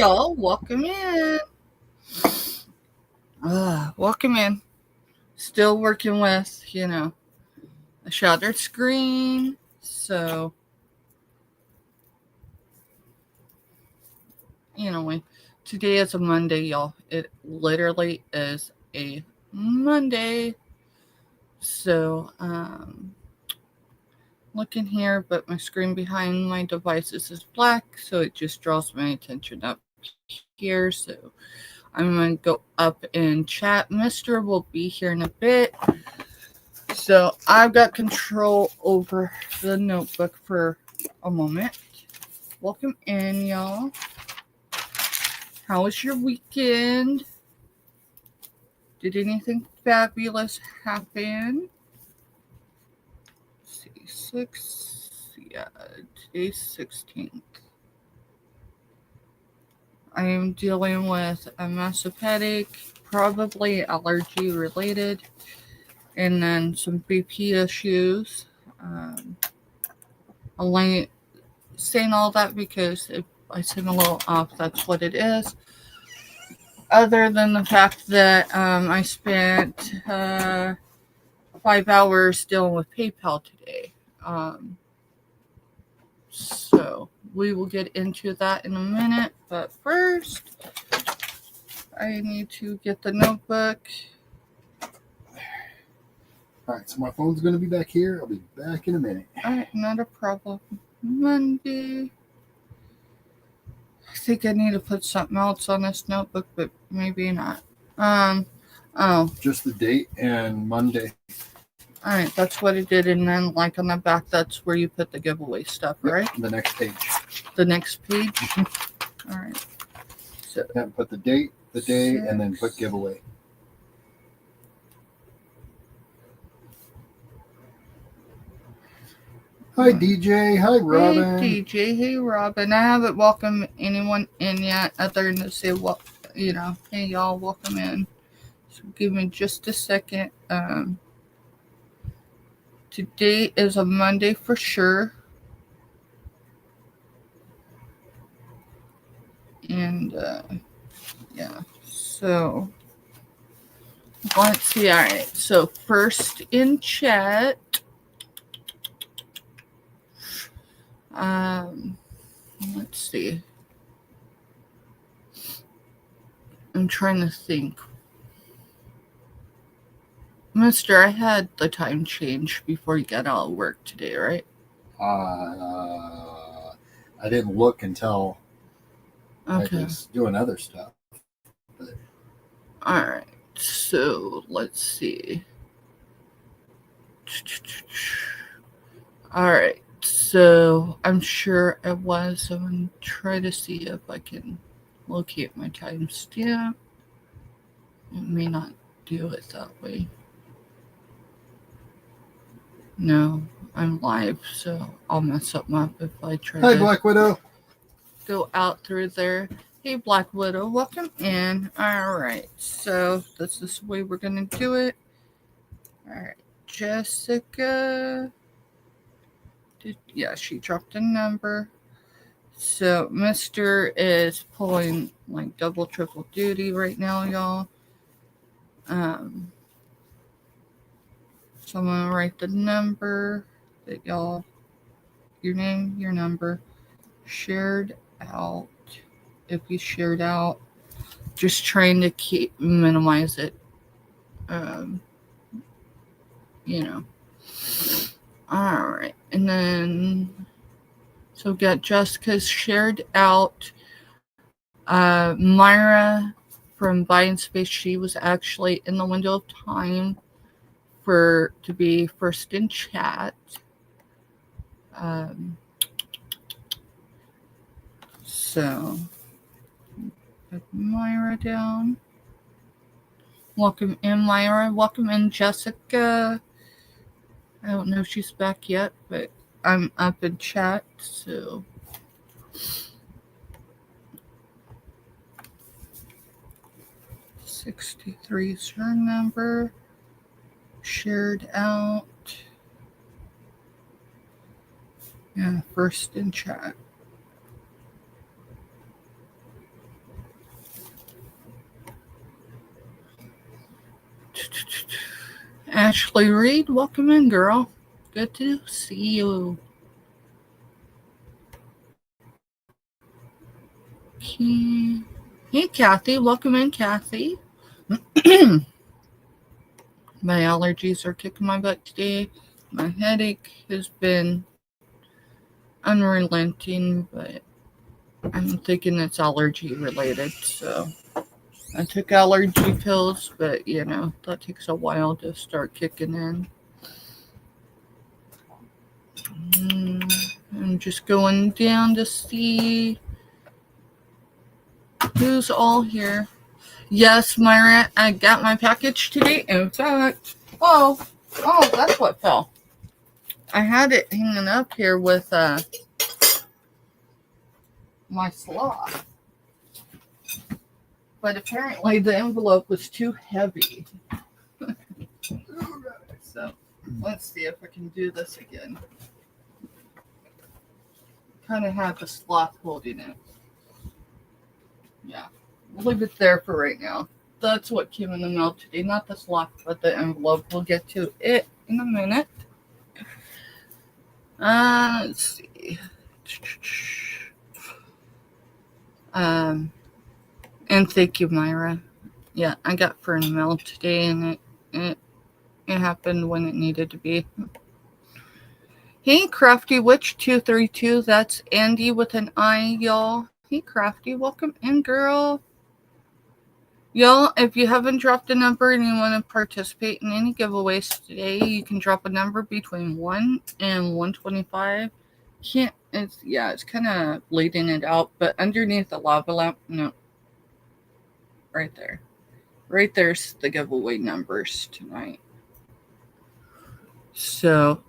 y'all. Welcome in. Welcome in. Still working with, a shattered screen. So, today is a Monday, y'all. It literally is a Monday. So, looking here, but my screen behind my devices is black, so it just draws my attention up here. So, I'm going to go up and chat. Mister will be here in a bit. So I've got control over the notebook for a moment. Welcome in, y'all. How was your weekend? Did anything fabulous happen? Let's see, today's 16th. I am dealing with a massive headache, probably allergy related, and then some BP issues. I'm saying all that because if I seem a little off, that's what it is. Other than the fact that I spent 5 hours dealing with PayPal today. So we will get into that in a minute. But first, I need to get the notebook. All right, so my phone's going to be back here. I'll be back in a minute. All right, not a problem. Monday. I think I need to put something else on this notebook, but maybe not. Just the date and Monday. All right, that's what it did, and then like on the back, that's where you put the giveaway stuff, right? The next page. The next page. All right. So put the date, the day, and then put giveaway. Hi DJ, hi Robin. Hey DJ, hey Robin. I haven't welcomed anyone in yet, other than to say, well, hey y'all, welcome in. So give me just a second. Today is a Monday for sure. And, yeah, so let's see. All right, so first in chat, let's see. I'm trying to think. Mister, I had the time change before you got out of work today, right? I didn't look until okay. I was doing other stuff. But... All right, so let's see. All right, so I'm sure it was. I'm going to try to see if I can locate my timestamp. It may not do it that way. No, I'm live, so I'll mess up if I try Hi, Black Widow. Go out through there. Hey, Black Widow, welcome in. All right, so this is the way we're going to do it. All right, Jessica. She dropped a number. So Mr. is pulling like double, triple duty right now, y'all. So I'm going to write the number that y'all, your name, your number, shared out. If you shared out, just trying to minimize it. All right. And then, so we got Jessica's shared out. Myra from Buying Space, she was actually in the window of time to be first in chat. So put Myra down. Welcome in, Myra. Welcome in, Jessica. I don't know if she's back yet, but I'm up in chat, so. 63 is her number. Shared out. Yeah, first in chat. Ashley Reed, welcome in, girl. Good to see you. Okay. Hey, Kathy, welcome in, Kathy. My allergies are kicking my butt today. My headache has been unrelenting, but I'm thinking it's allergy related. So I took allergy pills, but that takes a while to start kicking in. I'm just going down to see who's all here. Yes, Myra, I got my package today. In fact, that's what fell. I had it hanging up here with my sloth, but apparently the envelope was too heavy. So let's see if I can do this again. Kind of have the sloth holding it. Yeah, we'll leave it there for right now. That's what came in the mail today, not the sloth, but the envelope. We'll get to it in a minute. Let's see. And thank you, Myra. Yeah, I got Fern mail today, and it happened when it needed to be. Hey, Crafty Witch 232. That's Andy with an I, y'all. Hey, Crafty, welcome in, girl. Y'all, if you haven't dropped a number and you want to participate in any giveaways today, you can drop a number between 1 and 125. It's kind of bleeding it out, but underneath the lava lamp, no. Right there. Right there's the giveaway numbers tonight. So,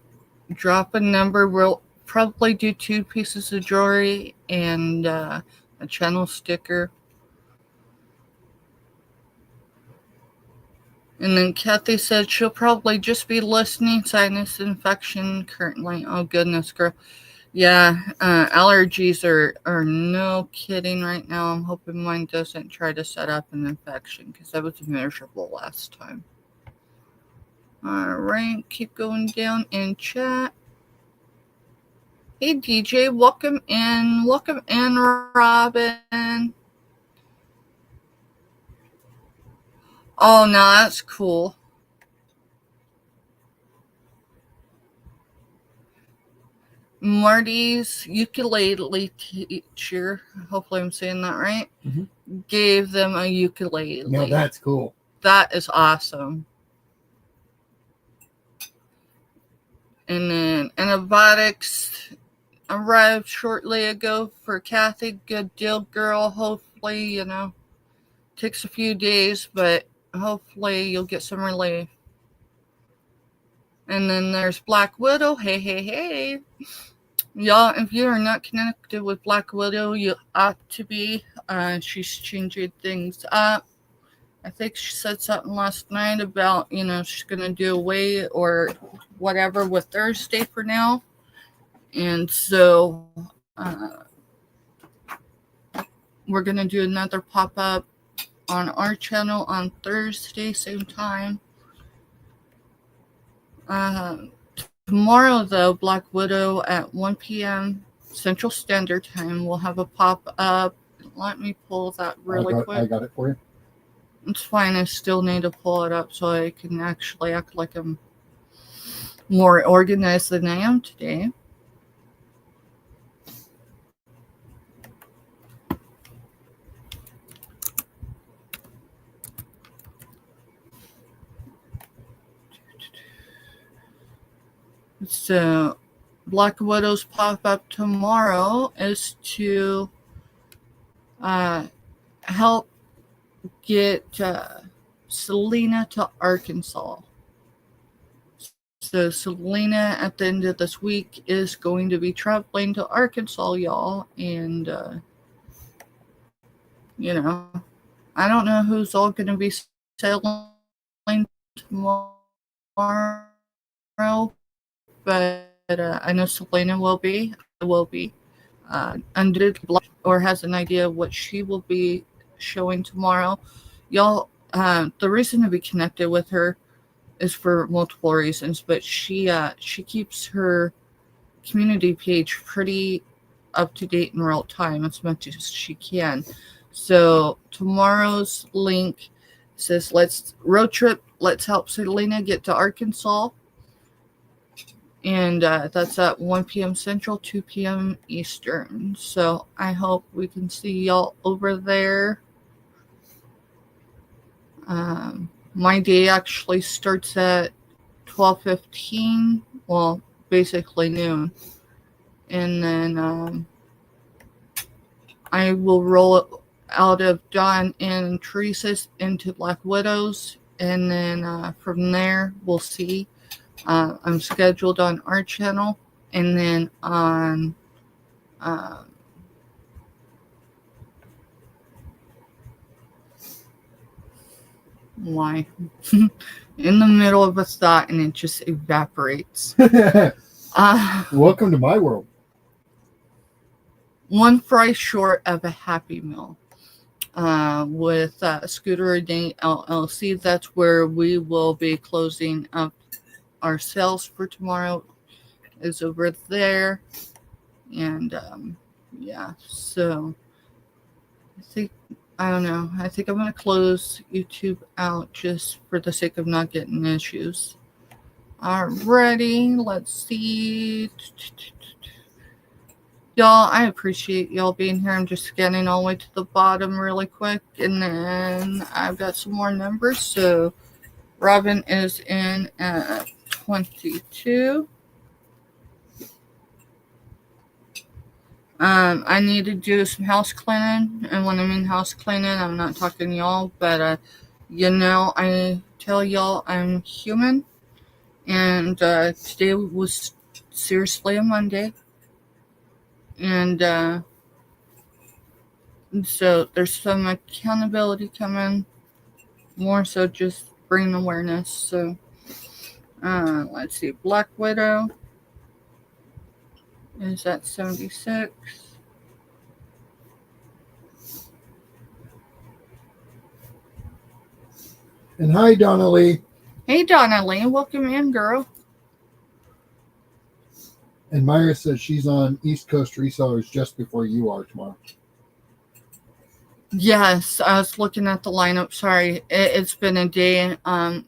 drop a number. We'll probably do 2 pieces of jewelry and a channel sticker. And then Kathy said she'll probably just be listening. Sinus infection currently. Oh, goodness, girl. Yeah, allergies are no kidding right now. I'm hoping mine doesn't try to set up an infection because I was miserable last time. All right, keep going down in chat. Hey, DJ, welcome in. Welcome in, Robin. Oh, no, that's cool. Marty's ukulele teacher, hopefully I'm saying that right, gave them a ukulele. No, that's cool. That is awesome. And then antibiotics arrived shortly ago for Kathy. Good deal, girl. Hopefully, takes a few days, but hopefully you'll get some relief. And then there's Black Widow. Hey. Y'all, if you are not connected with Black Widow, you ought to be. She's changing things up. I think she said something last night about, she's going to do away or whatever with Thursday for now. And so we're going to do another pop-up on our channel on Thursday, same time. Tomorrow, though, Black Widow at 1 p.m. Central Standard Time will have a pop-up. Let me pull that really quick. I got it for you. It's fine. I still need to pull it up so I can actually act like I'm more organized than I am today. So, Black Widow's pop-up tomorrow is to help get Selena to Arkansas. So Selena at the end of this week is going to be traveling to Arkansas, y'all. And, I don't know who's all going to be sailing tomorrow, but I know Selena will be. Or has an idea of what she will be showing tomorrow. Y'all, the reason to be connected with her is for multiple reasons, but she keeps her community page pretty up to date in real time as much as she can. So tomorrow's link says let's road trip, let's help Selena get to Arkansas. And that's at 1 p.m. Central, 2 p.m. Eastern. So I hope we can see y'all over there. My day actually starts at 12:15. Well, basically noon. And then I will roll out of Dawn and Teresa's into Black Widows. And then from there, we'll see. I'm scheduled on our channel. And then on why? In the middle of a thought and it just evaporates. Welcome to my world. One fry short of a Happy Meal with Scooter Renee LLC. That's where we will be closing up our sales for tomorrow. Is over there. And yeah, so I don't know. I think I'm going to close YouTube out just for the sake of not getting issues. Alrighty, let's see. Y'all, I appreciate y'all being here. I'm just scanning all the way to the bottom really quick. And then I've got some more numbers. So Robin is in at 22. I need to do some house cleaning. And when I mean house cleaning, I'm not talking y'all. But, I tell y'all I'm human. And today was seriously a Monday. And so there's some accountability coming, more so just bringing awareness. So let's see, Black Widow is at 76. And hi, Donna Lee. Hey, Donna Lee, welcome in, girl. And Myra says she's on East Coast resellers just before you are tomorrow. Yes, I was looking at the lineup. Sorry, it's been a day. I've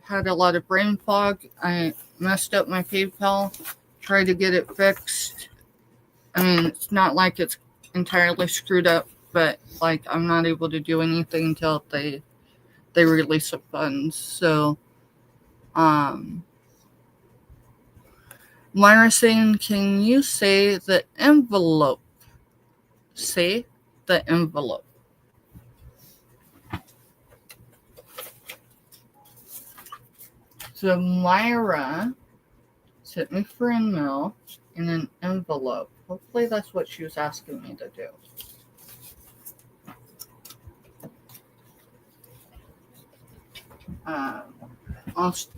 had a lot of brain fog. I messed up my PayPal, tried to get it fixed. I mean, it's not like it's entirely screwed up, but like I'm not able to do anything until they release the funds. So, Myra saying, can you say the envelope? Say the envelope. So Myra sent me friend mail in an envelope. Hopefully that's what she was asking me to do.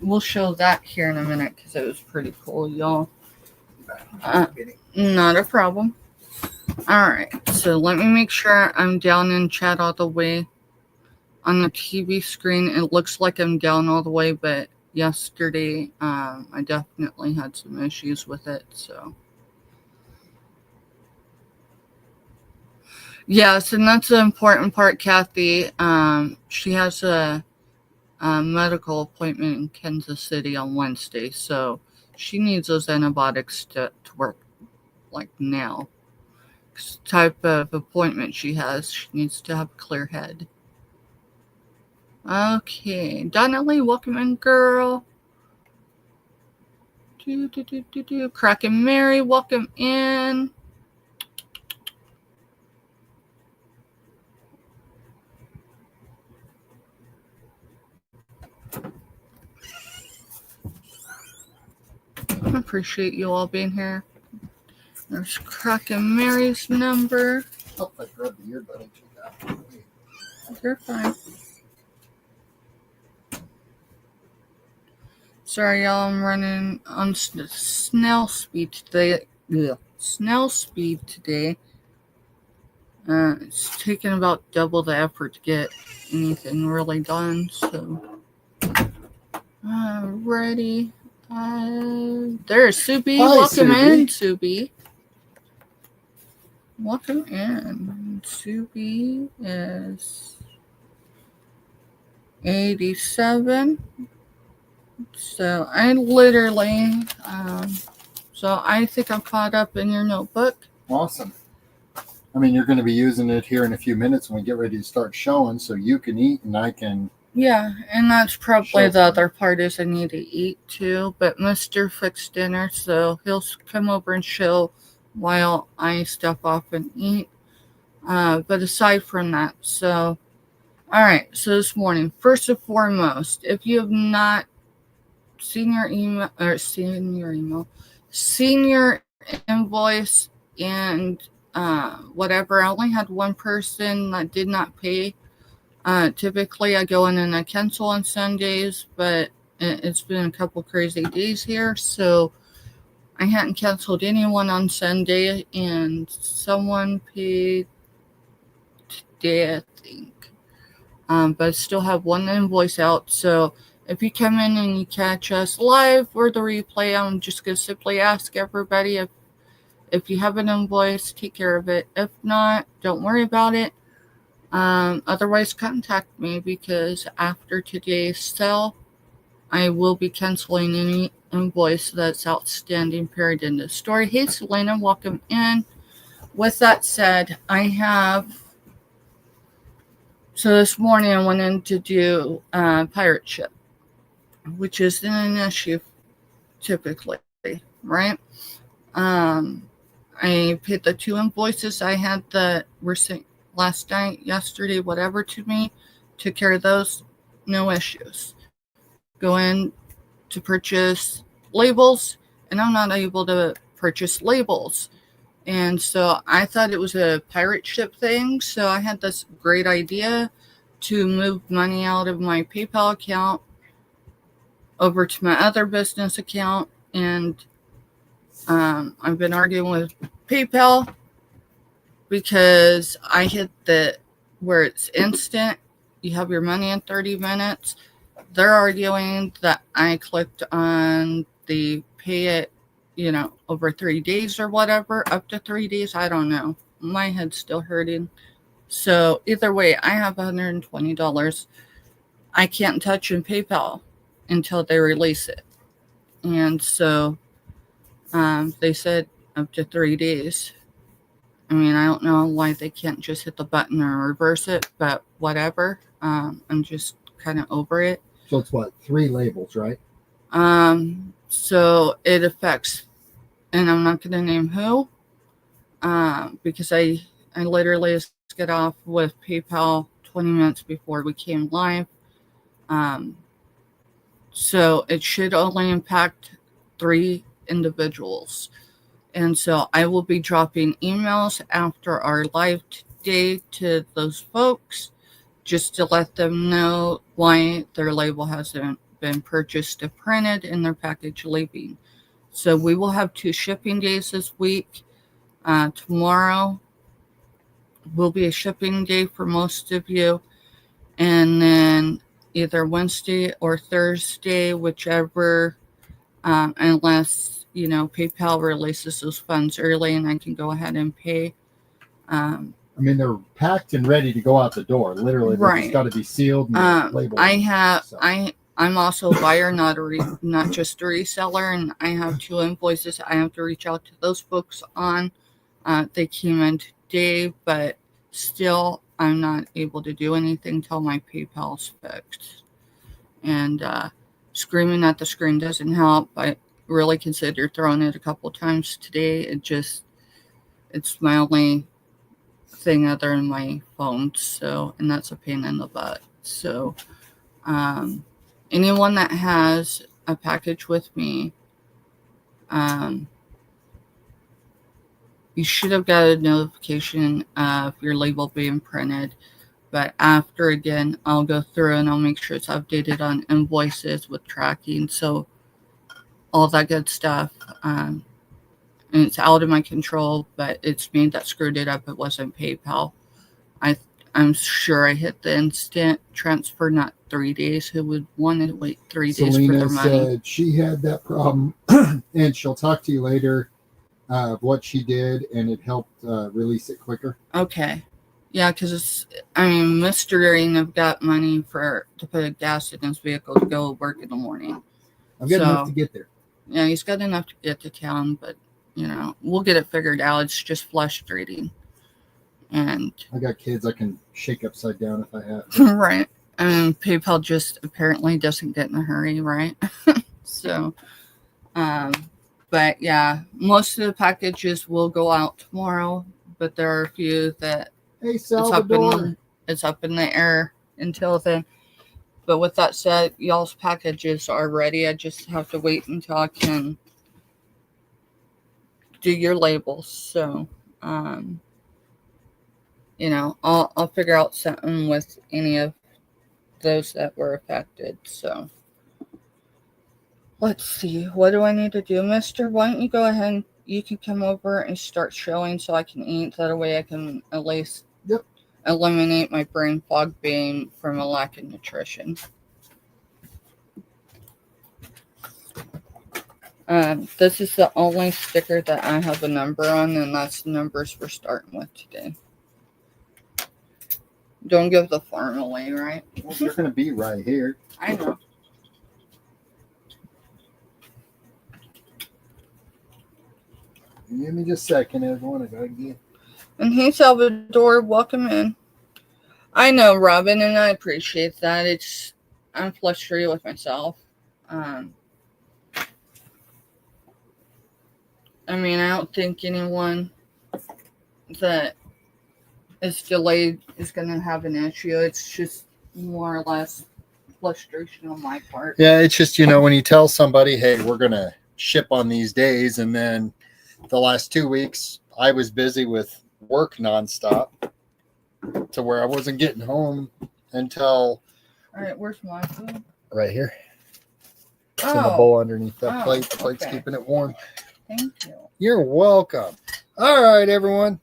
We'll show that here in a minute because it was pretty cool, y'all. Not a problem. Alright, so let me make sure I'm down in chat all the way. On the TV screen, it looks like I'm down all the way, but yesterday, I definitely had some issues with it, so. Yes, and that's the important part, Kathy. She has a medical appointment in Kansas City on Wednesday, so she needs those antibiotics to work like now. Type of appointment she has, she needs to have a clear head. Okay, Donna Lee, welcome in, girl. Crack and Mary, welcome in. I appreciate you all being here. There's Crack and Mary's number. Oh, I grabbed the earbud. You're fine. Sorry, y'all. I'm running on snail speed today. It's taken about double the effort to get anything really done. So, ready. There's Subi. Hi, Welcome Subi. in, Subi. Welcome in. Subi is 87. So I literally, so I think I'm caught up in your notebook. Awesome. I mean, you're going to be using it here in a few minutes when we get ready to start showing, so you can eat and I can. Yeah, and that's probably Show the other part is I need to eat too. But Mr. fixed dinner, so he'll come over and show while I step off and eat. But aside from that, so all right. So this morning, first and foremost, if you have not seen your invoice and whatever, I only had one person that did not pay. Typically, I go in and I cancel on Sundays, but it's been a couple crazy days here, so I hadn't canceled anyone on Sunday, and someone paid today, I think. But I still have one invoice out, so if you come in and you catch us live or the replay, I'm just going to simply ask everybody if you have an invoice, take care of it. If not, don't worry about it. Otherwise, contact me because after today's sale, I will be canceling any invoice that's outstanding, period, in the story. Hey, Selena, welcome in. With that said, so this morning I went in to do pirate ship, which isn't an issue typically, right? I paid the 2 invoices I had that were sent last night, yesterday, whatever to me. Took care of those, no issues. Go in to purchase labels, and I'm not able to purchase labels. And so I thought it was a pirate ship thing. So I had this great idea to move money out of my PayPal account over to my other business account. And I've been arguing with PayPal because I hit where it's instant. You have your money in 30 minutes. They're arguing that I clicked on the pay it, over 3 days or whatever, up to 3 days. I don't know. My head's still hurting. So either way, I have $120. I can't touch in PayPal until they release it. And so they said up to 3 days. I mean, I don't know why they can't just hit the button or reverse it, but whatever. I'm just kind of over it. So it's what, 3 labels, right? So it affects, and I'm not going to name who, because I literally just get off with PayPal 20 minutes before we came live. So it should only impact 3 individuals. And so I will be dropping emails after our live today to those folks just to let them know why their label hasn't been purchased or printed and their package leaving. So we will have 2 shipping days this week. Tomorrow will be a shipping day for most of you. And then either Wednesday or Thursday, whichever, unless, PayPal releases those funds early and I can go ahead and pay. I mean, they're packed and ready to go out the door. Literally, they just got to be sealed and labeled. I'm also a buyer, not just a reseller, and I have 2 invoices I have to reach out to those folks on. They came in today, but still, I'm not able to do anything until my PayPal's fixed. And screaming at the screen doesn't help. I really considered throwing it a couple times today. It's my only thing other than my phone, so, and that's a pain in the butt. So anyone that has a package with me, you should have got a notification of your label being printed. But after, again, I'll go through and I'll make sure it's updated on invoices with tracking, so all that good stuff. and it's out of my control, but it's me that screwed it up. It wasn't PayPal. I I'm sure I hit the instant transfer, not 3 days. Who would want to wait 3 days for their Selena money? said she had that problem, and she'll talk to you later of what she did, and it helped release it quicker. Okay. Yeah, because I mean, Mr. Green have got money to put gas in his vehicle to go work in the morning. I've got enough to get there. Yeah, he's got enough to get to town, but we'll get it figured out. It's just frustrating. And I got kids I can shake upside down if I have to. right. And PayPal just apparently doesn't get in a hurry, right? So, but yeah, most of the packages will go out tomorrow, but there are a few that Hey, Salvador. it's up in the air until then. But with that said, y'all's packages are ready. I just have to wait until I can do your labels. So, I'll figure out something with any of those that were affected. So, let's see. What do I need to do, Mister? Why don't you go ahead and you can come over and start showing so I can eat. That way I can at least eliminate my brain fog being from a lack of nutrition. This is the only sticker that I have a number on, and that's the numbers we're starting with today. Don't give the farm away, right? Well, you're going to be right here. I know. Give me just a second, everyone. I got to get. And hey, Salvador, welcome in. I know, Robin, and I appreciate that. I'm frustrated with myself. I mean, I don't think anyone that is delayed is going to have an issue. It's just more or less frustration on my part. Yeah, it's just, when you tell somebody, hey, we're going to ship on these days, and then the last 2 weeks, I was busy with work nonstop to where I wasn't getting home until... All right, where's my food? Right here. It's in the bowl underneath that plate. The plate's keeping it warm. Thank you. You're welcome. All right, everyone.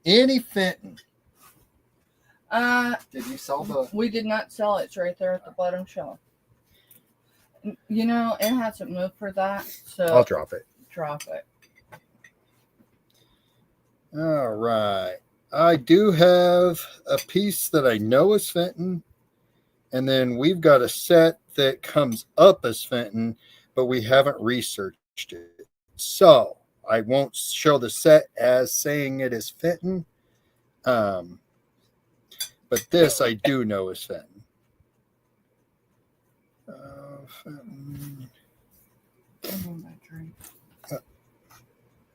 Any Fenton? Did you sell the... We did not sell it. It's right there at the bottom shelf. It hasn't moved for that, so... I'll drop it. Drop it. All right. I do have a piece that I know is Fenton, and then we've got a set that comes up as Fenton, but we haven't researched it. So I won't show the set as saying it is Fenton, but this I do know is Fenton. Fenton. Here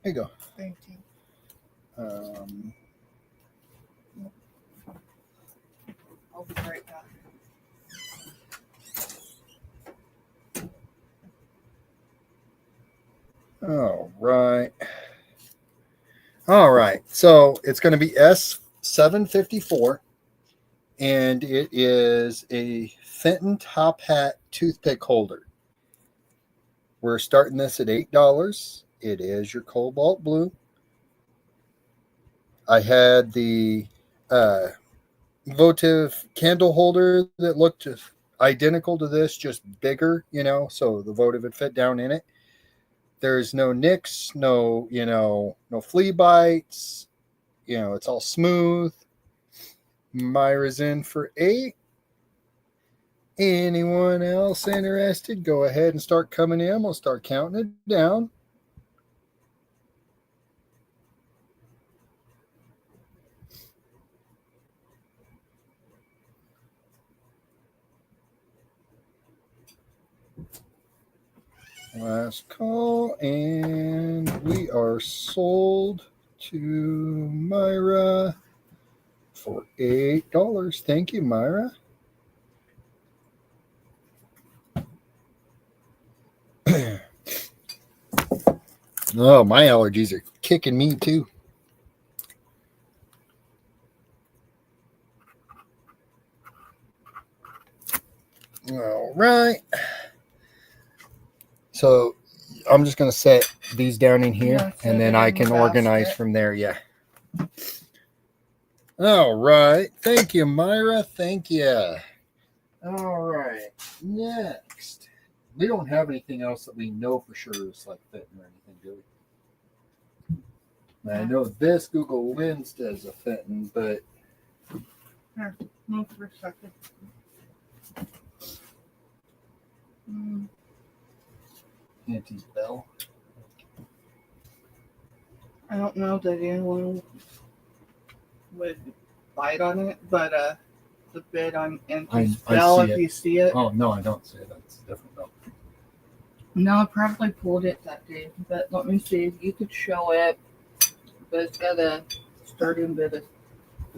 you go. Thank you. I'll be right back. All right. So it's going to be S754, and it is a Fenton top hat toothpick holder. We're starting this at $8. It is your cobalt blue. I had the votive candle holder that looked identical to this, just bigger, so the votive would fit down in it. There's no nicks, no flea bites. It's all smooth. Myra's in for 8. Anyone else interested? Go ahead and start coming in. We'll start counting it down. Last call, and we are sold to Myra for $8. Thank you, Myra. Oh, my allergies are kicking me too. All right. So I'm just going to set these down in here, Yeah, set and then it I in can the organize basket. from there. Yeah. All right. Thank you, Myra. Thank you. All right. Next. We don't have anything else that we know for sure is like fitting or anything, do we? I know this Google Lens does a fitting, but Here, move for a second. Auntie's bell. I don't know that anyone would bite on it, but the bit on Auntie's I bell, see if it. you see it. Oh no, I don't see it. That's different though. No, I probably pulled it that day, but let me see. You could show it, but it's got a starting bid of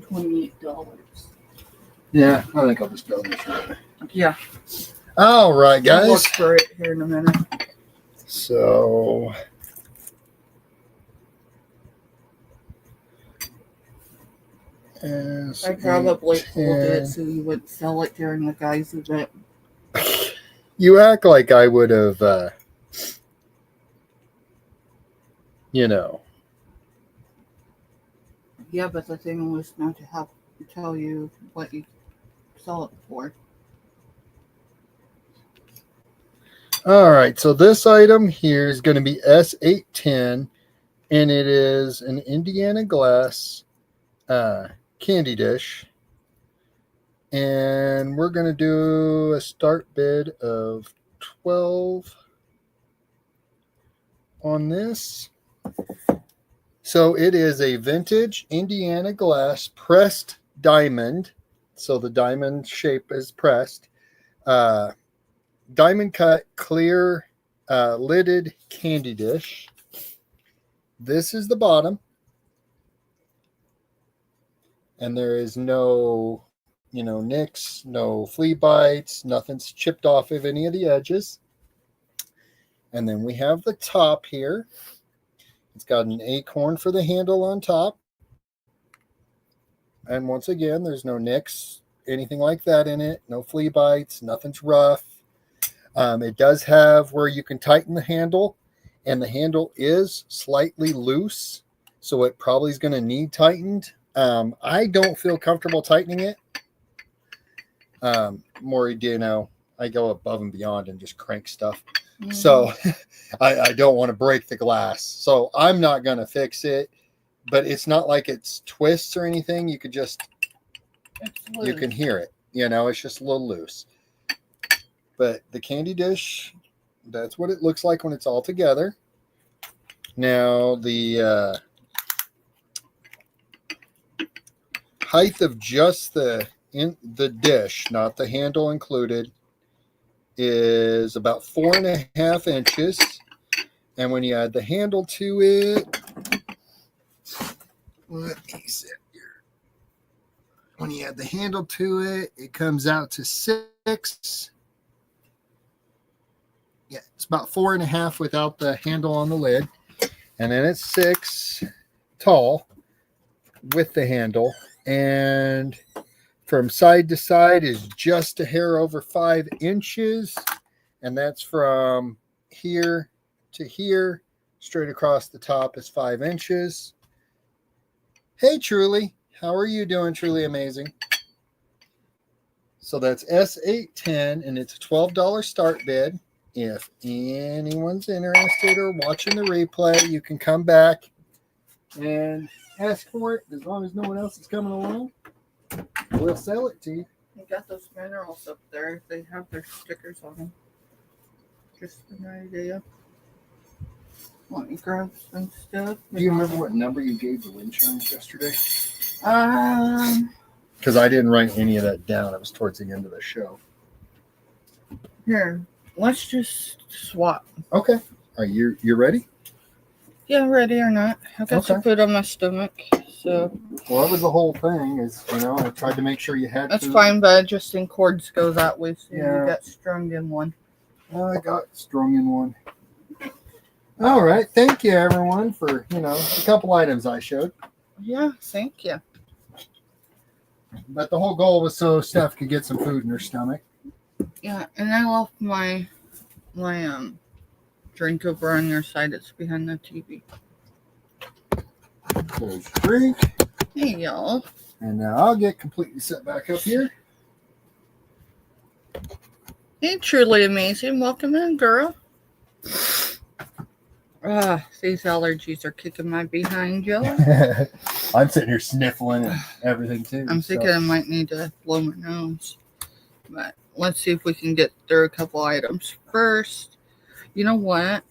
$28. Yeah, I think I'll just go this way. Yeah. All right, I'll look guys. for it here in a minute. So I probably pulled it so you would sell it during the guise event. You act like I would have, you know. Yeah, but the thing was not to have to tell you what you sell it for. All right, so this item here is going to be S810, and it is an Indiana glass candy dish. And we're going to do a start bid of 12 on this. So it is a vintage Indiana glass pressed diamond. So the diamond shape is pressed. Diamond cut clear lidded candy dish. This is the bottom. And there is no, nicks, no flea bites, nothing's chipped off of any of the edges. And then we have the top here. It's got an acorn for the handle on top. And once again, there's no nicks, anything like that in it. No flea bites, nothing's rough. It does have where you can tighten the handle, and the handle is slightly loose, so it probably is going to need tightened. I don't feel comfortable tightening it. Maury, I go above and beyond and just crank stuff. Mm-hmm. So I don't want to break the glass. So I'm not going to fix it, but it's not like it's twists or anything. You could just, you can hear it. It's just a little loose. But the candy dish, that's what it looks like when it's all together. Now, the height of just the dish, not the handle included, is about 4.5 inches. And when you add the handle to it, let me sit here. When you add the handle to it, it comes out to 6. Yeah, it's about 4.5 without the handle on the lid. And then it's 6 tall with the handle. And from side to side is just a hair over 5 inches. And that's from here to here. Straight across the top is 5 inches. Hey, Truly. How are you doing, Truly Amazing? So that's S810, and it's a $12 start bid. If anyone's interested or watching the replay, you can come back and ask for it. As long as no one else is coming along, we'll sell it to you. You got those minerals up there. They have their stickers on them. Just an idea. Want me to grab some stuff? Do you remember what number you gave the wind chimes yesterday? Because I didn't write any of that down. It was towards the end of the show. Here, let's just swap. Okay. Are you ready? Yeah, ready or not. I got some food on my stomach, so. Well, that was the whole thing. Is I tried to make sure you had. That's food. fine, but just in cords go that way, so you got strung in one. I got strung in one. All right. Thank you, everyone, for a couple items I showed. Yeah, thank you. But the whole goal was so Steph could get some food in her stomach. Yeah, and I left my drink over on your side. It's behind the TV. There's your drink. Hey, y'all. And now I'll get completely set back up here. Hey, truly amazing. Welcome in, girl. These allergies are kicking my behind, y'all. I'm sitting here sniffling and everything too. I'm thinking I might need to blow my nose. But let's see if we can get through a couple items first. You know what?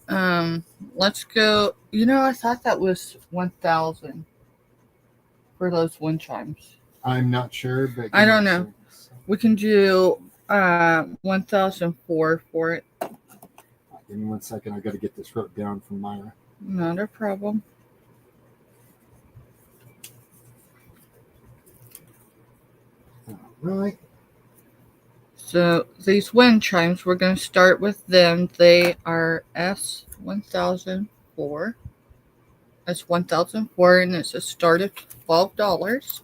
Let's go. I thought that was 1,000 for those wind chimes. I'm not sure, but I don't know. We can do 1,004 for it. Give me 1 second. I got to get this wrote down from Myra. Not a problem. All right. So these wind chimes, we're going to start with them. They are S1004. That's 1004, and it's a start of $12.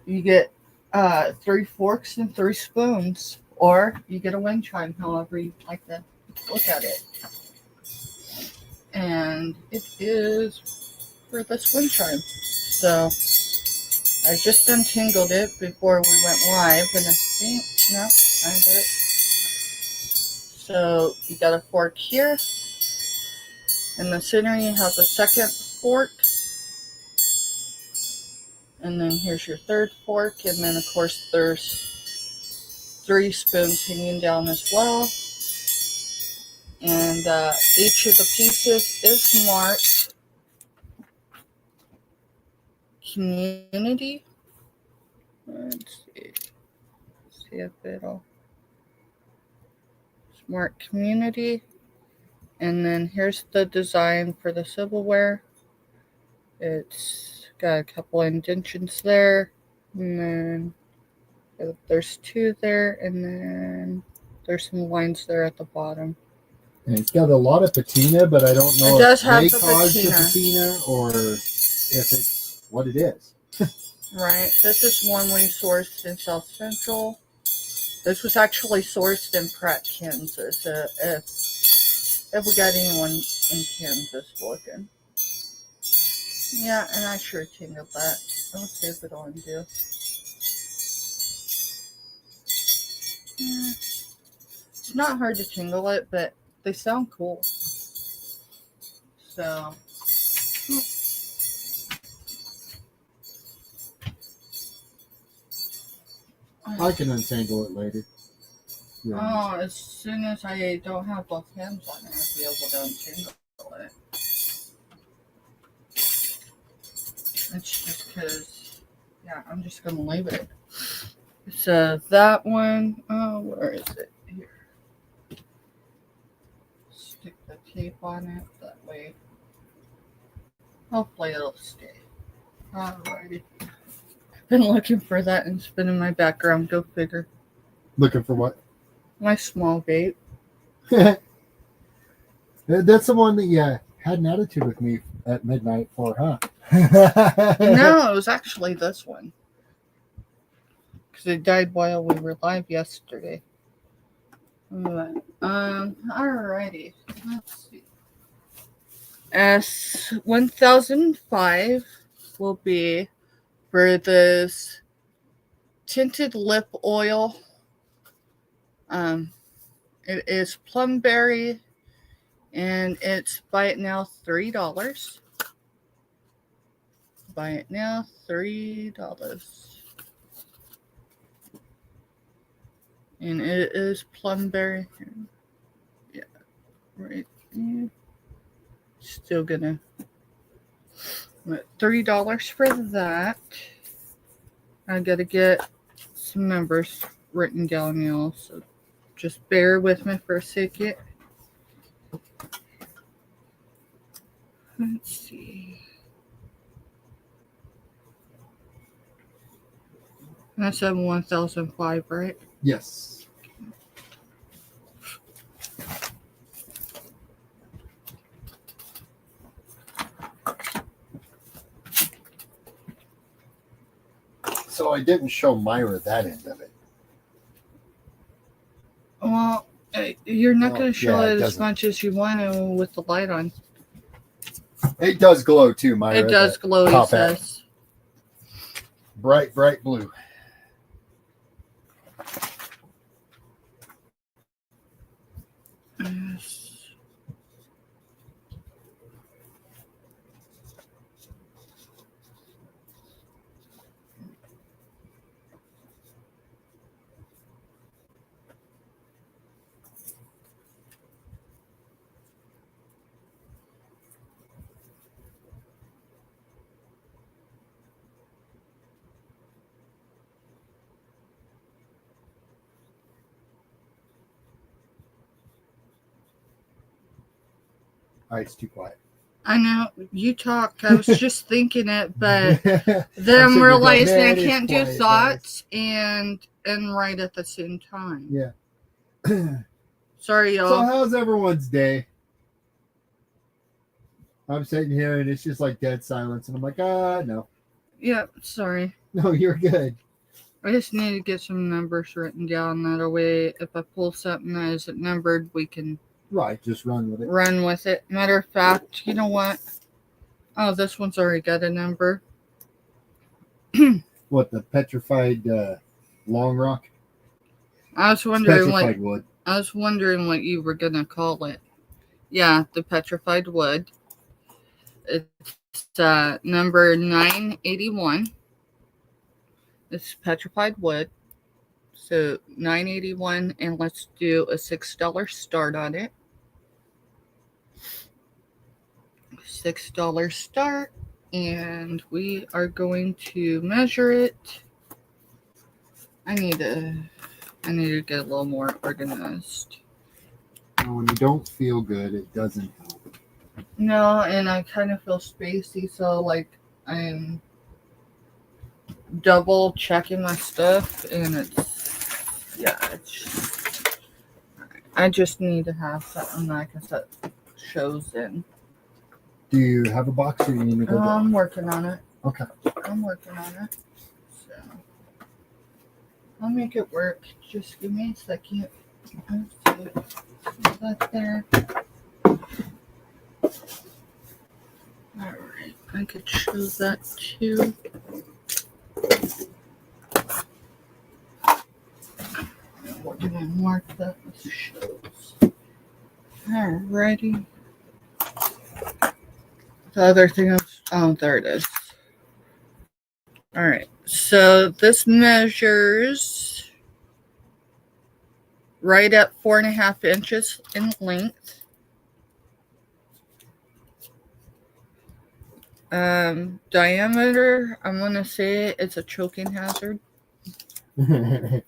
You get 3 forks and 3 spoons, or you get a wind chime, however you like to look at it. And it is for this wind chime. So I just untangled it before we went live, and I think, no, I got it. So you got a fork here. In the center, you have a second fork. And then here's your third fork. And then, of course, there's 3 spoons hanging down as well. And each of the pieces is marked community. Let's see if it'll. It's marked community. And then here's the design for the silverware. It's got a couple indentions there. And then there's 2 there. And then there's some lines there at the bottom. And it's got a lot of patina, but I don't know if they the caused the patina or if it's what it is. Right. This is one we sourced in South Central. This was actually sourced in Pratt, Kansas. If we got anyone in Kansas looking. Yeah, and I sure tingled that. Let's see if it'll undo. Yeah. It's not hard to tingle it, but they sound cool. So. I can untangle it later. Yeah. As soon as I don't have both hands on it, I'll be able to untangle it. It's just because, I'm just going to leave it. So that one, where is it? Here. Stick the tape on it that way. Hopefully it'll stay. Alrighty. I've been looking for that and it's been in my background. Go figure. Looking for what? My small vape. That's the one that you had an attitude with me at midnight for, huh? No, it was actually this one. Because it died while we were live yesterday. Alrighty. Let's see. S1005 will be for this tinted lip oil. It is plumberry, and it's buy it now $3. Buy it now $3. And it is plumberry. Yeah, right. Yeah. Still gonna $3 for that. I gotta get some numbers written down, y'all. So just bear with me for a second. Let's see. I said 1005, right? Yes. So I didn't show Myra that end of it. Well, You're not going to show yeah, it as doesn't. much as you want to with the light on. It does glow too, Myra. It does glow, it top hat. says. Bright, bright blue. Yes. All right, it's too quiet. I know, you talk. I was just thinking it, but then I'm realizing I can't do thoughts and write at the same time. Yeah. Sorry, y'all. So how's everyone's day? I'm sitting here and it's just like dead silence, and I'm like, no. Yeah, sorry. No, you're good. I just need to get some numbers written down. That way, if I pull something that isn't numbered, we can just run with it. Run with it. Matter of fact, you know what? Oh, this one's already got a number. What, the petrified long rock? I was wondering petrified wood. I was wondering what you were gonna call it. Yeah, the petrified wood. It's number 981. It's petrified wood. So 981, and let's do a $6 start on it. $6 start, and we are going to measure it. I need to get a little more organized. When you don't feel good, it doesn't help. No, and I kind of feel spacey, so like I'm double checking my stuff, and I just need to have something that I can set shows in. Do you have a box, or you need me to go? I'm working on it. Okay. I'm working on it. So I'll make it work. Just give me a second. Let's see. That there. Alright, I could show that too. What did I mark that with shows? Alrighty. The other thing there it is. Alright, so this measures right at 4.5 inches in length. Diameter, I'm going to say it's a choking hazard. Meaning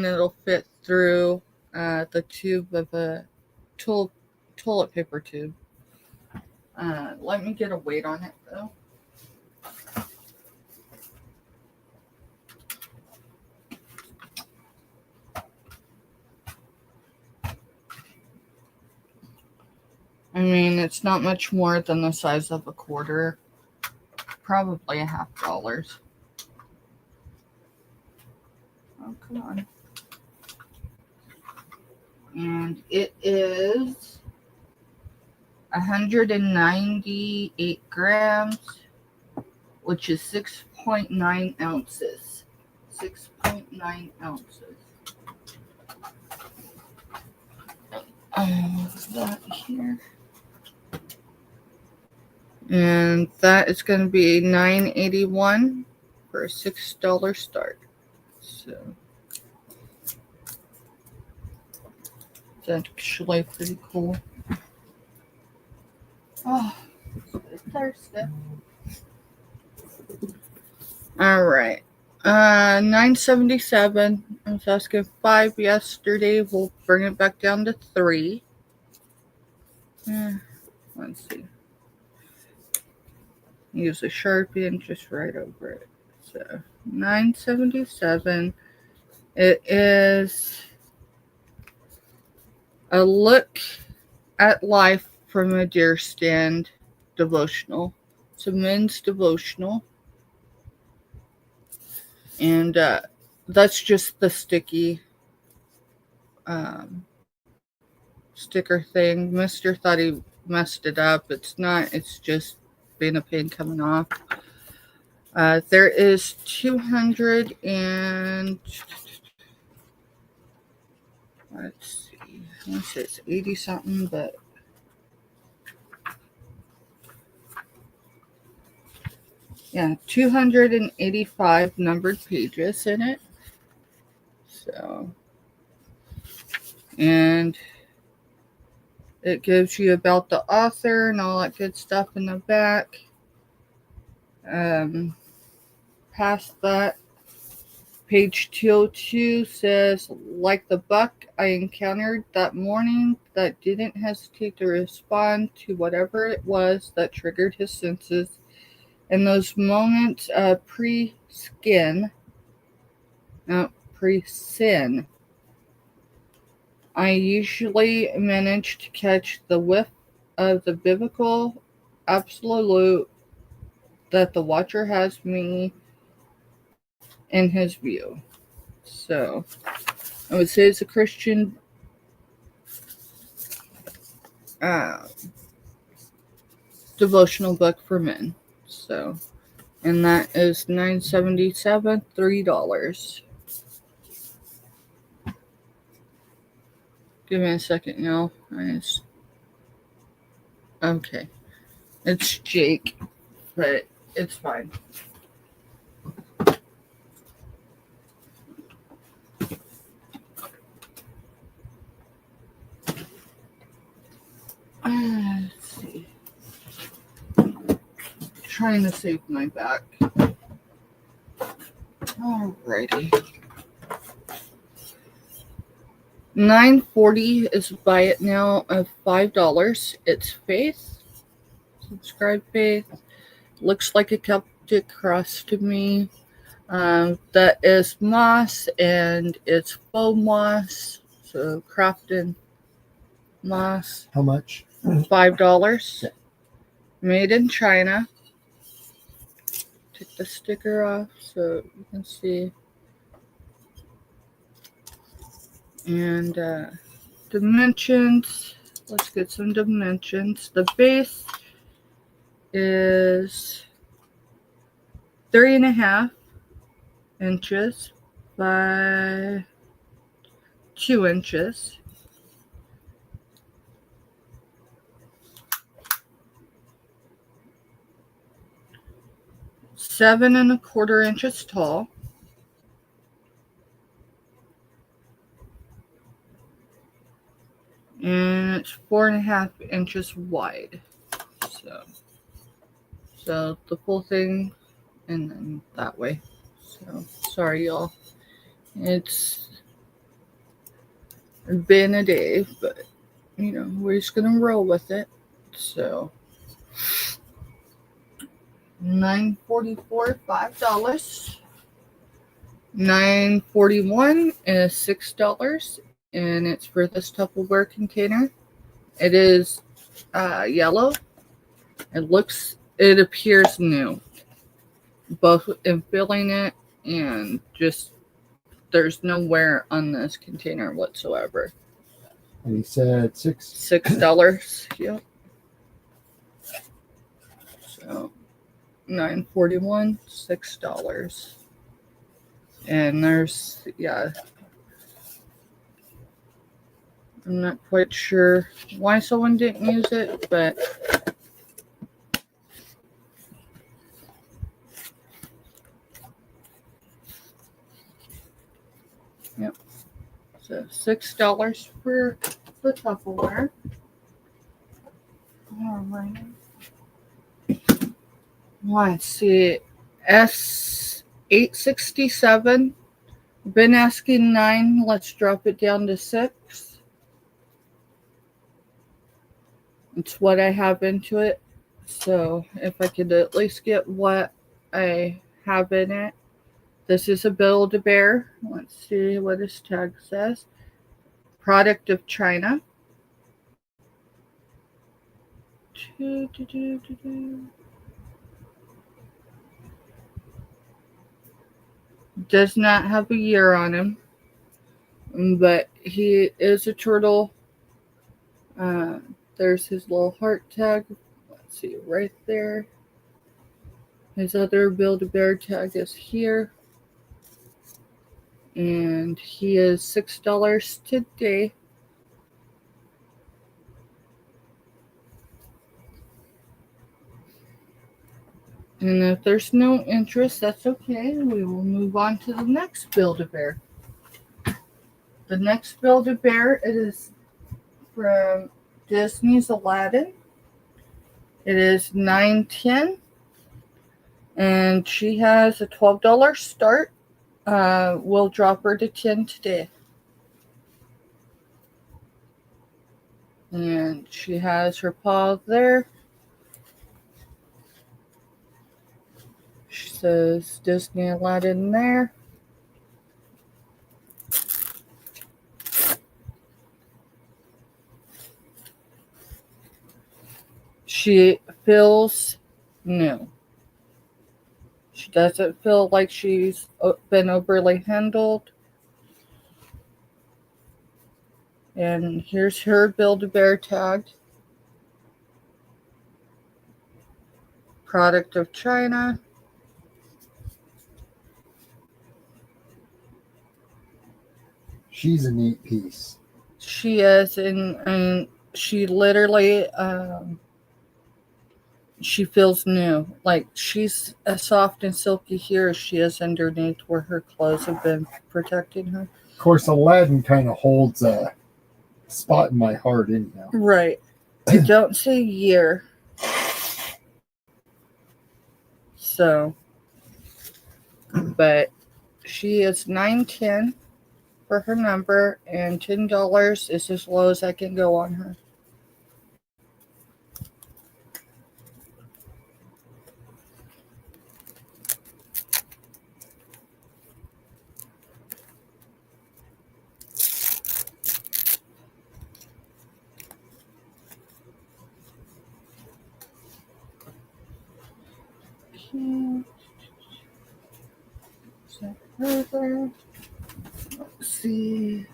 it'll fit through the tube of a toilet paper tube. Let me get a weight on it, though. I mean, it's not much more than the size of a quarter. Probably $50. Oh, come on. And it is 198 grams, which is 6.9 ounces. 6.9 ounces. That here. And that is going to be $9.81 for a $6 start. So it's actually pretty cool. Oh, thirsty. All right. 977. I was asking 5 yesterday. We'll bring it back down to 3. Let's see. Use a Sharpie and just write over it. So 977. It is a look at life from a deer stand devotional. It's a men's devotional. And that's just the sticky sticker thing. Mister thought he messed it up. It's not. It's just being a pain coming off. There is 200 and let's see. I want to say it's 80 something, but yeah, 285 numbered pages in it. So, and it gives you about the author and all that good stuff in the back. Past that, page 202 says, like the buck I encountered that morning that didn't hesitate to respond to whatever it was that triggered his senses. In those moments pre-sin, I usually manage to catch the whiff of the biblical absolute that the watcher has me in his view. So I would say it's a Christian devotional book for men. So, and that is $9.77, $3. Give me a second, y'all. Okay, it's Jake, but it's fine. Let's see. Trying to save my back. Alrighty. $9.40 is buy it now of $5. It's Faith. Subscribe Faith. Looks like a Celtic cross to me. That is moss, and it's faux moss. So crafted moss. How much? $5. Yeah. Made in China. Take the sticker off so you can see. And dimensions. Let's get some dimensions. The base is 3.5 inches by 2 inches. Seven and a quarter inches tall. And it's 4.5 inches wide. So the full thing, and then that way. So sorry, y'all. It's been a day, but we're just gonna roll with it. So $9.44, $5. $9.41 is $6, and it's for this Tupperware container. It is yellow. It appears new, both in filling it and just there's no wear on this container whatsoever. And he said $6. Yep. So $9.41, $6. And there's I'm not quite sure why someone didn't use it, but yep. So $6 for the Tupperware. All right. Let's see. S867. Been asking 9. Let's drop it down to 6. It's what I have into it. So if I could at least get what I have in it. This is a Build-A-Bear. Let's see what his tag says. Product of China. Does not have a year on him, but he is a turtle There's his little heart tag. Let's see, right there. His other Build-A-Bear tag is here. And he is $6 today. And if there's no interest, that's okay. We will move on to the next Build-A-Bear. The next Build-A-Bear is from Disney's Aladdin. It is $9.10. And she has a $12 start. We'll drop her to 10 today. And she has her paw there. She says Disney Aladdin there. She feels new. She doesn't feel like she's been overly handled. And here's her Build-A-Bear tag. Product of China. She's a neat piece. She is, and she literally, she feels new. Like she's as soft and silky here as she is underneath where her clothes have been protecting her. Of course, Aladdin kind of holds a spot in my heart anyhow. Right. I don't say year. So, but she is $9.10 for her number, and $10 is as low as I can go on her. Further. Let's see.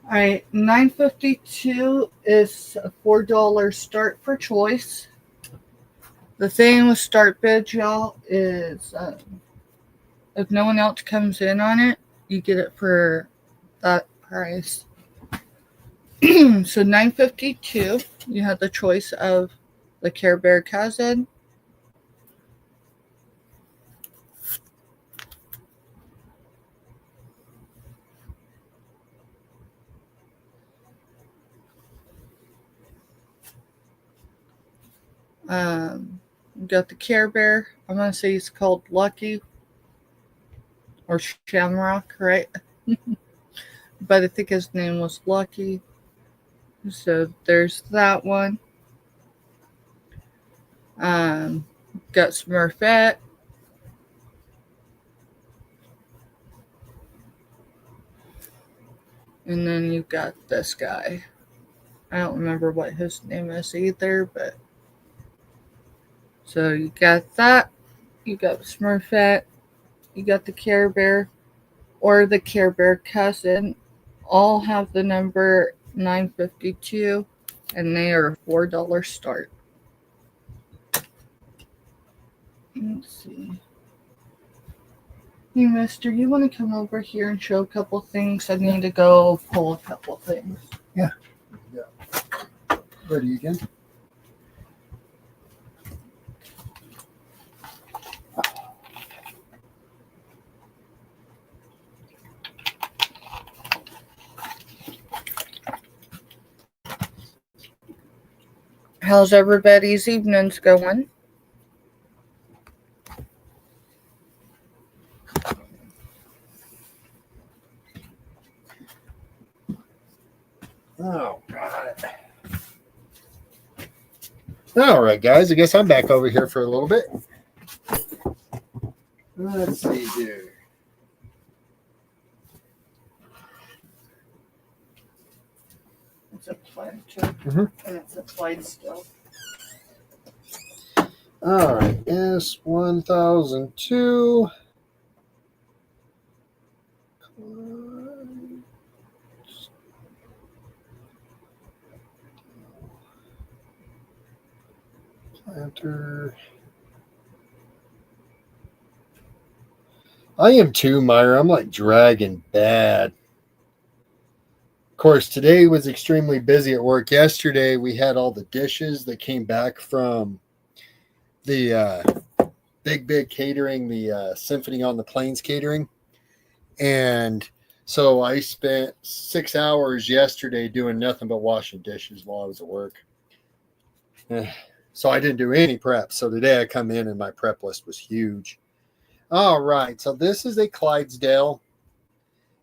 All right, $9.52 is a $4 start for choice. The thing with start bids, y'all, is if no one else comes in on it, you get it for that price. So $9.52, you have the choice of the Care Bear cousin, you got the Care Bear. I'm gonna say he's called Lucky or Shamrock, right? But I think his name was Lucky. So there's that one. Got Smurfette. And then you've got this guy. I don't remember what his name is either, but so you got that. You got Smurfette. You got the Care Bear or the Care Bear cousin. All have the number $9.52, and they are a $4 start. Let's see. Hey, mister, you want to come over here and show a couple things? I need to go pull a couple things. Yeah. Ready again? How's everybody's evenings going? Oh, God. All right, guys. I guess I'm back over here for a little bit. Let's see here. It's a planter, and it's a Clydesdale. All right, S1002. Planter. I am too, Myra. I'm like dragging bad. Of course, today was extremely busy at work. Yesterday, we had all the dishes that came back from the big catering, the Symphony on the Plains catering. And so I spent 6 hours yesterday doing nothing but washing dishes while I was at work. So I didn't do any prep. So today I come in and my prep list was huge. All right. So this is a Clydesdale.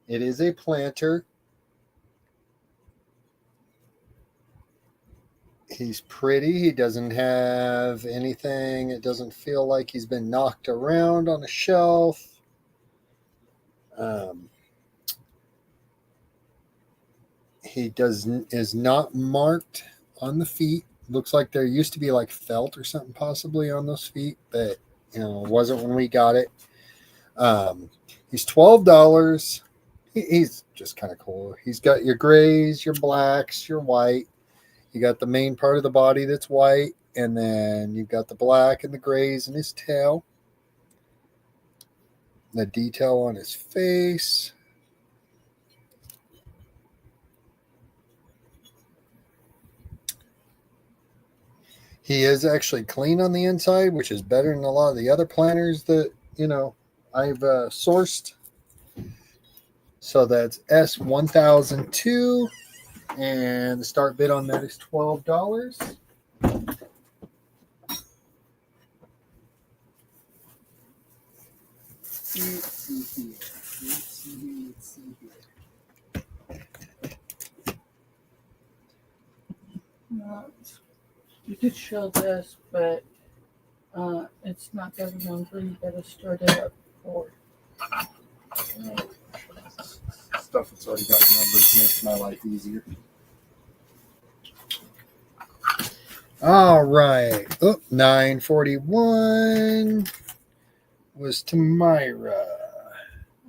It is a planter. He's pretty. He doesn't have anything. It doesn't feel like he's been knocked around on a shelf. He is not marked on the feet. Looks like there used to be like felt or something possibly on those feet, but it wasn't when we got it. He's $12. He's just kind of cool. He's got your grays, your blacks, your white. You got the main part of the body that's white, and then you've got the black and the grays in his tail. The detail on his face. He is actually clean on the inside, which is better than a lot of the other planters that, I've sourced. So that's S1002. And the start bid on that is $12. Let's see here. You could show this, but it's not got a number. You gotta start it up forward. Stuff that's already got numbers makes my life easier. All right. 941 was to Myra.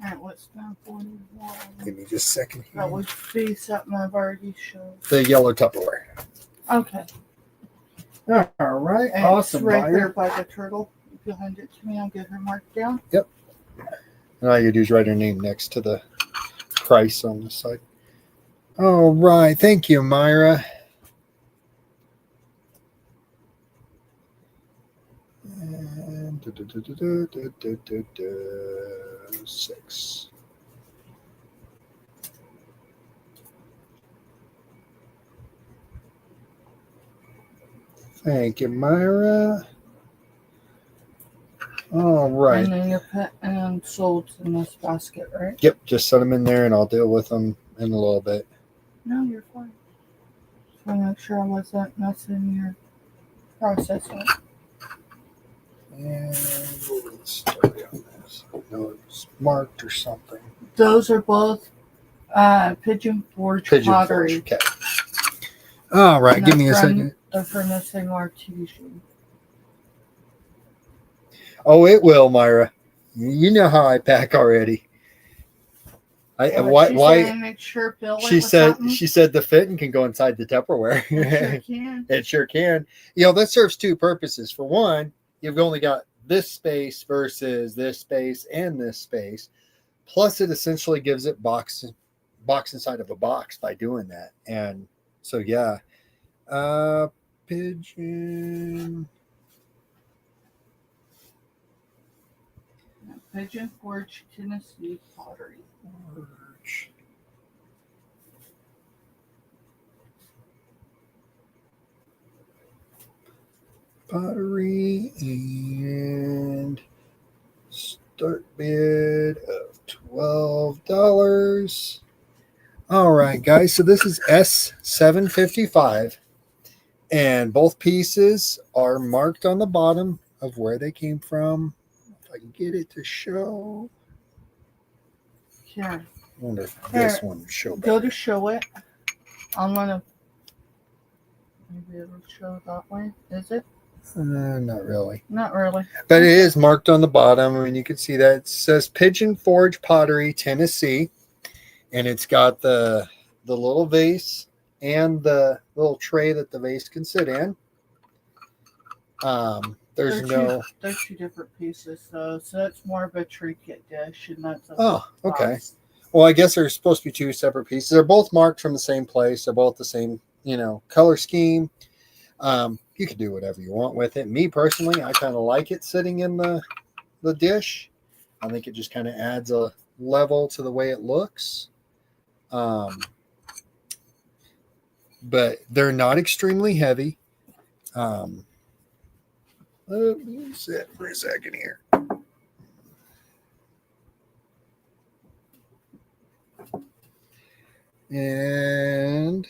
Alright, what's 941? Give me just a second here. That would be something I've already shown. The yellow Tupperware. Okay. All right. And awesome. It's right Myra. there by the turtle. If you hand it to me, I'll get her marked down. Yep. And all you do is write her name next to the price on the side. All right. Thank you, Myra. And 6. Thank you, Myra. All right. And then you're put and sold in this basket, right? Yep. Just set them in there, and I'll deal with them in a little bit. No, you're fine. Just want to make sure I wasn't messing your processor. And let's start on this. I know it's marked or something. Those are both Pigeon Forge pottery. Okay. All right. And Give me a from- second. They're from the same TV show. Oh, it will, Myra. You know how I pack already. Why? Make sure Bill She said the fitting can go inside the Tupperware. It sure can. It sure can. That serves two purposes. For one, you've only got this space versus this space and this space. Plus, it essentially gives it box inside of a box by doing that. And so, yeah. Pigeon Forge, Tennessee pottery. Forge. Pottery and start bid of $12. All right, guys. So this is S755. And both pieces are marked on the bottom of where they came from. If I can get it to show. Here. I wonder if this one will show better. Go to show it. I'm gonna. Maybe it'll show that way. Is it? Not really. Not really. But it is marked on the bottom. I mean, you can see that. It says Pigeon Forge Pottery, Tennessee. And it's got the little vase and the little tray that the vase can sit in. There's no. They're two different pieces, though. So that's more of a trinket dish, and that's a Oh, okay. box. Well, I guess there's supposed to be two separate pieces. They're both marked from the same place. They're both the same, color scheme. You can do whatever you want with it. Me personally, I kind of like it sitting in the dish. I think it just kind of adds a level to the way it looks. But they're not extremely heavy. Let me sit for a second here. And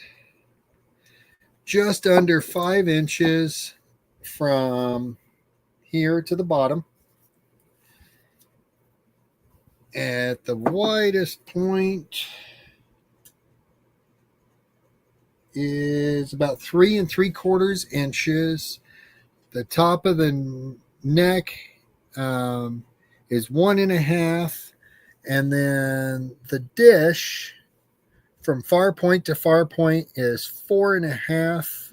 just under 5 inches from here to the bottom. At the widest point is about 3 3/4 inches. The top of the neck is 1.5, and then the dish from far point to far point is 4.5.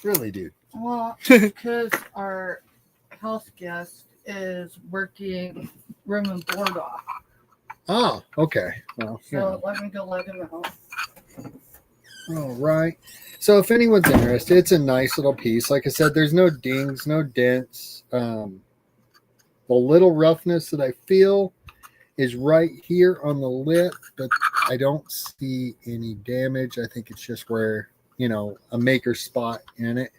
Really, dude? Well, because our health guest is working room and board off. Oh, okay. Well, so let me go let him out. All right. So if anyone's interested, it's a nice little piece. Like I said, there's no dings, no dents. The little roughness that I feel is right here on the lip, but I don't see any damage. I think it's just where, a maker spot in it.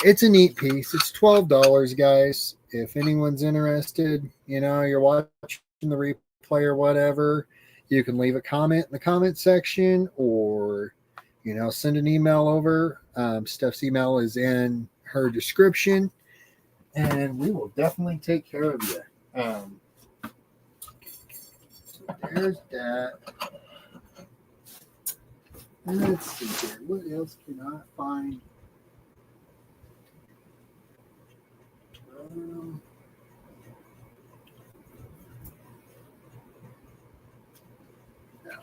It's a neat piece. It's $12, guys. If anyone's interested, you're watching the replay or whatever, you can leave a comment in the comment section, or send an email over. Steph's email is in her description, and we will definitely take care of you. So there's that. Let's see here. What else can I find?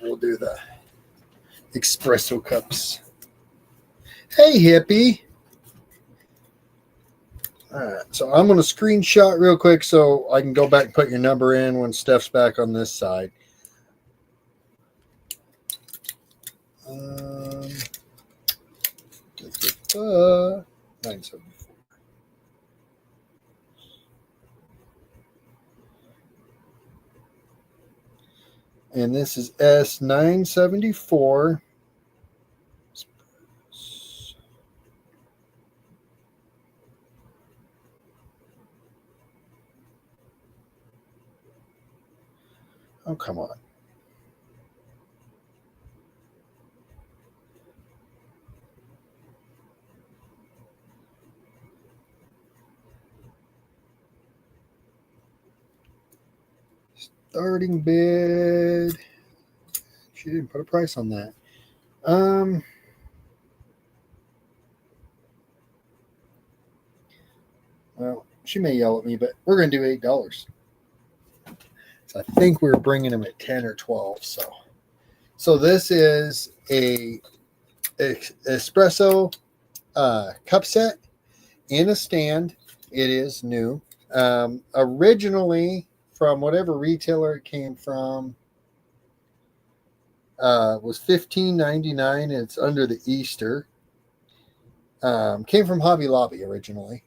We'll do the espresso cups. Hey, hippie. All right, so I'm going to screenshot real quick so I can go back and put your number in when Steph's back on this side. 974. And this is S974. Oh, come on. Starting bid. She didn't put a price on that. Well, she may yell at me, but we're going to do $8. So I think we're bringing them at 10 or 12. So this is a espresso cup set in a stand. It is new. Originally, from whatever retailer it came from, was $15.99. It's under the Easter. Came from Hobby Lobby originally.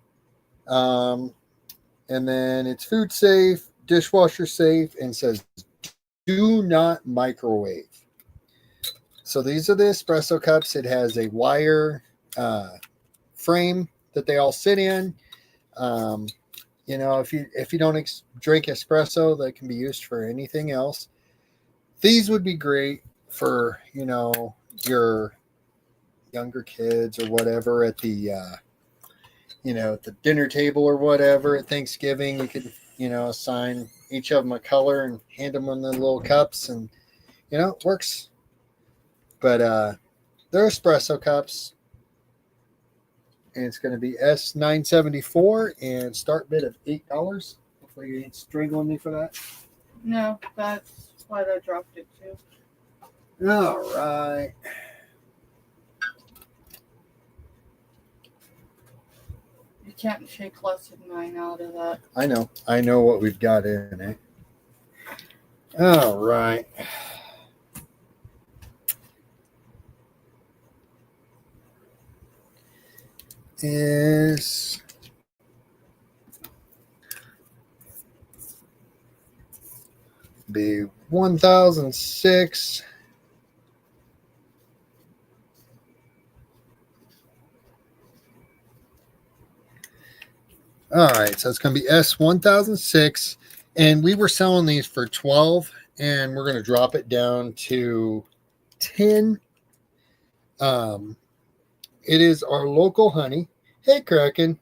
And then it's food safe, dishwasher safe, and says do not microwave. So these are the espresso cups. It has a wire frame that they all sit in. If you don't drink espresso, that can be used for anything else. These would be great for your younger kids or whatever at the at the dinner table or whatever at Thanksgiving. You could assign each of them a color and hand them in the little cups, and it works. But they're espresso cups, and it's going to be S974 and start bid of $8. Hopefully you ain't strangling me for that. No, that's why I dropped it too. All right. can't take less than 9 out of that. I know what we've got in it. All right. Is be 1006. All right, so it's going to be S1006, and we were selling these for 12, and we're going to drop it down to 10. It is our local honey. Hey, Kraken.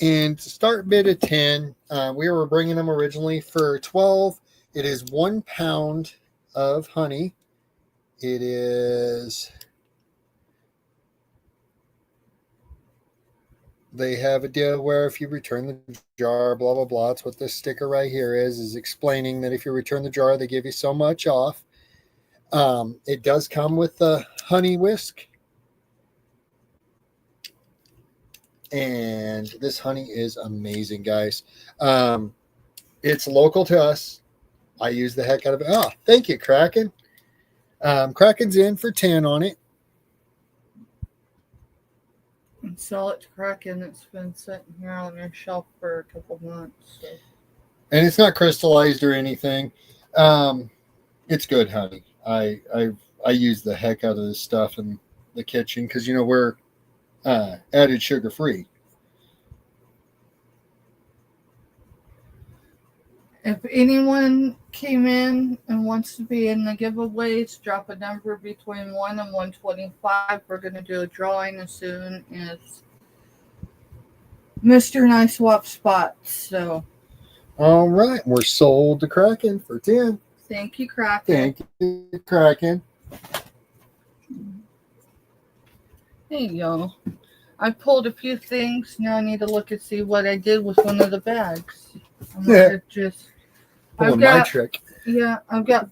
And to start bid of 10, we were bringing them originally for 12. It is 1 pound of honey. It is, they have a deal where if you return the jar, blah, blah, blah. It's what this sticker right here is explaining that if you return the jar, they give you so much off. It does come with the honey whisk. And this honey is amazing, guys. It's local to us. I use the heck out of it. Oh, thank you, Kraken. Kraken's in for 10 on it. And sell it to Kraken. It's been sitting here on your shelf for a couple months. So. And it's not crystallized or anything. It's good honey. I use the heck out of this stuff in the kitchen because, you know, we're added sugar free. If anyone came in and wants to be in the giveaways, drop a number between 1 and 125. We're going to do a drawing as soon as Mr. and I swap spots. So, all right, we're sold to Kraken for 10. Thank you, Kraken. Thank you, Kraken. Hey, y'all. I pulled a few things. Now I need to look and see what I did with one of the bags. I'm just pulling my trick. Yeah, I've got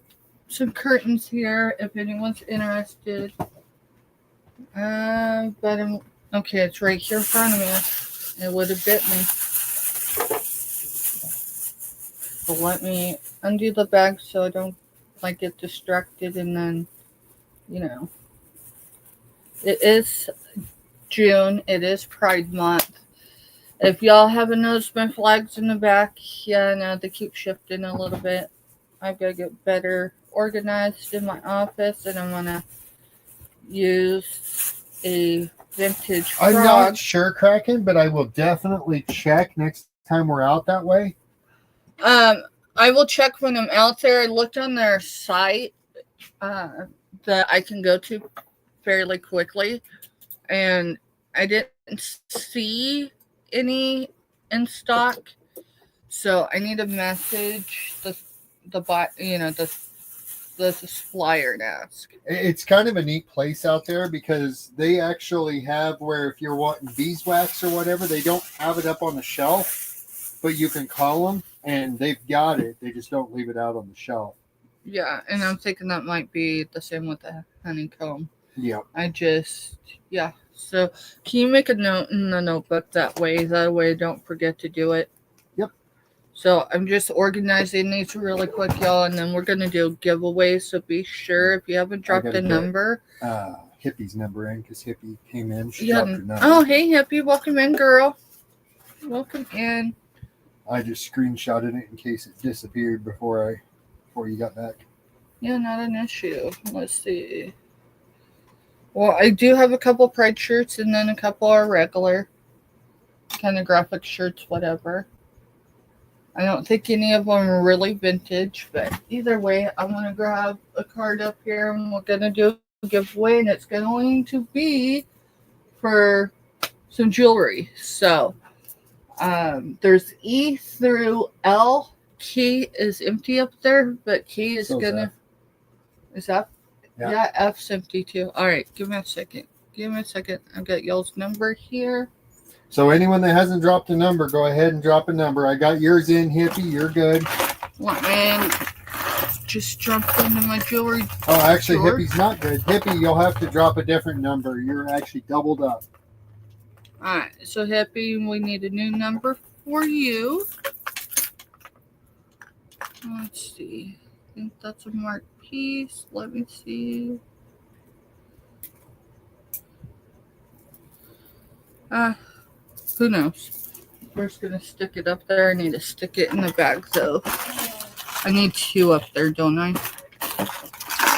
some curtains here if anyone's interested. Okay, it's right here in front of me. It would have bit me. So let me undo the bag so I don't get distracted and then, you know. It is June. It is Pride Month. If y'all haven't noticed my flags in the back, yeah, no, they keep shifting a little bit. I've got to get better organized in my office, and I'm going to use a vintage frog. I'm not sure, Kraken, but I will definitely check next time we're out that way. I will check when I'm out there. I looked on their site that I can go to fairly quickly, and I didn't see any in stock, so I need to message the supplier and ask. It's kind of a neat place out there because they actually have where if you're wanting beeswax or whatever, they don't have it up on the shelf, but you can call them and they've got it. They just don't leave it out on the shelf. Yeah, and I'm thinking that might be the same with the honeycomb. Yeah. So can you make a note in the notebook that way I don't forget to do it? Yep. So I'm just organizing these really quick, y'all, and then we're going to do giveaways. So be sure if you haven't dropped a number. Hippie's number in because Hippie came in. She dropped her number. Oh, hey, Hippie. Welcome in, girl. Welcome in. I just screenshotted it in case it disappeared before you got back. Yeah, not an issue. Let's see. Well, I do have a couple Pride shirts and then a couple are regular kind of graphic shirts, whatever. I don't think any of them are really vintage, but either way, I'm going to grab a card up here and we're going to do a giveaway, and it's going to be for some jewelry. So, there's E through L. K is empty up there, but K is going to... Is that? Yeah, F's empty too. All right, give me a second. I've got y'all's number here. So anyone that hasn't dropped a number, go ahead and drop a number. I got yours in, Hippie. You're good. Let me just jump into my jewelry. Oh, actually, drawer. Hippie's not good. Hippie, you'll have to drop a different number. You're actually doubled up. All right, so Happy, we need a new number for you. Let's see. I think that's a marked piece. Let me see. Who knows? We're just gonna stick it up there. I need to stick it in the bag though. I need 2 up there, don't I?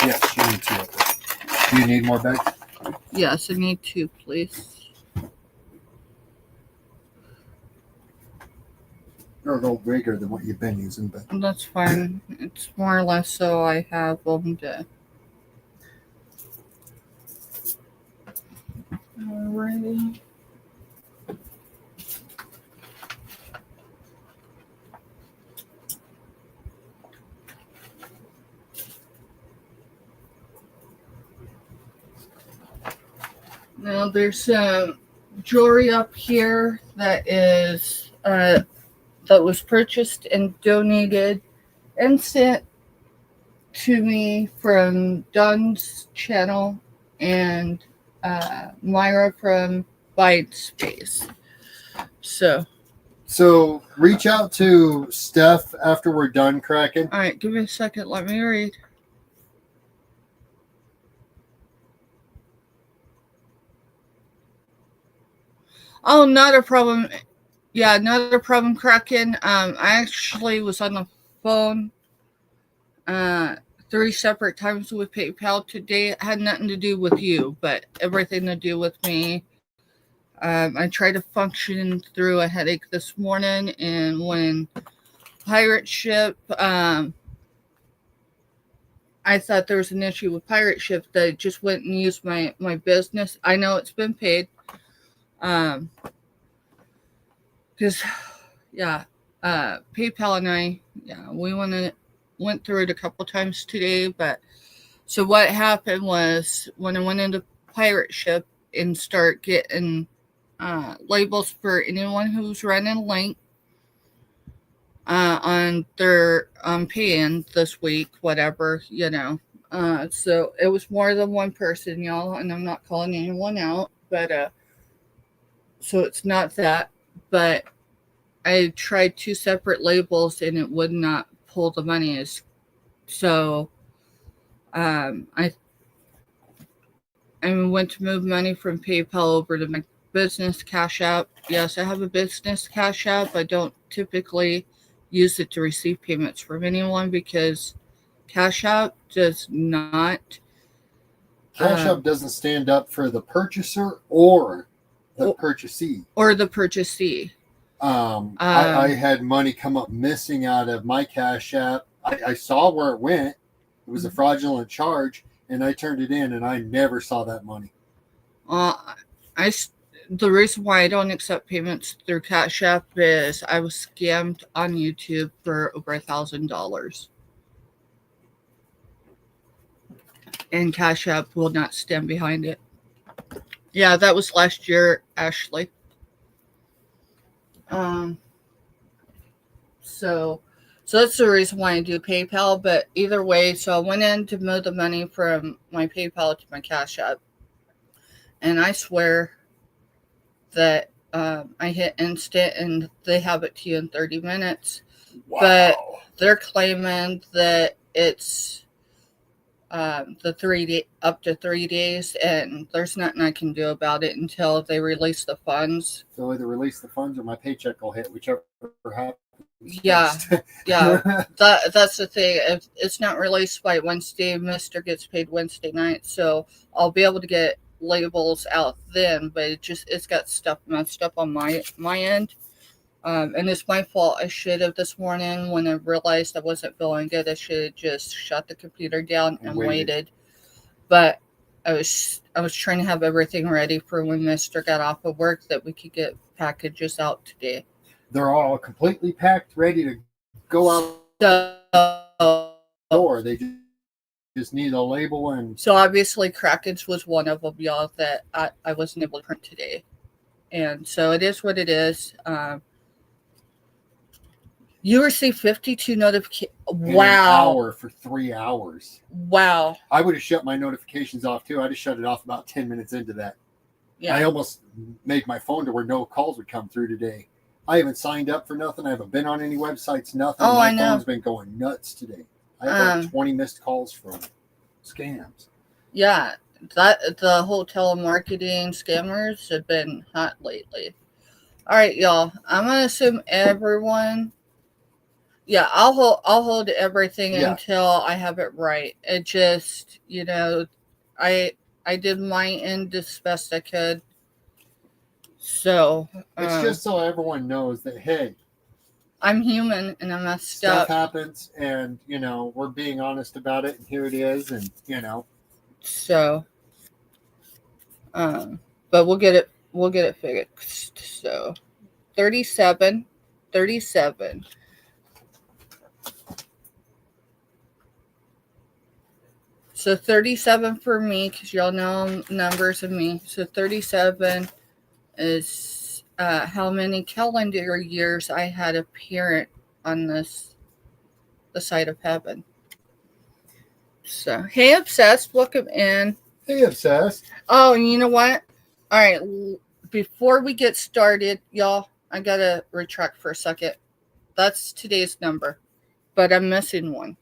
Yes, you need 2 up there. Do you need more bags? Yes, I need 2, please. They're a little bigger than what you've been using, but That's fine. It's more or less so I have them to. Alrighty. Now there's some jewelry up here that is that was purchased and donated and sent to me from Dunn's channel and Myra from Bite Space. So reach out to Steph after we're done cracking. All right, give me a second. Let me read. Oh, not a problem. Yeah, not a problem, Kraken. I actually was on the phone 3 separate times with PayPal today. It had nothing to do with you, but everything to do with me. I tried to function through a headache this morning, and when Pirate Ship, I thought there was an issue with Pirate Ship that I just went and used my business. I know it's been paid. Because, yeah, PayPal and I, we went through it a couple times today. But so what happened was when I went into Pirate Ship and start getting labels for anyone who's running a link on their pay-in this week, whatever, so it was more than one person, y'all, and I'm not calling anyone out, but so it's not that. But I tried 2 separate labels and it would not pull the money. So I went to move money from PayPal over to my business Cash App. Yes, I have a business Cash App. I don't typically use it to receive payments from anyone because Cash App does not. Cash App doesn't stand up for the purchaser or the purchasee. Or the purchasee. I had money come up missing out of my Cash App. I saw where it went. It was a fraudulent charge, and I turned it in, and I never saw that money. The reason why I don't accept payments through Cash App is I was scammed on YouTube for over $1,000. And Cash App will not stand behind it. Yeah, that was last year, Ashley. So that's the reason why I do PayPal. But either way, so I went in to move the money from my PayPal to my Cash App. And I swear that I hit instant and they have it to you in 30 minutes. Wow. But they're claiming that it's up to 3 days, and there's nothing I can do about it until they release the funds. So either release the funds or my paycheck will hit, whichever happens. Yeah, yeah. That's the thing. If it's not released by Wednesday, Mr. gets paid Wednesday night, so I'll be able to get labels out then. But it's got stuff messed up on my end. And it's my fault. I should have this morning when I realized I wasn't feeling good. I should have just shut the computer down and waited. But I was trying to have everything ready for when Mr. got off of work that we could get packages out today. They're all completely packed, ready to go out the door. They just need a label and. So obviously Krakens was one of them, y'all, that I wasn't able to print today. And so it is what it is. You received 52 notifications. Wow. An hour for 3 hours. Wow. I would have shut my notifications off too. I just shut it off about 10 minutes into that. Yeah. I almost made my phone to where no calls would come through today. I haven't signed up for nothing. I haven't been on any websites, nothing. Oh, my I know. phone's been going nuts today. I have like 20 missed calls from scams. Yeah. The whole telemarketing scammers have been hot lately. All right, y'all. I'm gonna assume everyone. Yeah, I'll hold everything until I have it right. It just, I did my end as best I could. So it's just so everyone knows that hey, I'm human and I messed Stuff up. happens, and we're being honest about it, and here it is, and So, but we'll get it fixed. So, 37. So 37 for me, because y'all know numbers of me. So 37 is how many calendar years I had a parent on the side of heaven. So, hey, Obsessed, welcome in. Hey, Obsessed. Oh, and you know what? All right, before we get started, y'all, I got to retract for a second. That's today's number, but I'm missing one.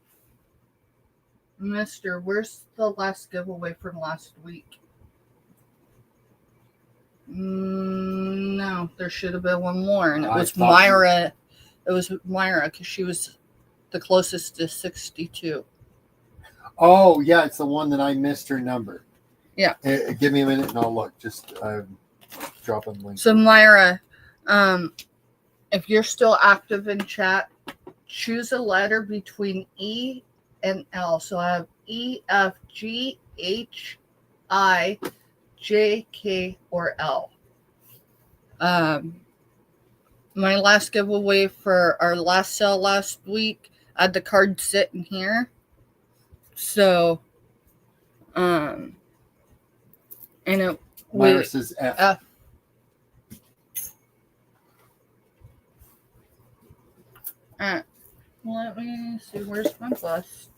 Mister, where's the last giveaway from last week? No, there should have been one more, and it was Myra. It was Myra because she was the closest to 62. Oh, yeah, it's the one that I missed her number. Yeah. Give me a minute and I'll look. Just dropping the link. So Myra, if you're still active in chat, choose a letter between E and L. So I have E, F, G, H, I, J, K, or L. My last giveaway for our last sale last week, I had the card sitting here. So, and it Myra says F. F. Alright. Let me see, where's my bust?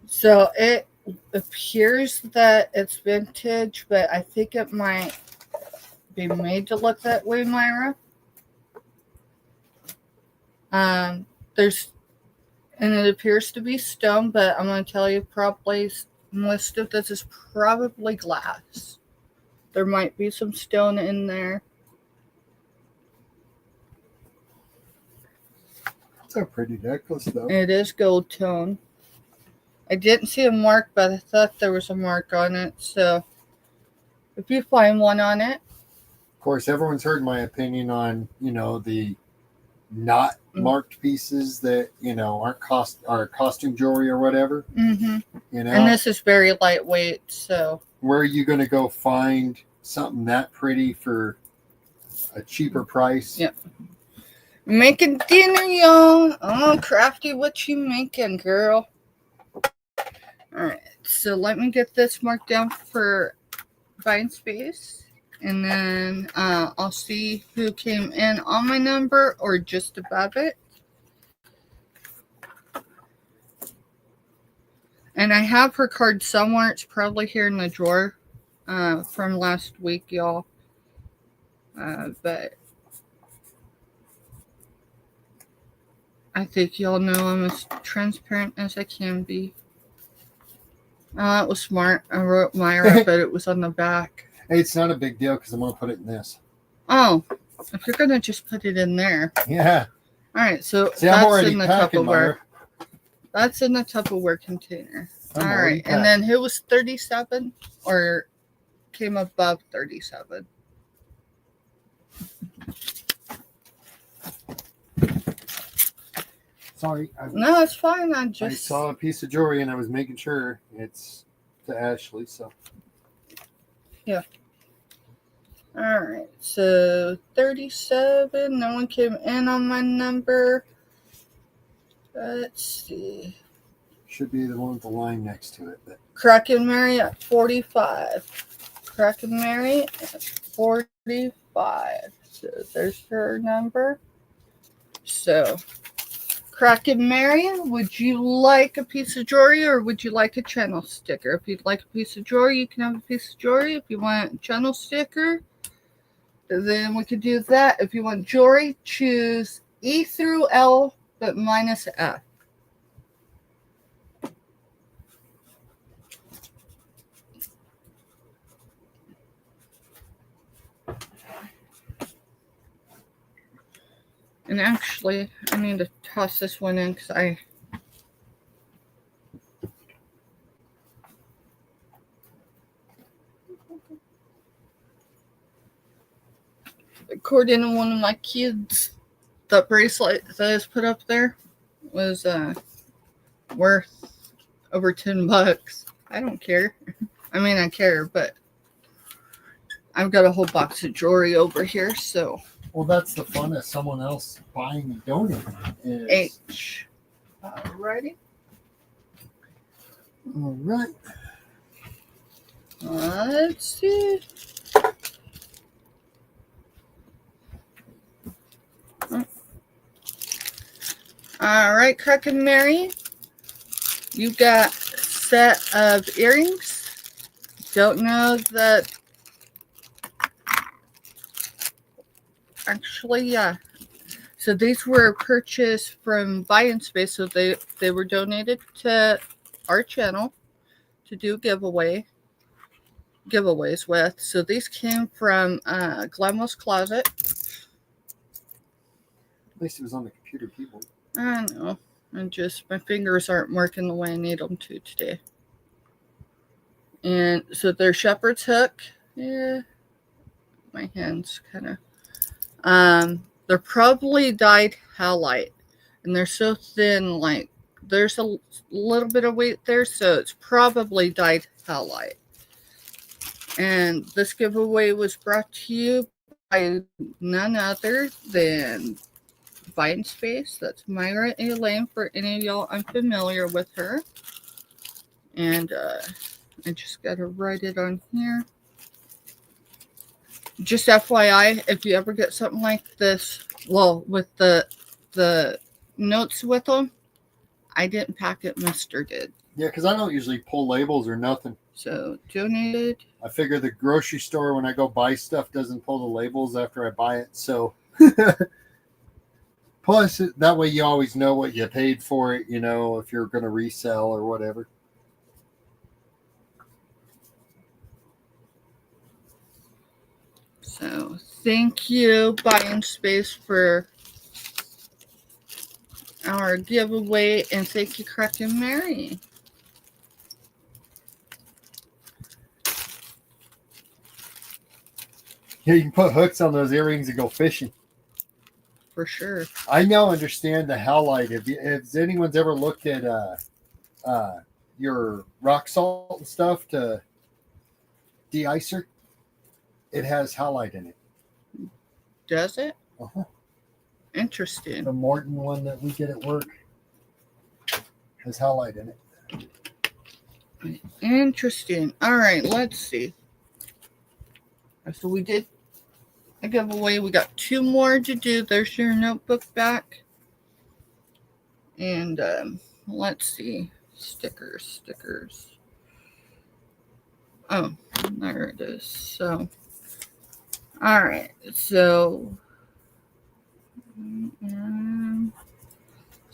So it appears that it's vintage, but I think it might be made to look that way, Myra. And it appears to be stone, but I'm going to tell you probably most of this is probably glass. There might be some stone in there. It's a pretty necklace, though. It is gold tone. I didn't see a mark, but I thought there was a mark on it. So if you find one on it. Of course, everyone's heard my opinion on, the not marked pieces that, are costume jewelry or whatever. Mm-hmm. And this is very lightweight, so. Where are you going to go find something that pretty for a cheaper price? Yep. Making dinner, y'all. Oh, Crafty, what you making, girl? All right, so let me get this marked down for buying space, and then I'll see who came in on my number or just above it. And I have her card somewhere. It's probably here in the drawer from last week, y'all. But I think y'all know I'm as transparent as I can be. It was smart. I wrote Myra, but it was on the back. Hey, it's not a big deal because I'm going to put it in this. Oh, if you're going to just put it in there. Yeah. All right, so see, that's in the Tupperware. That's in the Tupperware container. All right, and then who was 37 or came above 37? Sorry. No, it's fine. I saw a piece of jewelry and I was making sure it's to Ashley. So. Yeah. All right, so 37. No one came in on my number. Let's see. Should be the one with the line next to it. But Crack and Mary at 45. Crack and Mary at 45. So there's her number. So, Crack and Mary, would you like a piece of jewelry or would you like a channel sticker? If you'd like a piece of jewelry, you can have a piece of jewelry. If you want a channel sticker, then we could do that. If you want jewelry, choose E through L, but minus F. And actually, I need to toss this one in because according to one of my kids, that bracelet that is put up there was worth over $10. I don't care. I mean, I care, but I've got a whole box of jewelry over here, so. well, that's the fun of someone else buying and donating. H. Alrighty. All right. Let's see. All right, Crack and Mary. You got a set of earrings. Don't know that. Actually, yeah. So these were purchased from Buy in Space. So they were donated to our channel to do giveaways with. So these came from Glamwell's Closet. At least it was on the computer keyboard. I know. And just my fingers aren't working the way I need them to today. And so they're shepherd's hook. Yeah. My hands kind of. They're probably dyed halite. And they're so thin, like there's a little bit of weight there, so it's probably dyed halite. And this giveaway was brought to you by none other than Vine Space. That's Myra Elaine, for any of y'all unfamiliar with her. And I just got to write it on here. Just FYI, if you ever get something like this, well, with the notes with them, I didn't pack it, Mister did. Yeah, because I don't usually pull labels or nothing. So, donated. I figure the grocery store, when I go buy stuff, doesn't pull the labels after I buy it. So, plus, that way you always know what you paid for it, you know, if you're going to resell or whatever. So, thank you, Buy in Space, for our giveaway, and thank you, Crack and Mary. Yeah, you can put hooks on those earrings and go fishing. For sure. I now understand the halite. If anyone's ever looked at your rock salt and stuff to de-icer, it has halite in it. Does it? Uh-huh. Interesting. The Morton one that we get at work has halite in it. Interesting. All right, let's see. So we did a giveaway. We got 2 more to do. There's your notebook back. And let's see. Stickers. Oh, there it is. So, all right. So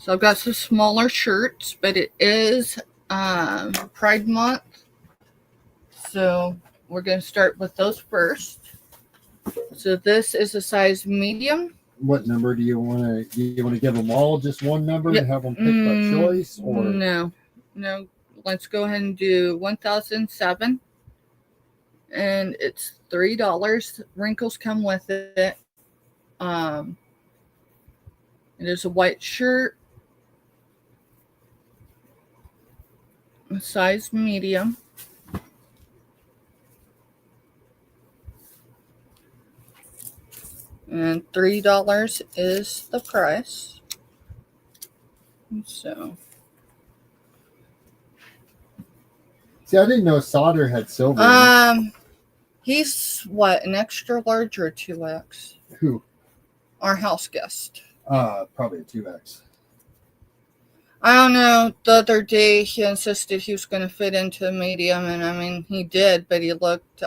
I've got some smaller shirts, but it is Pride Month. So we're going to start with those first. So this is a size medium. What number do you want to? Do you want to give them all just one number and have them pick by choice, or no? Let's go ahead and do 1007, and it's $3. Wrinkles come with it. It is a white shirt, a size medium. And $3 is the price. So. See, I didn't know solder had silver in it. He's what, an extra large or 2X? Who? Our house guest. Probably a 2X. I don't know. The other day he insisted he was going to fit into a medium, and I mean he did, but he looked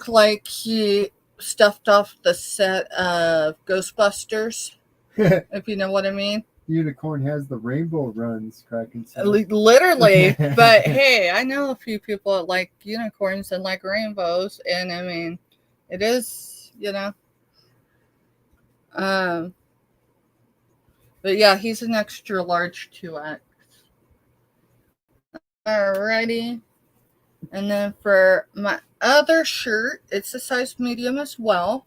like he stuffed off the set of Ghostbusters, if you know what I mean. Unicorn has the rainbow runs, cracking. Literally, but hey, I know a few people that like unicorns and like rainbows, and I mean, it is, but yeah, he's an extra large 2X. Alrighty. And then for my other shirt, it's a size medium as well.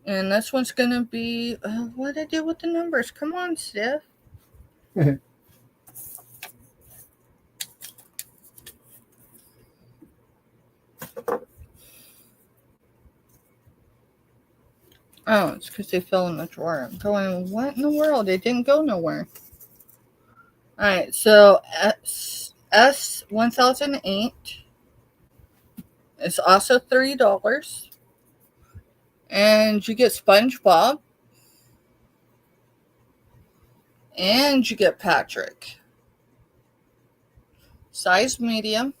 And this one's going to be, what did I do with the numbers? Come on, Steph. Oh, it's because they fell in the drawer. I'm going, what in the world? They didn't go nowhere. Alright, so S1008 is also $3. And you get SpongeBob. And you get Patrick. Size medium.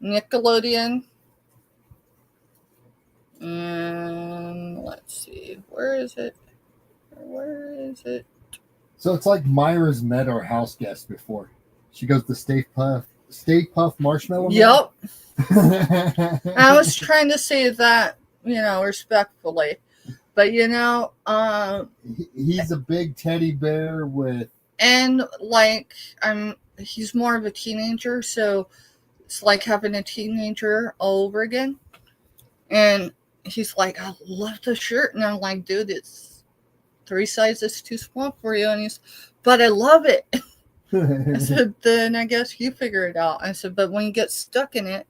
Nickelodeon. And let's see. Where is it? So it's like Myra's met our house guest before. She goes to Stay Puft Marshmallow Man? Yep. I was trying to say that, respectfully. But, he's a big teddy bear with... And, he's more of a teenager, so it's like having a teenager all over again. And he's like, I love the shirt. And I'm like, dude, it's 3 sizes too small for you. And he's, but I love it. I said, then I guess you figure it out. I said, but when you get stuck in it,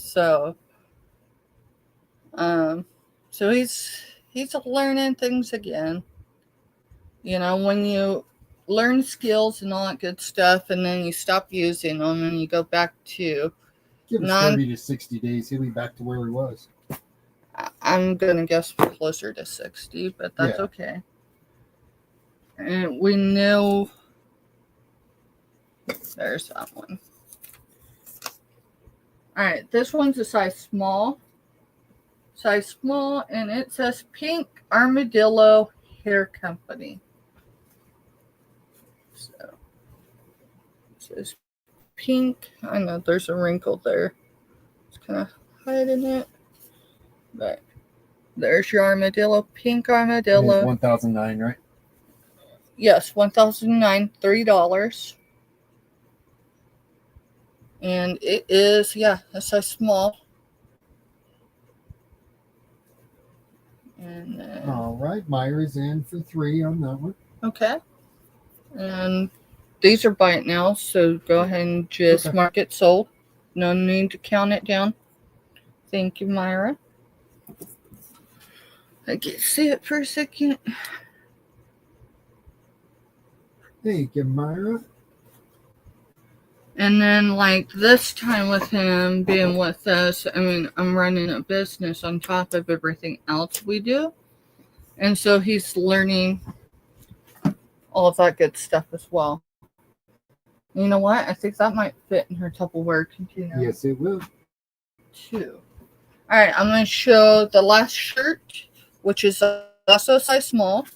so he's learning things again. When you learn skills and all that good stuff, and then you stop using them and you go back to give us 30 to 60 days, he'll be back to where he was. I'm gonna guess closer to 60, but that's okay. And we knew there's that one. All right, this one's a size small, and it says Pink Armadillo Hair Company. So it says pink. I know there's a wrinkle there. It's kind of hiding it, but there's your armadillo, Pink Armadillo. It's 1,009, right? Yes, 1,009, $3. And it is, a size small. And all right, Myra's in for 3 on that one. Okay. And these are bite now, so go ahead and just mark it sold. No need to count it down. Thank you, Myra. I can't see it for a second. Thank you, Myra. And then, this time with him being with us, I mean, I'm running a business on top of everything else we do. And so he's learning all of that good stuff as well. You know what? I think that might fit in her Tupperware container. Yes, it will. Too. All right, I'm going to show the last shirt, which is also size small.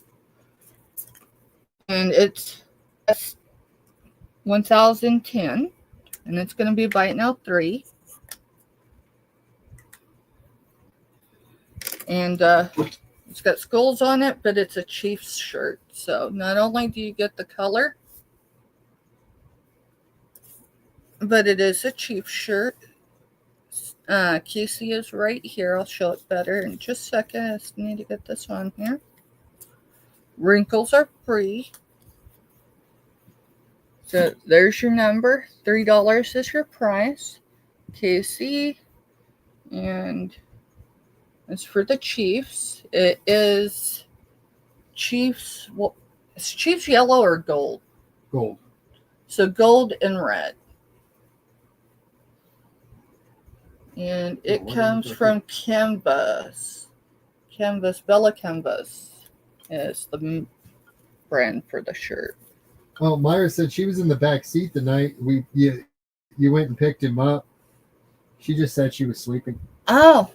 And it's 1,010. And it's going to be bite now 3. And it's got skulls on it, but it's a Chiefs shirt. So not only do you get the color, but it is a Chiefs shirt. QC is right here. I'll show it better in just a second. I just need to get this on here. Wrinkles are free. So there's your number. $3 is your price. KC, and it's for the Chiefs. It is Chiefs. Well, it's Chiefs yellow or gold? Gold. So gold and red. And it comes from Canvas. Bella Canvas is the brand for the shirt. Well, Myra said she was in the back seat the night you went and picked him up. She just said she was sleeping. Oh,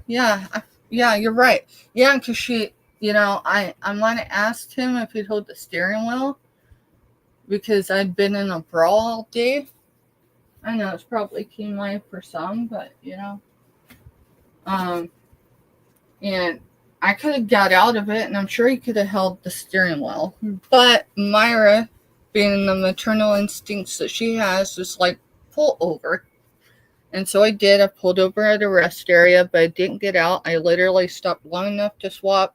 yeah. Yeah, you're right. Yeah, because she, I might have asked him if he'd hold the steering wheel because I'd been in a brawl all day. I know it's probably keen life for some, but, and I could have got out of it, and I'm sure he could have held the steering wheel. But Myra, being the maternal instincts that she has, was like, pull over. And so I did. I pulled over at a rest area, but I didn't get out. I literally stopped long enough to swap.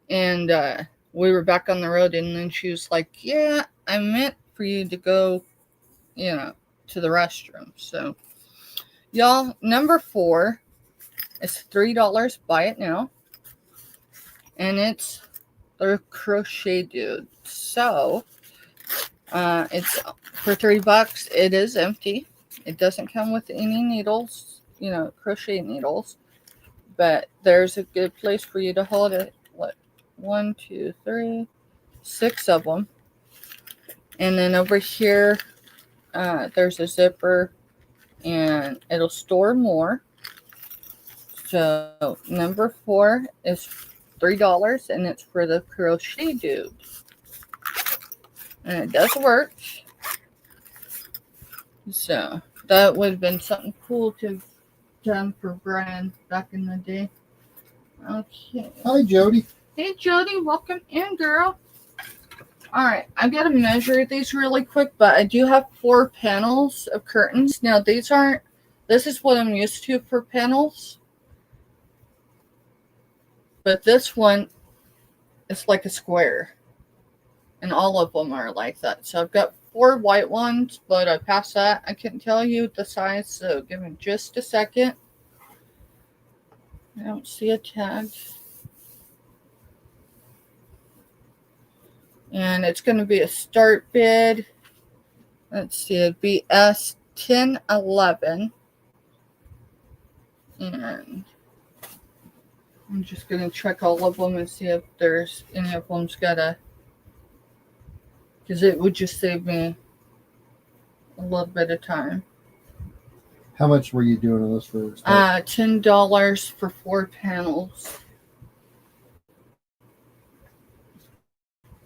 And we were back on the road, and then she was like, yeah, I meant for you to go, to the restroom. So, y'all, number 4 is $3. Buy it now. And it's the Crochet Dude. So, it's for $3. It is empty. It doesn't come with any needles, crochet needles. But there's a good place for you to hold it. 1, 2, 3, 6 of them. And then over here, there's a zipper, and it'll store more. So number 4 is $3, and it's for the Crochet Dude. And it does work. So that would have been something cool to have done for Brian back in the day. Okay. Hi, Jody. Hey, Jody. Welcome in, girl. All right. I got to measure these really quick, but I do have 4 panels of curtains. Now, this is what I'm used to for panels. But this one is like a square. And all of them are like that. So I've got 4 white ones, but I passed that. I couldn't tell you the size, so give me just a second. I don't see a tag. And it's going to be a start bid. Let's see, it'd be S1011. And I'm just going to check all of them and see if there's any of them's got a... Because it would just save me a little bit of time. How much were you doing on this for? $10 for 4 panels.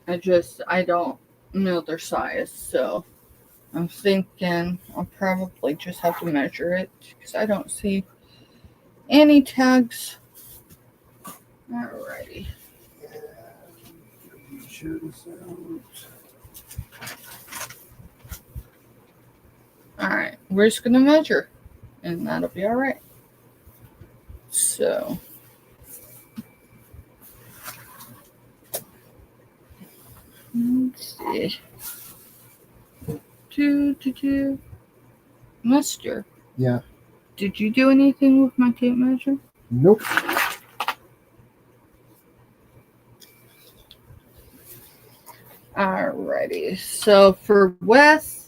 I don't know their size, so I'm thinking I'll probably just have to measure it because I don't see any tags. Alrighty. Alright, we're just going to measure, and that'll be alright. So, let's see. 2. Mister. Yeah. Did you do anything with my tape measure? Nope. Alrighty. So for width,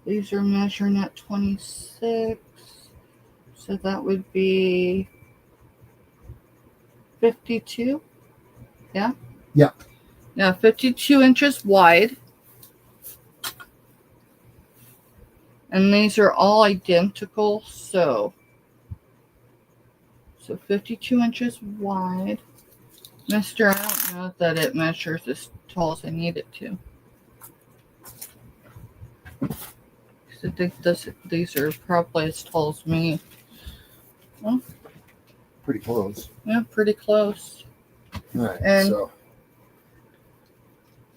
these are measuring at 26. So that would be 52. Yeah? Yeah. Now 52 inches wide. And these are all identical. So 52 inches wide. Mister, I don't know that it measures as tall as I need it to. I think these are probably as tall as me. Well, Pretty close. yeah, pretty close. All right. And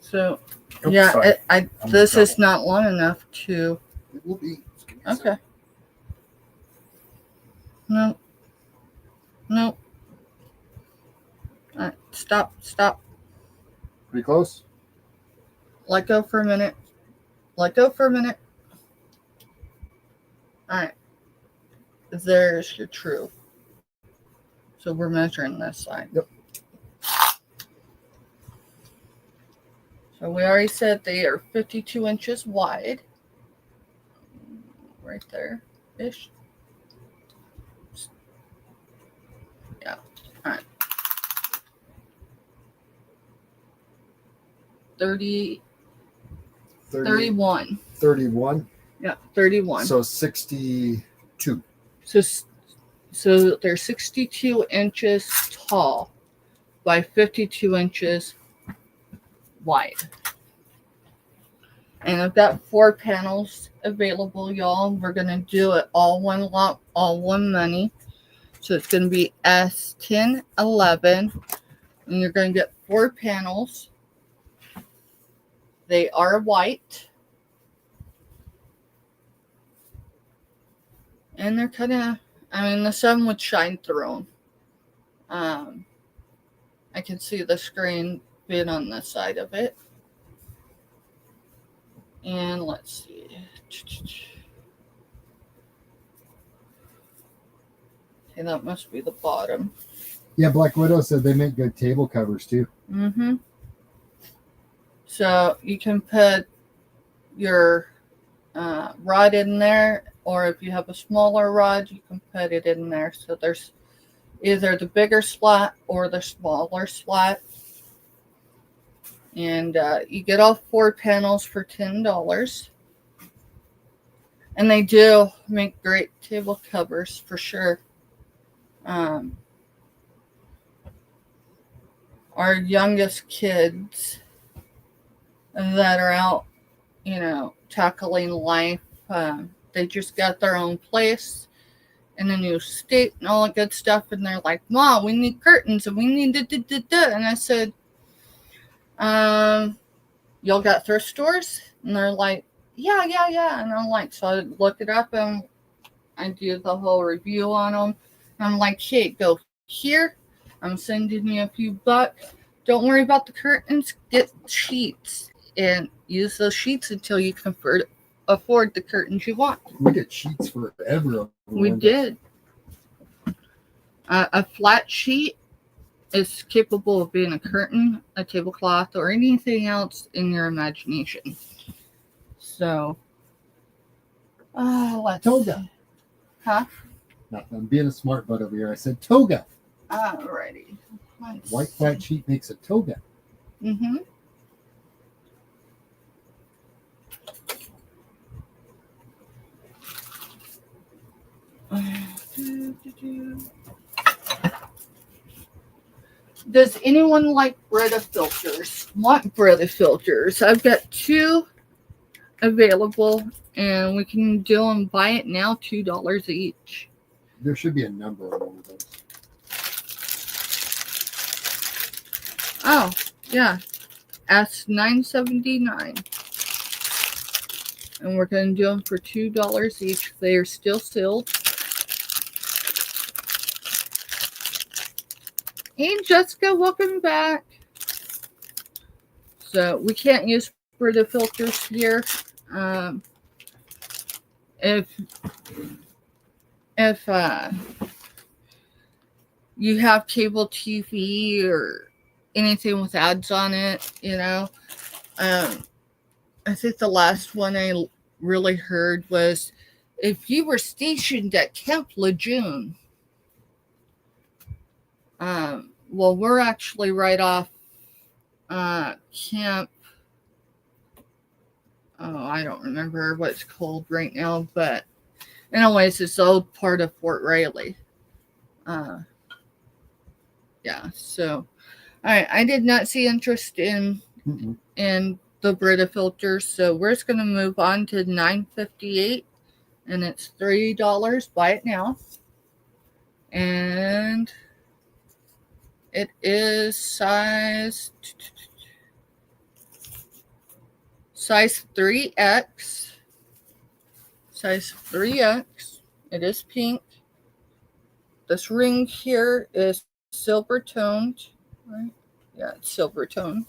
so Oops, yeah, sorry. this is not long enough to. It will be. Okay. No. No. All right. Stop. Stop. Pretty close. Let go for a minute. Let go for a minute. All right. There's your true. So we're measuring this side. Yep. So we already said they are 52 inches wide. Right there ish. Yeah. All right. 31. 31. Yeah, 31. So 62. So they're 62 inches tall by 52 inches wide. And I've got 4 panels available, y'all. We're going to do it all one lot, all one money. So it's going to be S10, 11. And you're going to get 4 panels. They are white. And they're kind of, I mean, the sun would shine through them. I can see the screen being on the side of it. And let's see. Okay, that must be the bottom. Yeah, Black Widow said they make good table covers too. Mm-hmm. So you can put your rod in there, or if you have a smaller rod, you can put it in there. So there's either the bigger slat or the smaller slat. And you get all 4 panels for $10. And they do make great table covers for sure. Our youngest kids that are out, tackling life, they just got their own place in a new state and all that good stuff. And they're like, Mom, we need curtains and we need da. And I said, y'all got thrift stores? And they're like, yeah. And I'm like, so I look it up and I do the whole review on them. And I'm like, hey, go here. I'm sending you a few bucks. Don't worry about the curtains. Get sheets and use those sheets until you can afford the curtains you want. We did sheets forever. We did. A flat sheet is capable of being a curtain, a tablecloth, or anything else in your imagination. So, let's Toga. see. Huh? No, I'm being a smart butt over here. I said toga. Alrighty. White flat sheet makes a toga. Mm-hmm. Does anyone like Brita filters? Want Brita filters? I've got 2 available, and we can do them buy it now, $2 each. There should be a number on one of those. Oh, yeah. S979. And we're going to do them for $2 each. They are still sealed. Hey, Jessica, welcome back. So we can't use Brita filters here. If you have cable TV or anything with ads on it, I think the last one I really heard was if you were stationed at Camp Lejeune. Well, we're actually right off Camp. Oh, I don't remember what it's called right now, but anyways, it's the old part of Fort Riley. Yeah, so all right, I did not see interest in the Brita filters, so we're just gonna move on to $9.58, and it's $3. Buy it now, and it is size 3X. Size 3X. It is pink. this ring here is silver toned, right? Yeah, it's silver toned.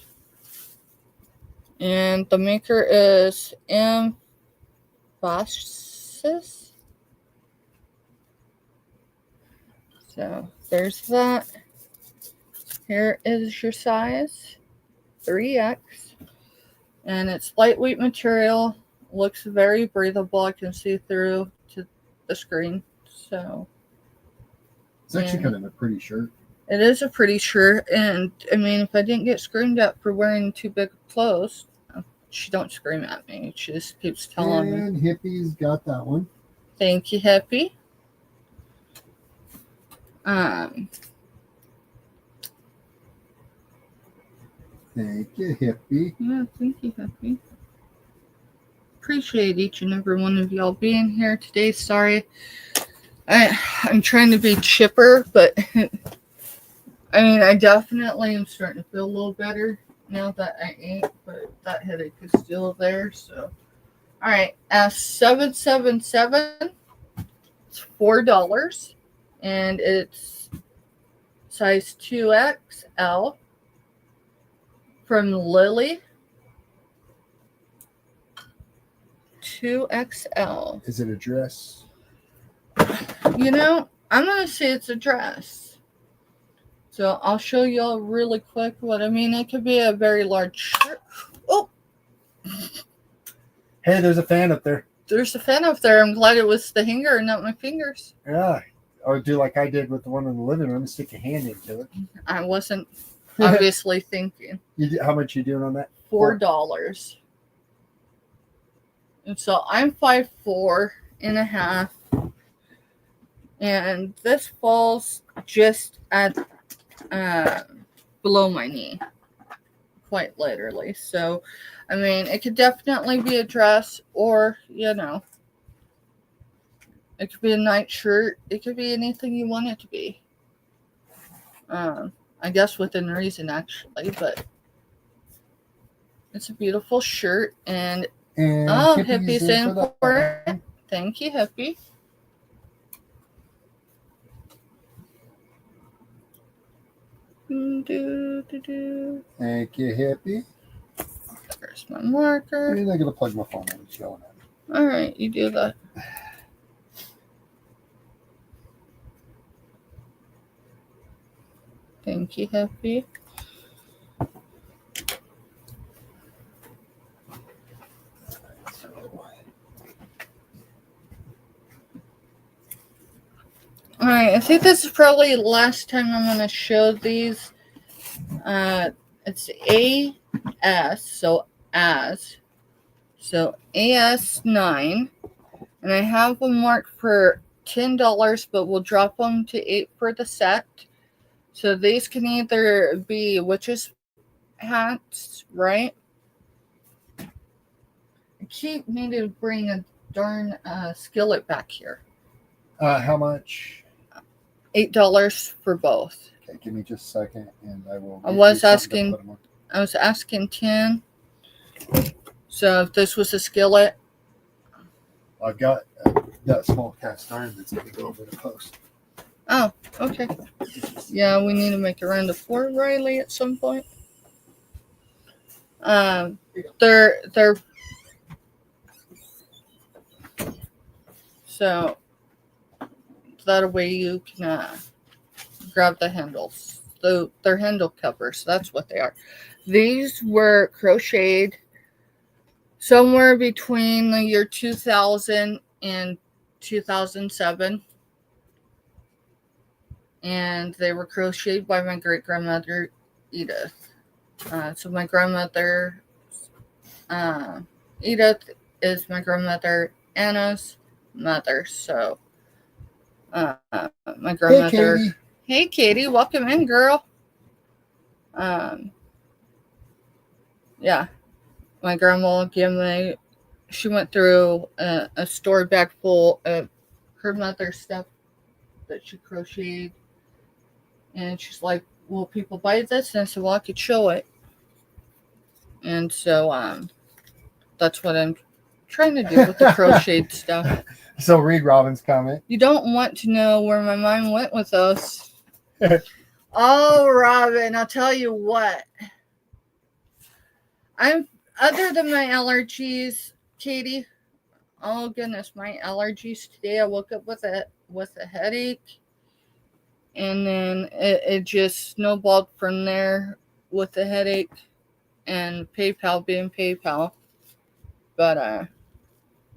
And the maker is Emphasis. So there's that. Here is your size, 3X. And it's lightweight material. Looks very breathable. I can see through to the screen. So It's actually kind of a pretty shirt. it is a pretty shirt. And I mean, if I didn't get screamed at for wearing too big of clothes, she don't scream at me. She just keeps telling me. And Hippie's got that one. Thank you, Hippie. Thank you, Hippie. Yeah, thank you, Hippie. Appreciate each and every one of y'all being here today. Sorry, I'm trying to be chipper, but I mean, I definitely am starting to feel a little better now that I ate, but that headache is still there. So, all right, S777. It's $4, and it's size 2XL from Lily. 2XL. Is it a dress? You know, I'm going to say it's a dress. So I'll show y'all really quick what I mean. It could be a very large shirt. Oh! Hey, there's a fan up there. There's a fan up there. I'm glad it was the hanger and not my fingers. Yeah. Or do like I did with the one in the living room and stick a hand into it. I wasn't obviously thinking. How much you doing on that? $4. And so I'm 5'4.5", and this falls just at below my knee, quite literally. So, I mean, it could definitely be a dress, or you know, it could be a nightshirt. It could be anything you want it to be. I guess within reason, actually, but it's a beautiful shirt and. And Hippie's in for it. Thank you, Hippie. Thank you, Hippie. There's my marker. I'm not going to plug my phone in. It's yelling at me. All right, you do that. Thank you, Hippie. Alright, I think this is probably the last time I'm going to show these. It's AS, so as. So AS9. And I have them marked for $10, but we'll drop them to $8 for the set. So these can either be witches' hats, right? I keep needing to bring a darn skillet back here. How much? $8 for both. Okay, give me just a second, and I will. I was asking 10. So if this was a skillet, I've got that small cast iron that's going to go over the post. oh, okay. Yeah, we need to make it around to Fort Riley at some point. They're so that way you can grab the handles. They're handle covers. That's what they are. These were crocheted somewhere between the year 2000 and 2007. And they were crocheted by my great-grandmother, Edith. So my grandmother, Edith, is my grandmother Anna's mother. So my grandmother. Hey, Katie, welcome in, girl. Yeah, my grandma gave me. She went through a store bag full of her mother's stuff that she crocheted, and she's like, "Will people buy this?" And I said, "Well, I could show it." And so that's what I'm trying to do with the crocheted stuff. So read Robin's comment. You don't want to know where my mind went with us. Oh, Robin, I'll tell you what. Other than my allergies, Katie. Oh goodness, my allergies today. I woke up with a headache, and then it just snowballed from there with the headache and PayPal being PayPal. But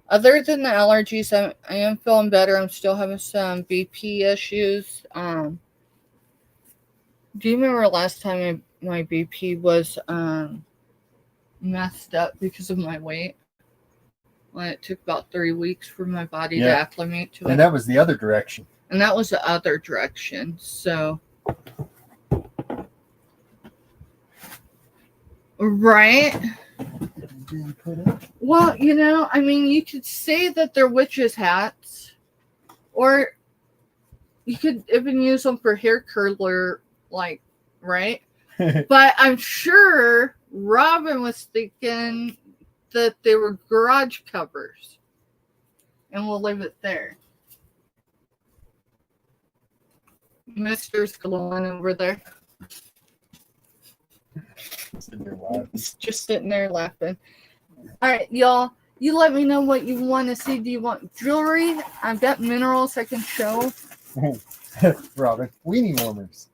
other than the allergies, I am feeling better. I'm still having some BP issues. Do you remember last time my BP was messed up because of my weight? Well, it took about 3 weeks for my body to acclimate to it. And that was the other direction. And that was the other direction. So, right? Well, I mean, you could say that they're witches' hats, or you could even use them for hair curler, like, right? But I'm sure Robin was thinking that they were garage covers. And we'll leave it there. Mister's glowing over there. Just sitting there laughing. All right, y'all. You let me know what you want to see. Do you want jewelry? I've got minerals I can show. Robin, weenie warmers.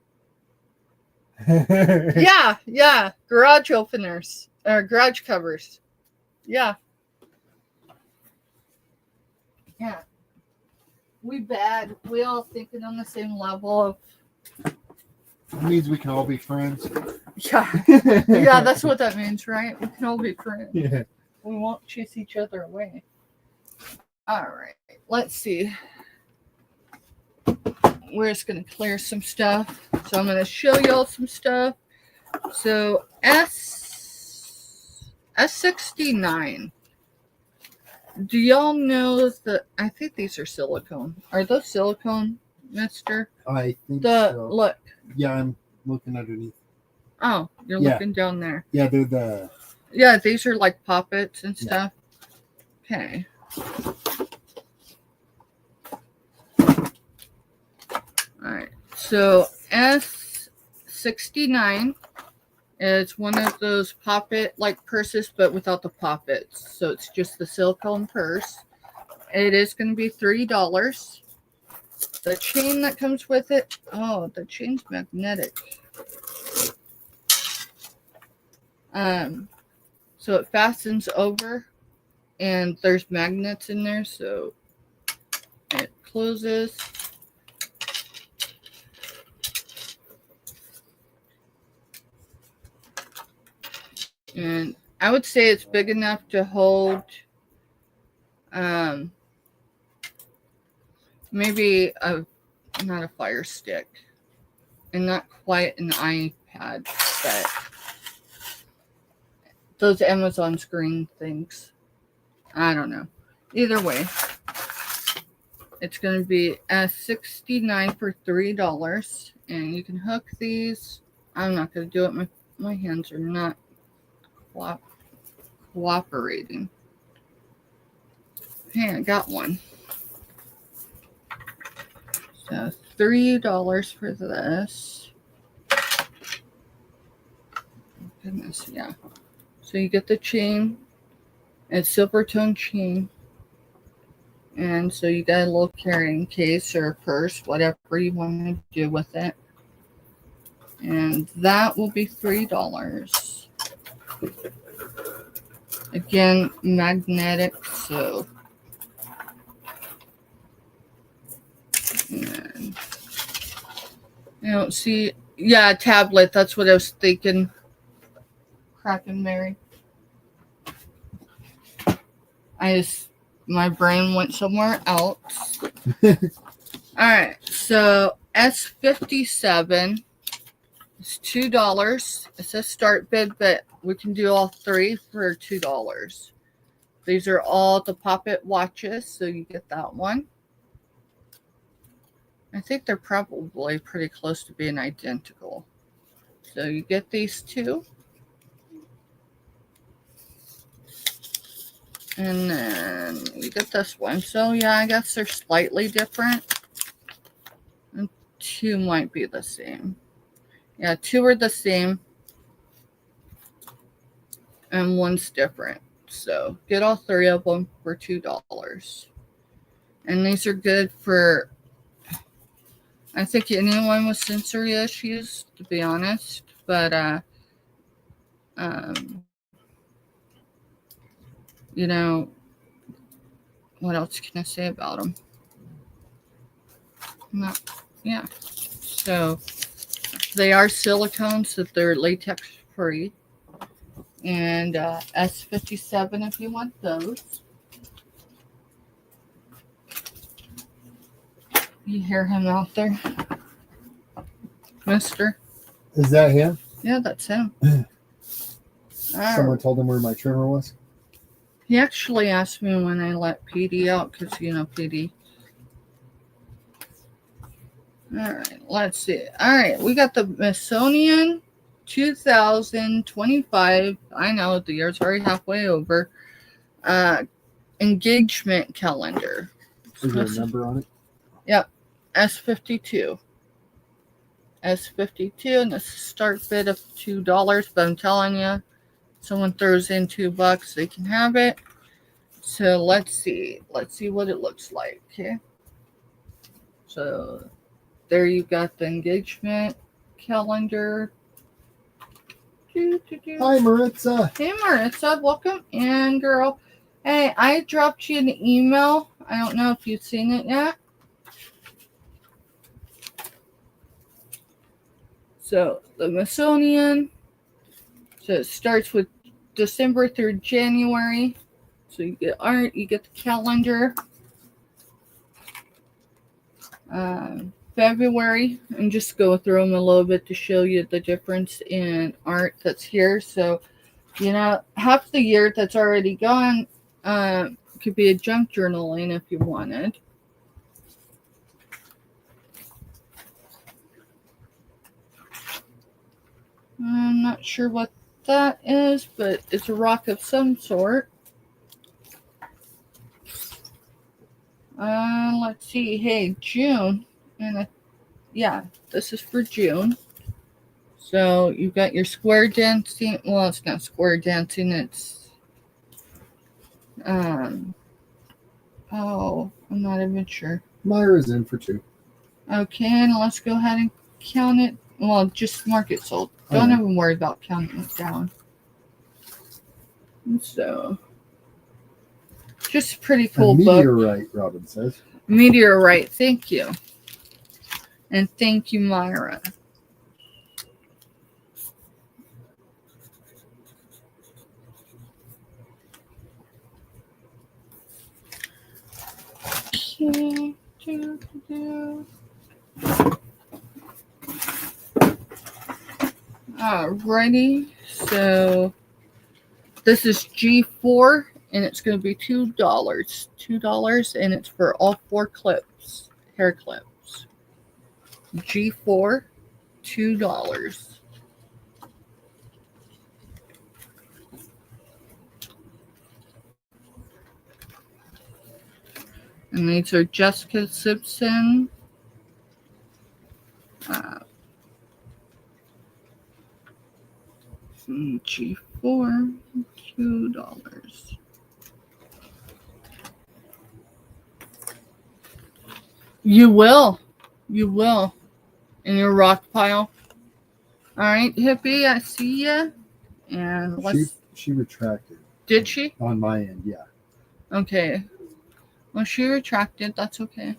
Yeah. Garage openers. Or garage covers. Yeah. We bad. We all thinking on the same level of. It means we can all be friends. Yeah, that's what that means, right? We can all be friends. Yeah. We won't chase each other away. All right, let's see. We're just going to clear some stuff. So I'm going to show y'all some stuff. So S69. Do y'all know that? I think these are silicone. Are those silicone, mister? I think so. Look. Yeah, I'm looking underneath. Oh, you're looking down there. Yeah, they're the... Yeah, these are like poppets and stuff. Okay. Alright, so S69 is one of those poppet-like purses, but without the poppets. So it's just the silicone purse. It is going to be $3. The chain that comes with it, the chain's magnetic. So it fastens over, and there's magnets in there, so it closes. And I would say it's big enough to hold maybe not a Fire Stick, and not quite an iPad, but those Amazon screen things. I don't know. Either way, it's going to be $69 for $3, and you can hook these. I'm not going to do it. My hands are not cooperating. Okay, I got one. So $3 for this. Goodness, yeah. So you get the chain. It's silver tone chain. And so you got a little carrying case or a purse, whatever you want to do with it. And that will be $3. Again, magnetic, so. And I don't see. Yeah, tablet. That's what I was thinking. Cracking Mary. My brain went somewhere else. Alright, so S57 is $2. It says start bid, but we can do all three for $2. These are all the poppet watches, so you get that one. I think they're probably pretty close to being identical. So you get these two. And then you get this one. So yeah, I guess they're slightly different. And 2 might be the same. Yeah, 2 are the same. And 1's different. So get all 3 of them for $2. And these are good for, I think, anyone with sensory issues, to be honest. But you know, what else can I say about them? Yeah. So they are silicone, so they're latex free. And S57 if you want those. You hear him out there, mister? Is that him? Yeah, that's him. Someone told him where my trimmer was? He actually asked me when I let PD out, because, you know, PD. All right, let's see. All right, we got the Smithsonian 2025. I know the year's already halfway over. Engagement calendar. Is there a number on it? Yep, S52. S52, and the start bid of $2. But I'm telling you, someone throws in $2, they can have it. So let's see what it looks like. Okay, so there you got the engagement calendar. Hi, Maritza. Hey, Maritza, welcome in, girl. Hey, I dropped you an email. I don't know if you've seen it yet. So the Smithsonian. So it starts with December through January. So you get art, you get the calendar. February, and just go through them a little bit to show you the difference in art that's here. So, you know, half the year that's already gone could be a junk journaling if you wanted. I'm not sure what that is, but it's a rock of some sort. Let's see. Hey, June. And yeah, this is for June. So you've got your square dancing. Well, it's not square dancing. It's I'm not even sure. Myra's in for 2. Okay, and let's go ahead and count it. Well, just mark it sold. Don't even worry about counting it down. And so, just a pretty cool book. Meteorite, Robin says. Meteorite, thank you. And thank you, Myra. Okay. Alrighty, so this is G4 and it's going to be $2. $2, and it's for all 4 clips, hair clips. G4, $2. And these are Jessica Simpson. G4, $2. You will in your rock pile. All right, hippie, I see ya. And she retracted. Did she? On my end, yeah. Okay. Well, she retracted. That's okay.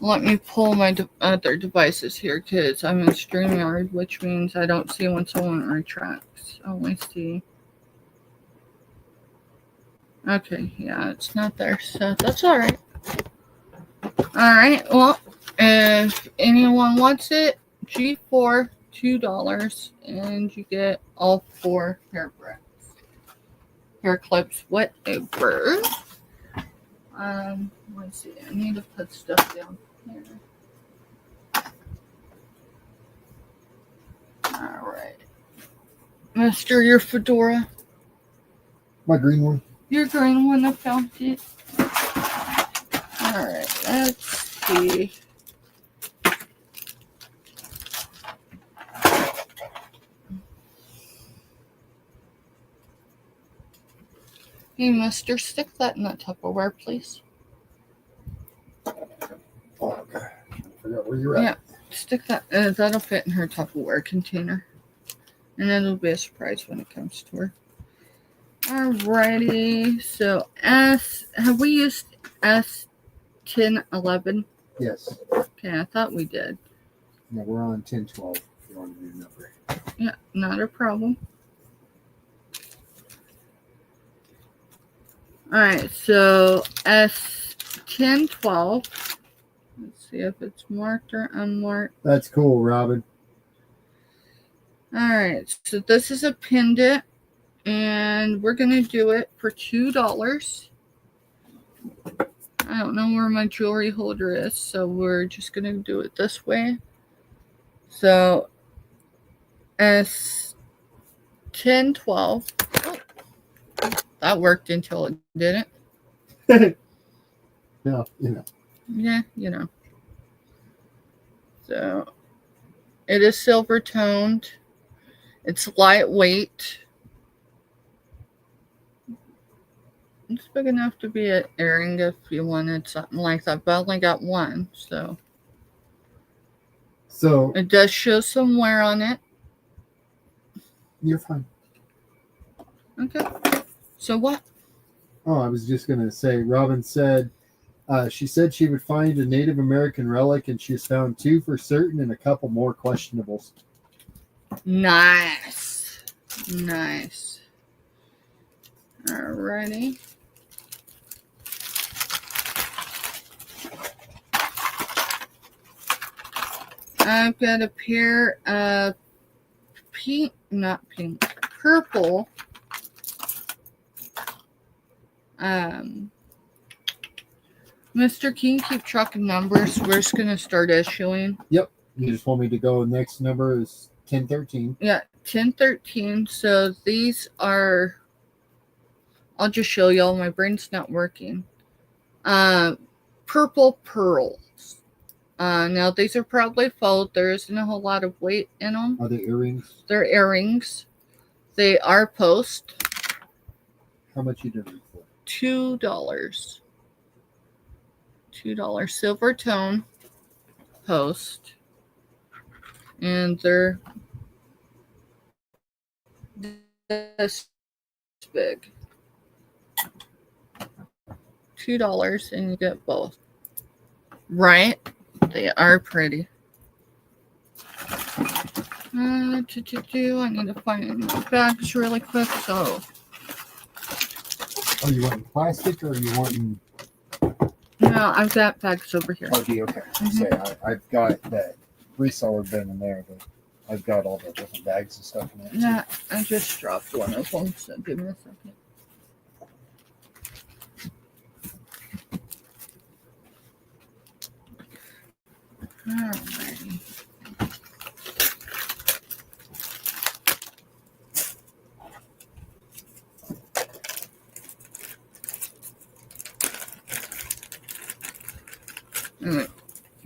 Let me pull my other devices here, because I'm in StreamYard, which means I don't see when someone retracts. I only see. Okay, yeah, it's not there, so that's all right. All right, well, if anyone wants it, G4, $2, and you get all 4 hair braids, hair clips, whatever. Let's see, I need to put stuff down here. All right. Mister, your fedora. My green one. You're green one I found it. Alright, let's see. Hey, mister, stick that in that Tupperware, please. Oh, okay. I forgot where you're at. Yeah, stick that. That'll fit in her Tupperware container. And it'll be a surprise when it comes to her. Alrighty, so have we used S1011? Yes. Okay, I thought we did. Yeah, we're on 1012 if you want to do number. Yeah, not a problem. Alright, so S1012. Let's see if it's marked or unmarked. That's cool, Robin. Alright, so this is a pendant, and we're going to do it for $2. I don't know where my jewelry holder is, so we're just going to do it this way. So, S1012. Oh, that worked until it didn't. No, you know. Yeah, you know. So, it is silver toned. It's lightweight. It's big enough to be an earring if you wanted something like that, but I only got one, so. So It does show some wear on it. you're fine. Okay. So what? Oh, I was just going to say, Robin said, she said she would find a Native American relic, and she has found 2 for certain and a couple more questionables. Nice. Nice. Alrighty. I've got a pair of purple. Mr. King, keep track of numbers. We're just going to start issuing. Yep. You just want me to go, next number is 1013. Yeah, 1013. So these are, I'll just show y'all. My brain's not working. Purple pearls. Now these are probably faux. There isn't a whole lot of weight in them. Are they earrings? They're earrings. They are post. How much you doing for? $2. $2 silver tone post. And they're this big. $2 and you get both. Right? They are pretty. I need to find my bags really quick. So, Are you wanting plastic or are you wanting? no, I've got bags over here. Oh, do you? Okay. Say I've got that reseller bin in there, but I've got all the different bags and stuff in there. Yeah, I just dropped one of them. So give me a second. Alrighty. Alright.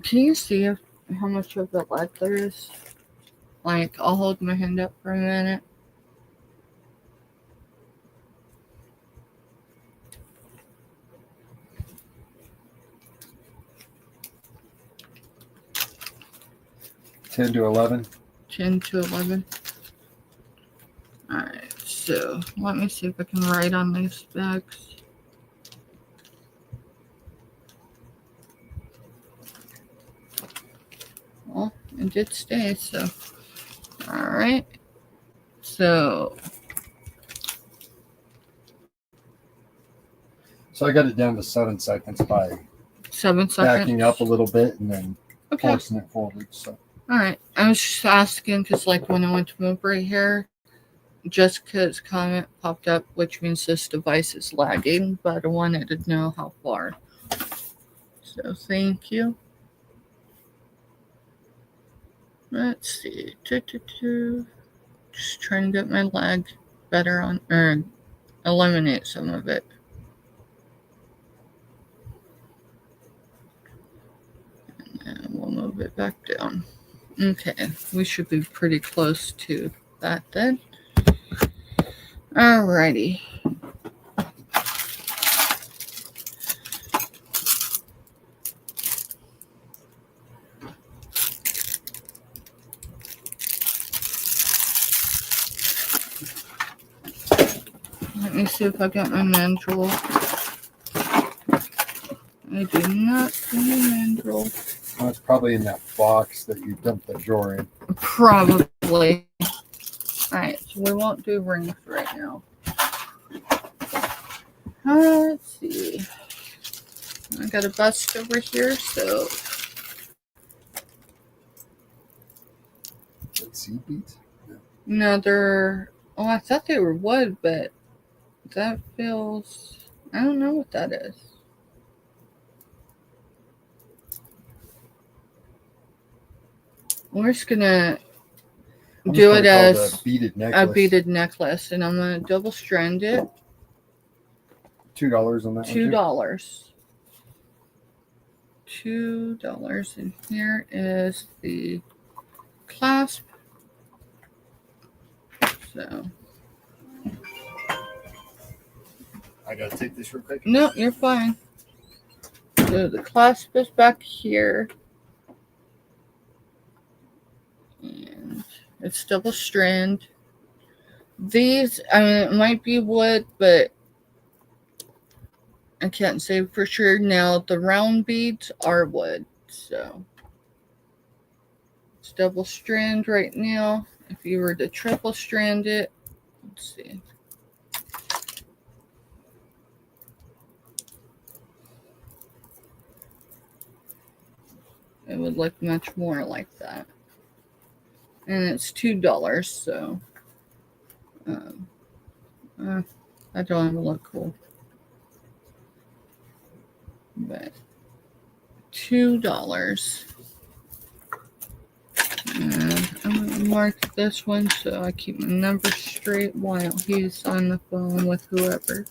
Can you see how much of the lead there is? Like, I'll hold my hand up for a minute. $10 to $11. 10 to 11. Alright, so let me see if I can write on these bags. Well, it did stay, so. Alright. So I got it down to 7 seconds by 7 seconds. backing up a little bit and then Okay. forcing it forward. So Alright. I was just asking because, like, when I went to move right here, Jessica's comment popped up, which means this device is lagging, but I wanted to know how far. So, thank you. Let's see. Just trying to get my lag better on, or eliminate some of it. And we'll move it back down. Okay, we should be pretty close to that then. Alrighty. Let me see if I got my mandrel. I do not see my mandrel. Well, it's probably in that box that you dumped the drawer in. Probably. Alright, so we won't do rings right now. Let's see. I got a bust over here, so Seed beads? no, they're. Oh, I thought they were wood, but that feels. I don't know what that is. We're just gonna do it as a beaded a necklace. beaded necklace, and I'm gonna double strand it. $2 on that one. $2. $2, and here is the clasp. So I gotta take this real quick. no, you're fine. So the clasp is back here, and it's double strand. These, I mean, it might be wood, but I can't say for sure. Now the round beads are wood, so it's double strand right now. If you were to triple strand it, let's see. It would look much more like that. And it's $2, so I don't even look cool. But $2. And I'm going to mark this one so I keep my numbers straight while he's on the phone with whoever.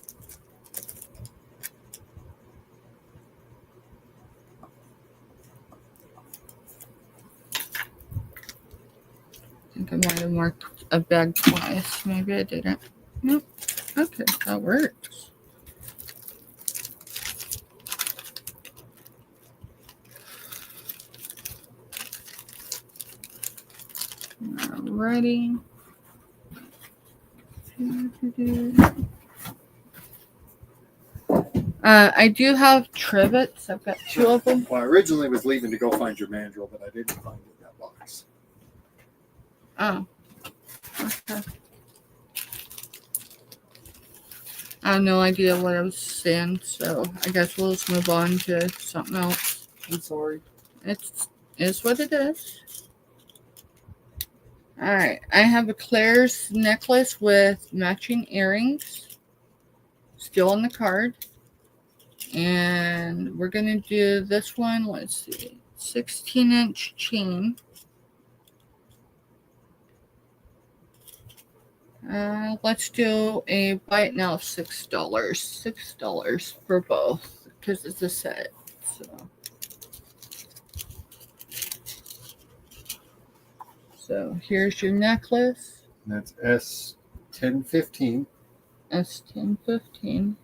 I think I might have marked a bag twice. Maybe I didn't. Nope. Okay, that works. Alrighty. I do have trivets. I've got 2 of them. Well, I originally was leaving to go find your mandrel, but I didn't find it in that box. Oh. Okay. I have no idea what I was saying, so I guess we'll just move on to something else. I'm sorry. It's what it is. Alright, I have a Claire's necklace with matching earrings. Still on the card. And we're going to do this one, let's see, 16-inch chain. Let's do a buy it now $6. $6 for both because it's a set. So here's your necklace. And that's S1015. S1015.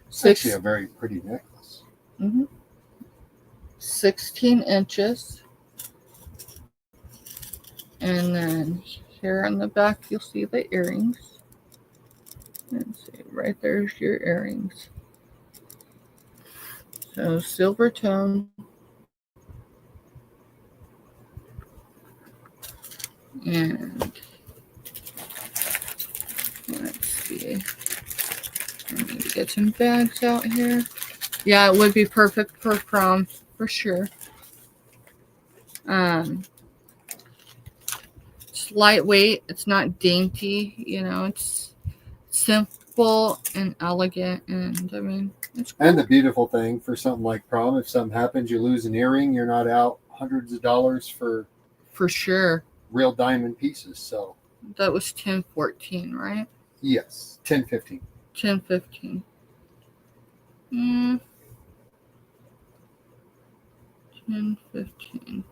It's actually a very pretty necklace. 16 inches. And then here on the back, you'll see the earrings. Let's see, right there's your earrings. So silver tone. And let's see. I need to get some bags out here. Yeah, it would be perfect for prom for sure. It's lightweight. It's not dainty. You know, it's simple and elegant. And I mean, it's cool. And the beautiful thing for something like prom, if something happens, you lose an earring, you're not out hundreds of dollars for sure. Real diamond pieces. So that was 1014, right? Yes, 1015. 10:15. 10:15.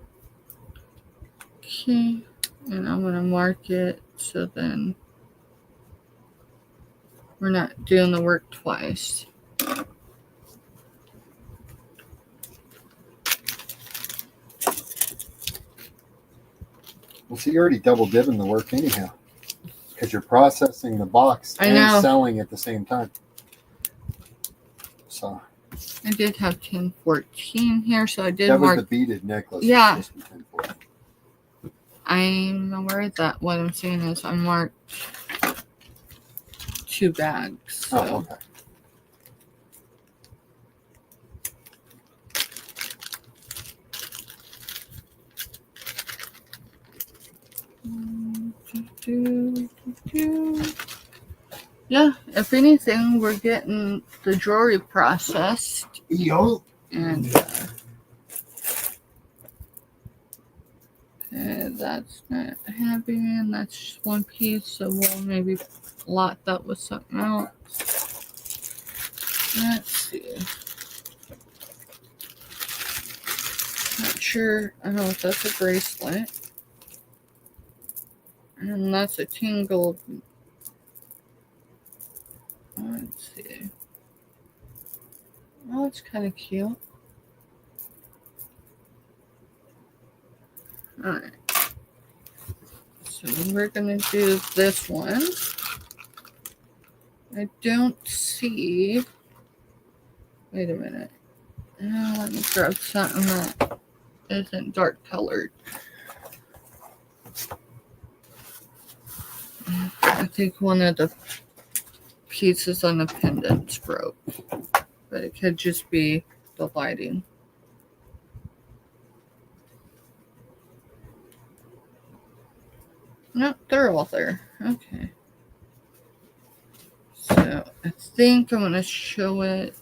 Okay, and I'm gonna mark it so then we're not doing the work twice. Well, see, you're already double dipping the work anyhow, because you're processing the box I and know. selling at the same time. So I did have 10:14 here, so I did that was mark. the beaded necklace. Yeah. It's supposed to be 10-14. I'm aware of that. What I'm saying is I marked 2 bags. So. Oh, okay. Yeah, if anything, we're getting the jewelry processed. Yo. And okay, that's not happening. That's just one piece, so we'll maybe lot that with something else. Let's see. Not sure. I don't know if that's a bracelet. And that's a tingle. Let's see. Oh, it's kind of cute. Alright. So we're going to do this one. I don't see. Wait a minute. Let me grab something that isn't dark colored. I think one of the pieces on the pendants broke, but it could just be the lighting. Nope, they're all there. Okay. So I think I'm going to show it.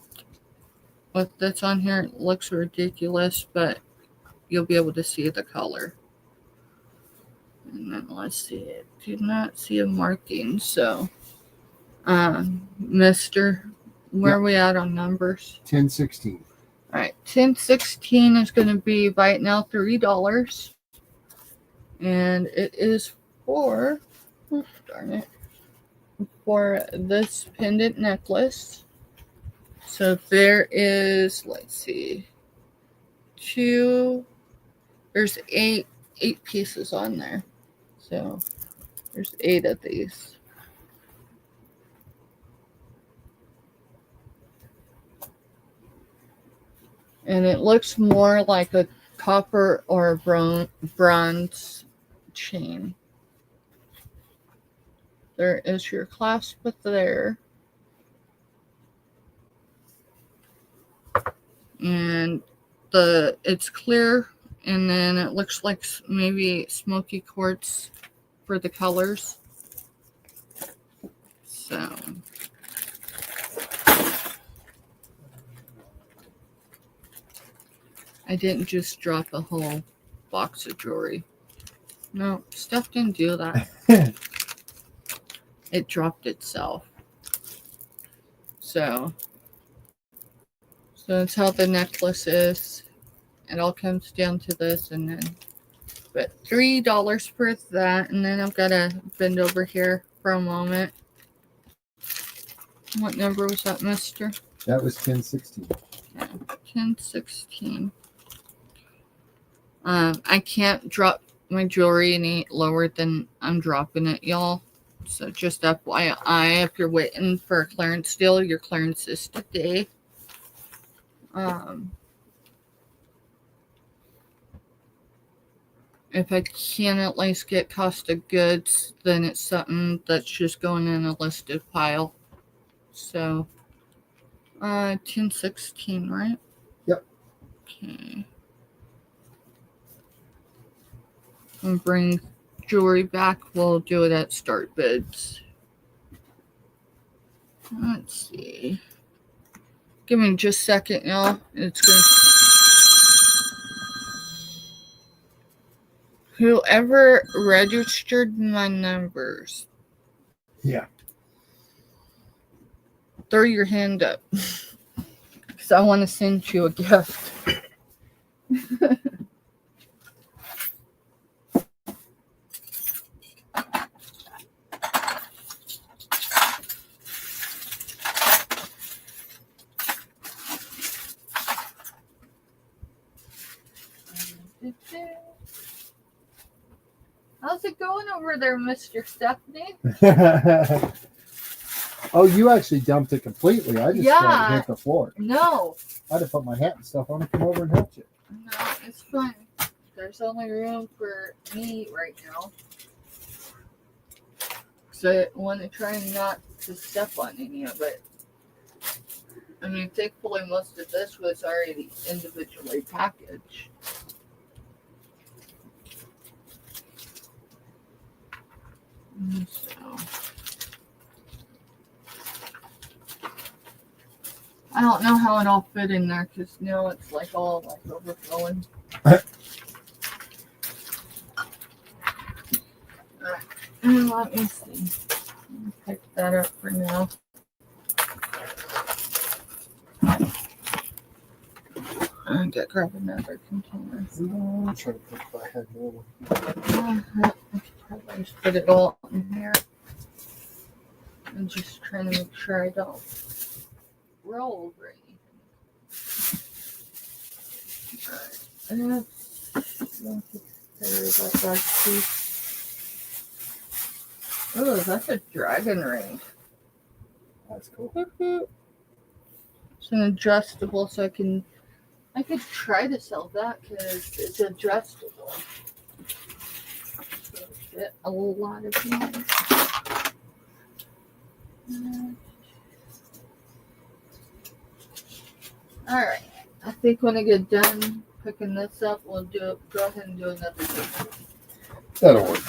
What that's on here, it looks ridiculous, but you'll be able to see the color. And then let's see, I do not see a marking. So, Mr. Where are we at on numbers? 10-16. All right, 10-16 is going to be right now $3, and it is for, darn it, for this pendant necklace. So there is, let's see, there's eight pieces on there. So there's 8 of these. And it looks more like a copper or a bronze chain. There is your clasp there. And it's clear, and then it looks like maybe smoky quartz for the colors. So I didn't just drop a whole box of jewelry. No, stuff didn't do that. It dropped itself. So that's how the necklace is. It all comes down to this, and then, but $3 for that, and then I've got to bend over here for a moment. What number was that, mister? That was 10-16. Yeah, 10-16. I can't drop my jewelry any lower than I'm dropping it, y'all. So just FYI, if you're waiting for a clearance deal, your clearance is today. If I can at least get cost of goods, then it's something that's just going in a listed pile. So, 10-16, right? Yep. Okay. And bring jewelry back. We'll do it at start bids. Let's see. Give me just a second, y'all. It's going to... Whoever registered my numbers. Yeah. throw your hand up. Because I want to send you a gift. How's it going over there, Mr. Stephanie? Oh, you actually dumped it completely. I just let it hit the floor. No. I had to put my hat and stuff on to come over and help you. No, it's fine. There's only room for me right now. So I want to try not to step on any of it. I mean, thankfully most of this was already individually packaged. So I don't know how it all fit in there because now it's like all like overflowing. Alright, let me see. Pick that up for now. I gotta grab another container. I'm trying to think if I had more. I probably just put it all in here. I'm just trying to make sure I don't roll over anything. Alright. Oh, that's a dragon ring. That's cool. It's an adjustable, so I could try to sell that because it's adjustable. So get a lot of things. Alright. I think when I get done picking this up, we'll go ahead and do another video. That'll work.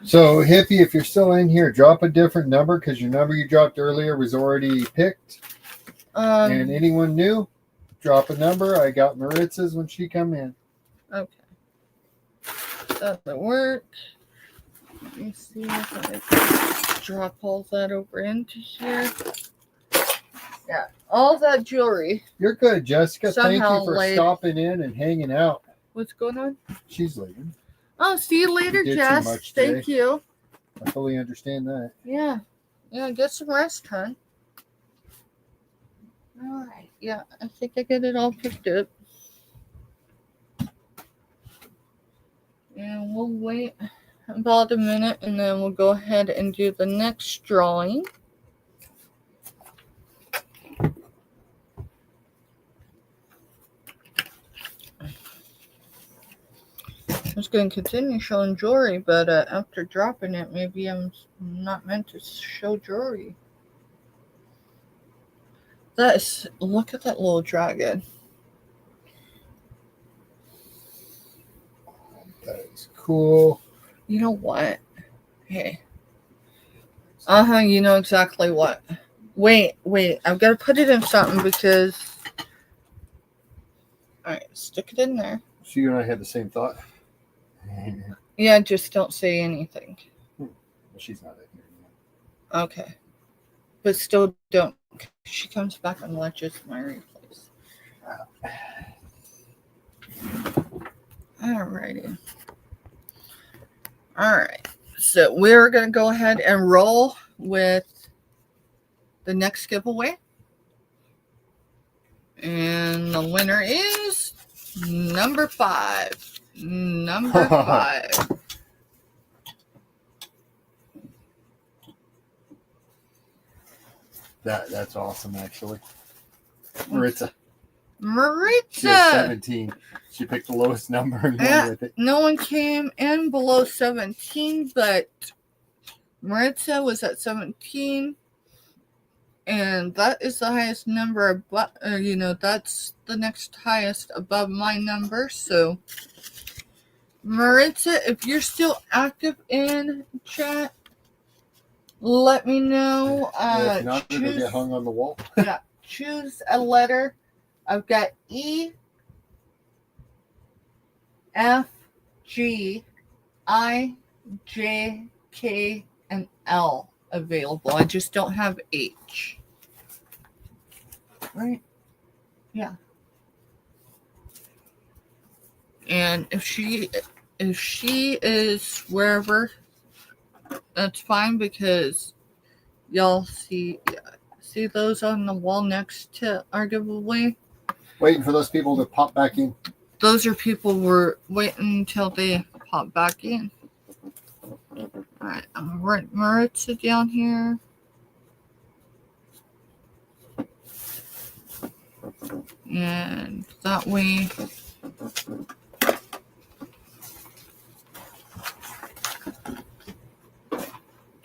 So, Hippie, if you're still in here, drop a different number because your number you dropped earlier was already picked. And anyone new, drop a number. I got Maritza's when she come in. Okay. Doesn't work. Let me see if I can drop all that over into here. Yeah, all that jewelry. You're good, Jessica. Thank Somehow you for laid. stopping in and hanging out. What's going on? She's leaving. Oh, see you later, You did too Jess. much today. Thank you. I fully understand that. Yeah. Yeah, get some rest, hon. All right. Yeah, I think I get it all picked up. And we'll wait about a minute and then we'll go ahead and do the next drawing. I was going to continue showing jewelry, but after dropping it, maybe I'm not meant to show jewelry. Look at that little dragon. That is cool. You know what? Hey. You know exactly what. Wait. I've got to put it in something because... Alright, stick it in there. So you and I had the same thought? Yeah, just don't say anything. She's not in here yet. Okay. But still don't. She comes back and watches my replays. Alrighty. Alright. So we're going to go ahead and roll with the next giveaway. And the winner is number 5. Number 5. That's awesome, actually. Maritza. Maritza. She has 17. She picked the lowest number and went with it. No one came in below 17, but Maritza was at 17. And that is the highest number, that's the next highest above my number. So, Maritza, if you're still active in chat, let me know. If not, it'll get hung on the wall. Yeah, choose a letter. I've got E, F, G, I, J, K, and L available. I just don't have H. right? Yeah. And if she is wherever, that's fine, because y'all see those on the wall next to our giveaway. Waiting for those people to pop back in. Those are people we're waiting until they pop back in. Alright, I'm gonna write Maritza down here. And that way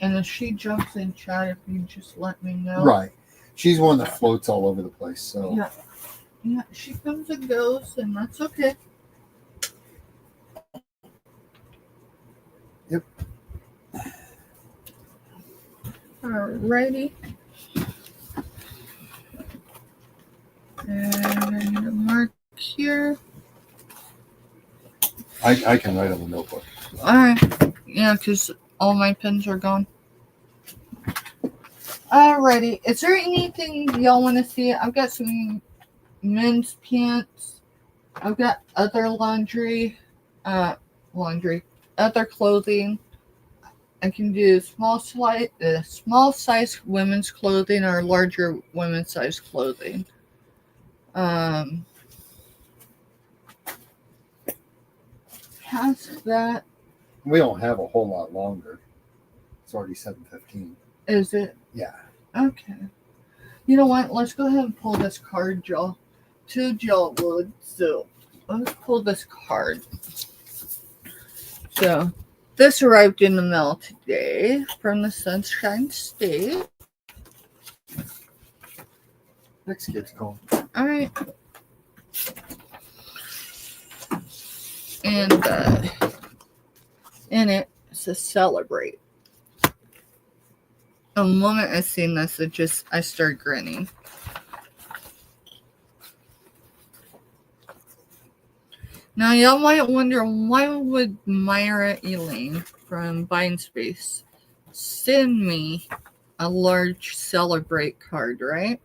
and if she jumps in chat, if you just let me know. Right. She's one that floats all over the place. So Yeah, she comes and goes, and that's okay. Yep. Alrighty. And I need a mark here. I can write on the notebook. Alright. Yeah, because all my pens are gone. Alrighty. Is there anything y'all want to see? I've got some men's pants. I've got other other clothing. I can do small size women's clothing or larger women's size clothing. Past that, We don't have a whole lot longer. It's already 7:15. is it? Yeah. Okay. You know what? Let's go ahead and pull this card, y'all. To y'all would. So let's pull this card. So this arrived in the mail today from the Sunshine State. Next kid's calling. All right. And in it says celebrate. The moment I seen this, I started grinning. Now y'all might wonder, why would Myra Elaine from Buying Space send me a large celebrate card, right?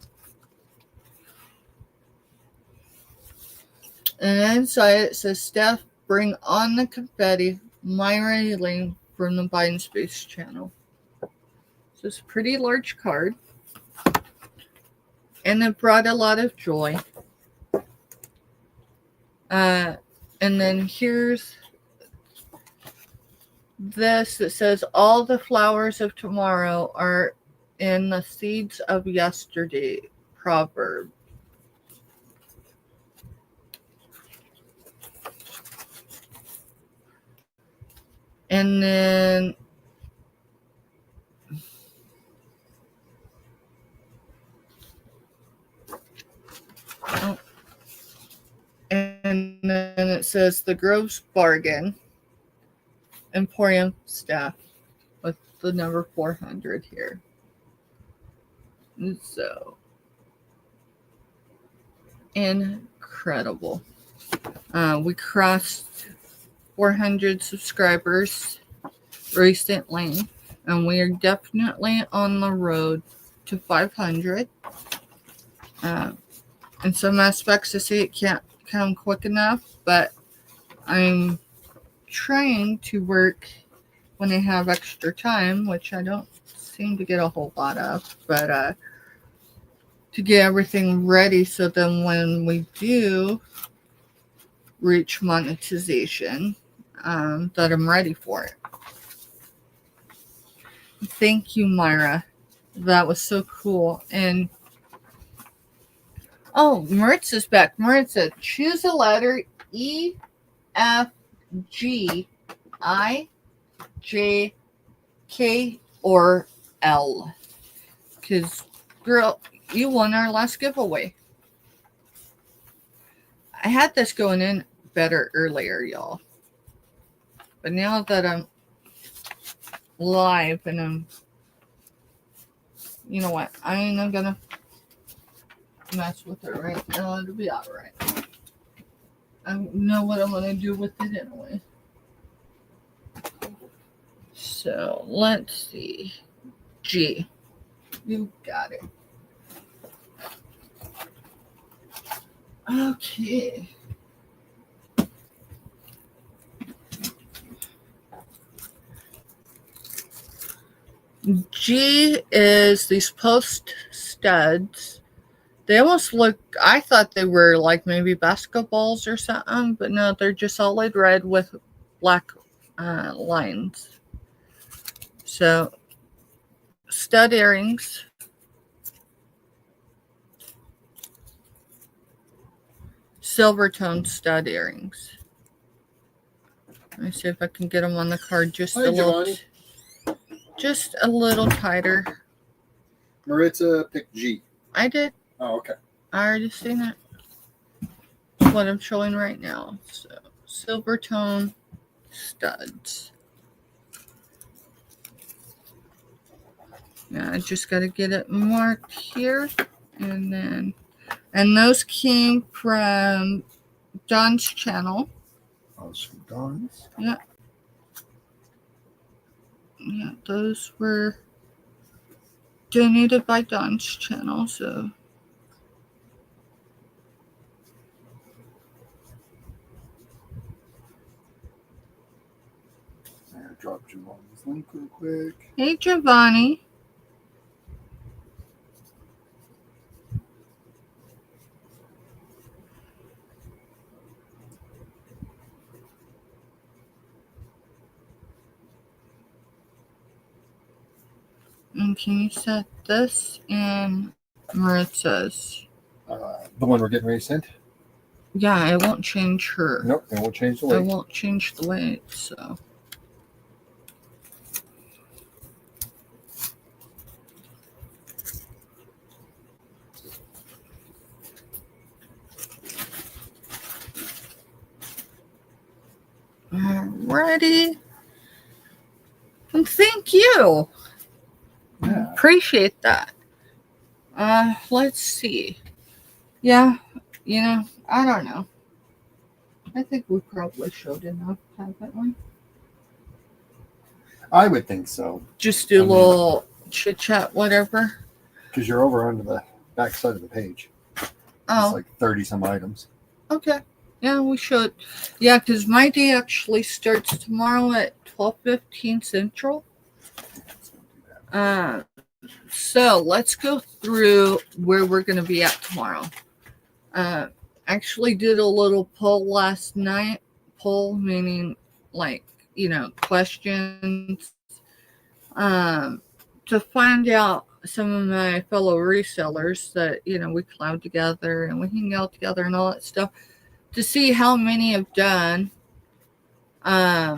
And inside it says, Steph, bring on the confetti, Myra Elaine from the Buying Space channel. So it's a pretty large card. And it brought a lot of joy. And then here's this that says, all the flowers of tomorrow are in the seeds of yesterday proverb. And then it says the Grove's Bargain Emporium staff with the number 400 here. And so incredible. We crossed 400 subscribers recently, and we are definitely on the road to 500. In some aspects, I say it can't come quick enough, but I'm trying to work when I have extra time, which I don't seem to get a whole lot of, but to get everything ready so then when we do reach monetization, that I'm ready for it. Thank you, Myra. That was so cool. And Maritza's back. Maritza, choose a letter E, F, G, I, J, K, or L. Because, girl, you won our last giveaway. I had this going in better earlier, y'all. But now that I'm live and I'm, you know what, I ain't not gonna mess with it right now. It'll be alright. I know what I'm gonna do with it anyway. So let's see. G. You got it. Okay. G is these post studs. They almost look, I thought they were like maybe basketballs or something, but no, they're just solid red with black lines. So, stud earrings. Silver toned stud earrings. Let me see if I can get them on the card just Hi, a little, Giovanni. just a little tighter. Maritza picked G. I did. Oh, okay. I already seen it. What I'm showing right now. So, silver tone studs. Yeah, I just got to get it marked here, and those came from Don's channel. Oh, it's from Dawn's. Yeah, those were donated by Don's channel. So. I dropped Giovanni's link real quick. Hey, Giovanni. And can you set this in Maritza's? The one we're getting ready to send? Yeah, it won't change her. Nope, it won't change the It weight. won't change the weight, so. Alrighty. And thank you. Yeah. Appreciate that. Let's see. Yeah, I don't know. I think we probably showed enough, haven't we? I would think so. Just do a little chit chat, whatever. Because you're over onto the back side of the page. Oh. It's like 30 some items. Okay. Yeah, we should. Yeah, because my day actually starts tomorrow at 12:15 Central. So let's go through where we're going to be at tomorrow. Actually did a little poll last night. Poll meaning like, questions. To find out some of my fellow resellers that, we cloud together and we hang out together and all that stuff. To see how many have done. How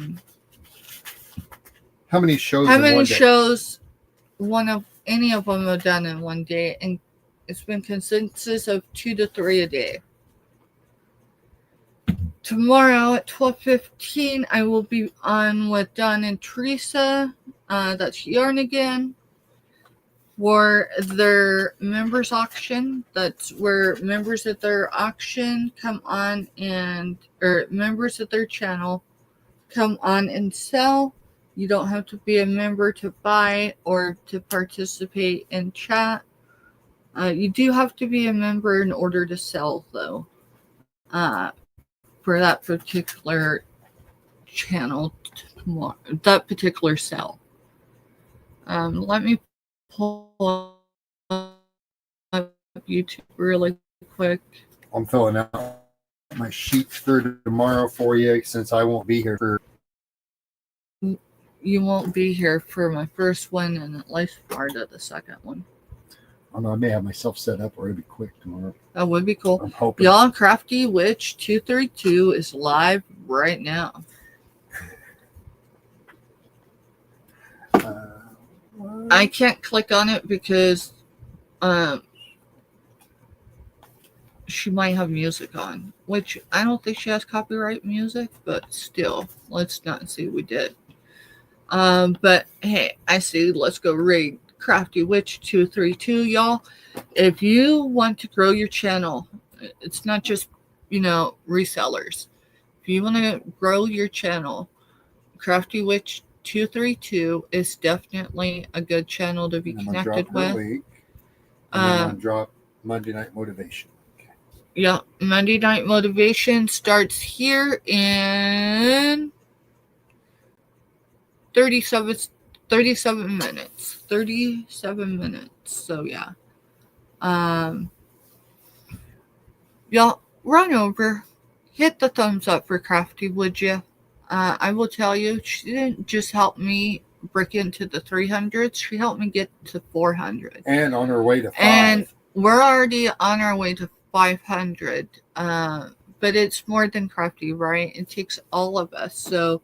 many shows? How many shows any of them have done in one day, and it's been consensus of 2 to 3 a day. Tomorrow at 12:15, I will be on with Don and Teresa. That's Yarn Again. For their members auction. That's where members at their auction come on or members at their channel come on and sell. You don't have to be a member to buy or to participate in chat. You do have to be a member in order to sell, though, for that particular channel, that particular sell. Let me pull up YouTube really quick. I'm filling out my sheets for tomorrow for you since I won't be here for. You won't be here for my first one and at least part of the second one. I know I may have myself set up or it'll be quick tomorrow. That would be cool. I'm hoping. Y'all, Crafty Witch 232 is live right now. I can't click on it because she might have music on, which I don't think she has copyright music, but still, let's not see we did. But hey, I see. Let's go raid Crafty Witch 232, y'all. If you want to grow your channel, it's not just resellers. If you want to grow your channel, Crafty Witch 232 is definitely a good channel to be connected with. Week, and then I'll drop Monday Night Motivation. Okay. Yeah, Monday Night Motivation starts here in 37, 37 minutes. 37 minutes. So, yeah. Y'all, run over. Hit the thumbs up for Crafty, would you? I will tell you, she didn't just help me break into the 300s. She helped me get to 400. And on her way to 5. And we're already on our way to 500. But it's more than Crafty, right? It takes all of us. So,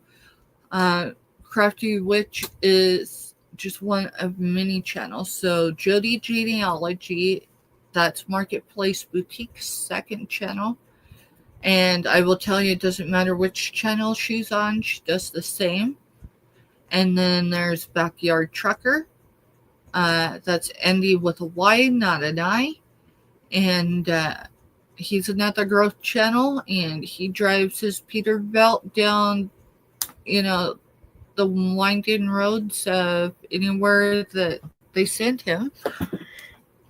Crafty Witch is just one of many channels. So, Jody Genealogy, that's Marketplace Boutique's second channel. And I will tell you, it doesn't matter which channel she's on, she does the same. And then there's Backyard Trucker. That's Andy with a Y, not an I. And he's another growth channel, and he drives his Peterbilt down, the winding roads of anywhere that they send him.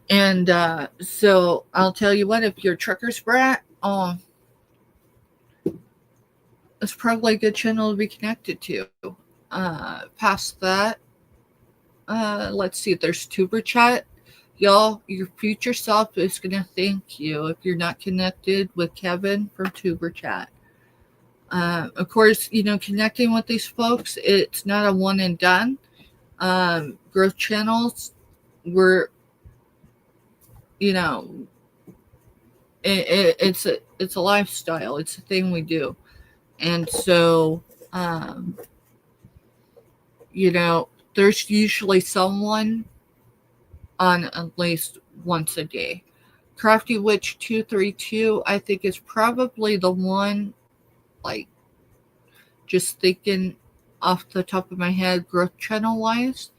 And so I'll tell you what, if you're a trucker's brat, it's probably a good channel to be connected to. Past that, let's see, there's Tuber Chat. Y'all, your future self is going to thank you if you're not connected with Kevin from Tuber Chat. Of course, connecting with these folks, it's not a one and done. Growth channels, we're, it's a lifestyle. It's a thing we do. And so, there's usually someone on at least once a day. Crafty Witch 232, I think, is probably the one, like, just thinking off the top of my head, growth channel wise,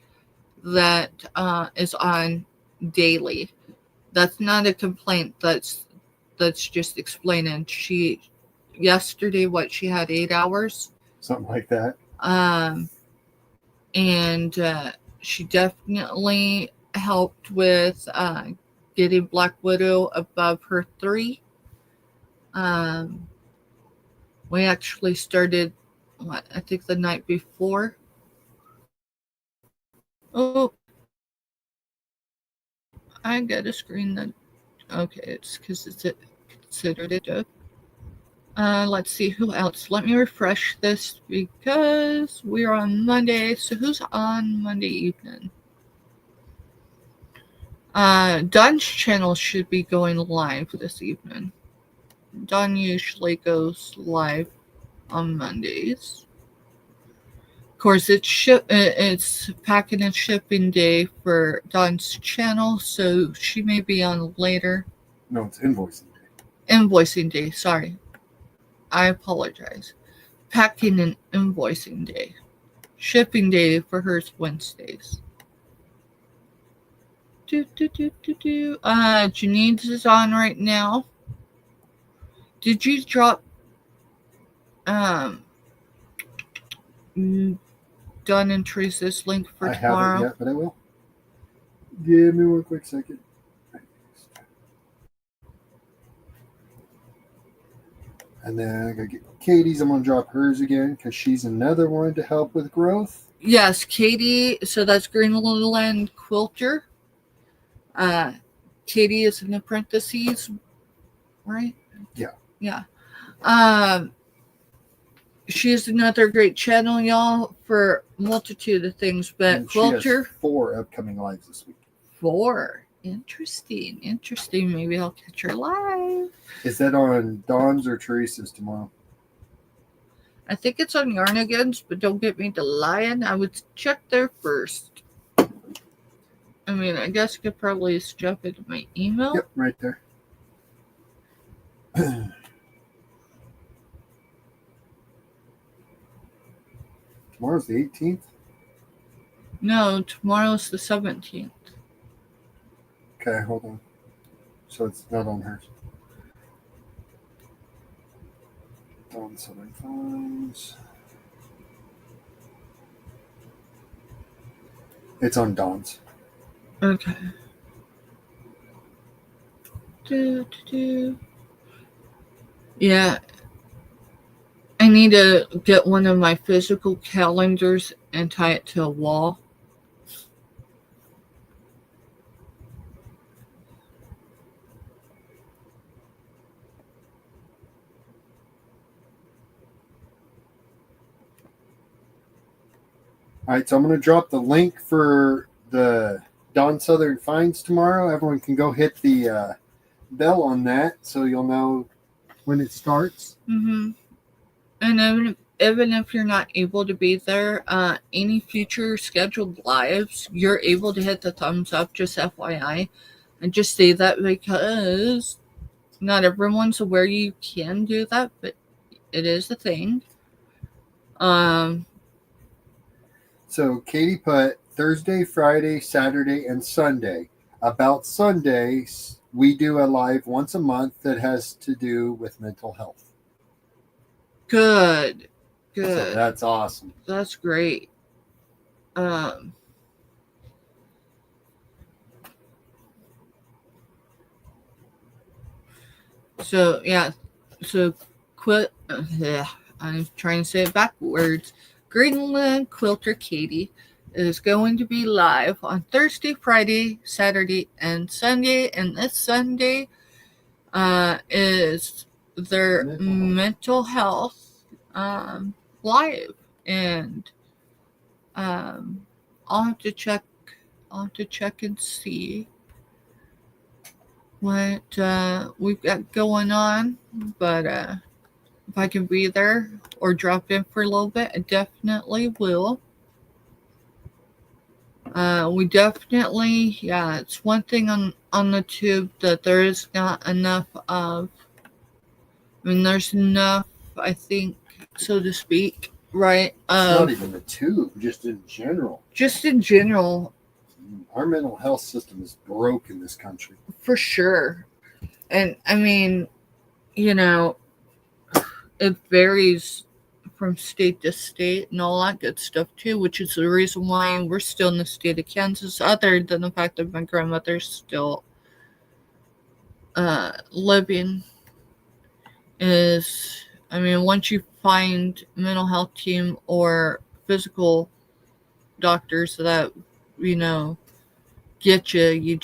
that is on daily. That's not a complaint. That's just explaining. Yesterday, she had 8 hours, something like that. And she definitely helped with getting Black Widow above her 3. We actually started, I think the night before. Oh, I got a screen that, okay, it's because it's considered it. Let's see who else. Let me refresh this because we're on Monday. So who's on Monday evening? Don's channel should be going live this evening. Don usually goes live on Mondays. Of course, it's packing and shipping day for Don's channel, so she may be on later. No, it's invoicing day. Invoicing day, sorry. I apologize. Packing and invoicing day. Shipping day for her is Wednesdays. Janine's is on right now. Did you drop Don and Teresa's link for tomorrow? I haven't yet, but I will. Give me one quick second. And then I gotta get Katie's. I'm gonna drop hers again because she's another one to help with growth. Yes, Katie. So that's Greenland Quilter. Katie is in the parentheses, right? Yeah. She's another great channel, y'all, for a multitude of things. But and Quilter, she has 4 upcoming lives this week. 4. Interesting. Maybe I'll catch her live. Is that on Dawn's or Teresa's tomorrow? I think it's on Yarnigan's, but don't get me to lying. I would check there first. I mean, I guess I could probably just jump into my email. Yep, right there. Tomorrow's the 18th? No, tomorrow's the 17th. Okay, hold on. So it's not on hers. On Southern Phones. It's on Dawn's. Okay. Yeah, I need to get one of my physical calendars and tie it to a wall. All right, so I'm going to drop the link for the Dawn Southern Finds tomorrow. Everyone can go hit the bell on that so you'll know when it starts. Mm-hmm. And even if you're not able to be there, any future scheduled lives, you're able to hit the thumbs up, just FYI. And just say that because not everyone's aware you can do that, but it is a thing. So Katie put Thursday, Friday, Saturday, and Sunday. About Sunday, we do a live once a month that has to do with mental health. Good. So that's awesome. That's great. So yeah, so quit. I'm trying to say it backwards. Greenland Quilter Katie is going to be live on Thursday, Friday, Saturday, and Sunday. And this Sunday is their mental health live, and I'll have to check. I'll have to check and see what we've got going on, but if I can be there or drop in for a little bit, I definitely will. We definitely, yeah, it's one thing on the tube that there is not enough of. I mean, there's enough, I think, so to speak, right? It's not even the tube, just in general. Just in general. Our mental health system is broke in this country. For sure. And I mean, you know, it varies from state to state and all that good stuff too, which is the reason why we're still in the state of Kansas, other than the fact that my grandmother's still living. Is, I mean, once you find a mental health team or physical doctors that, you know, get you, you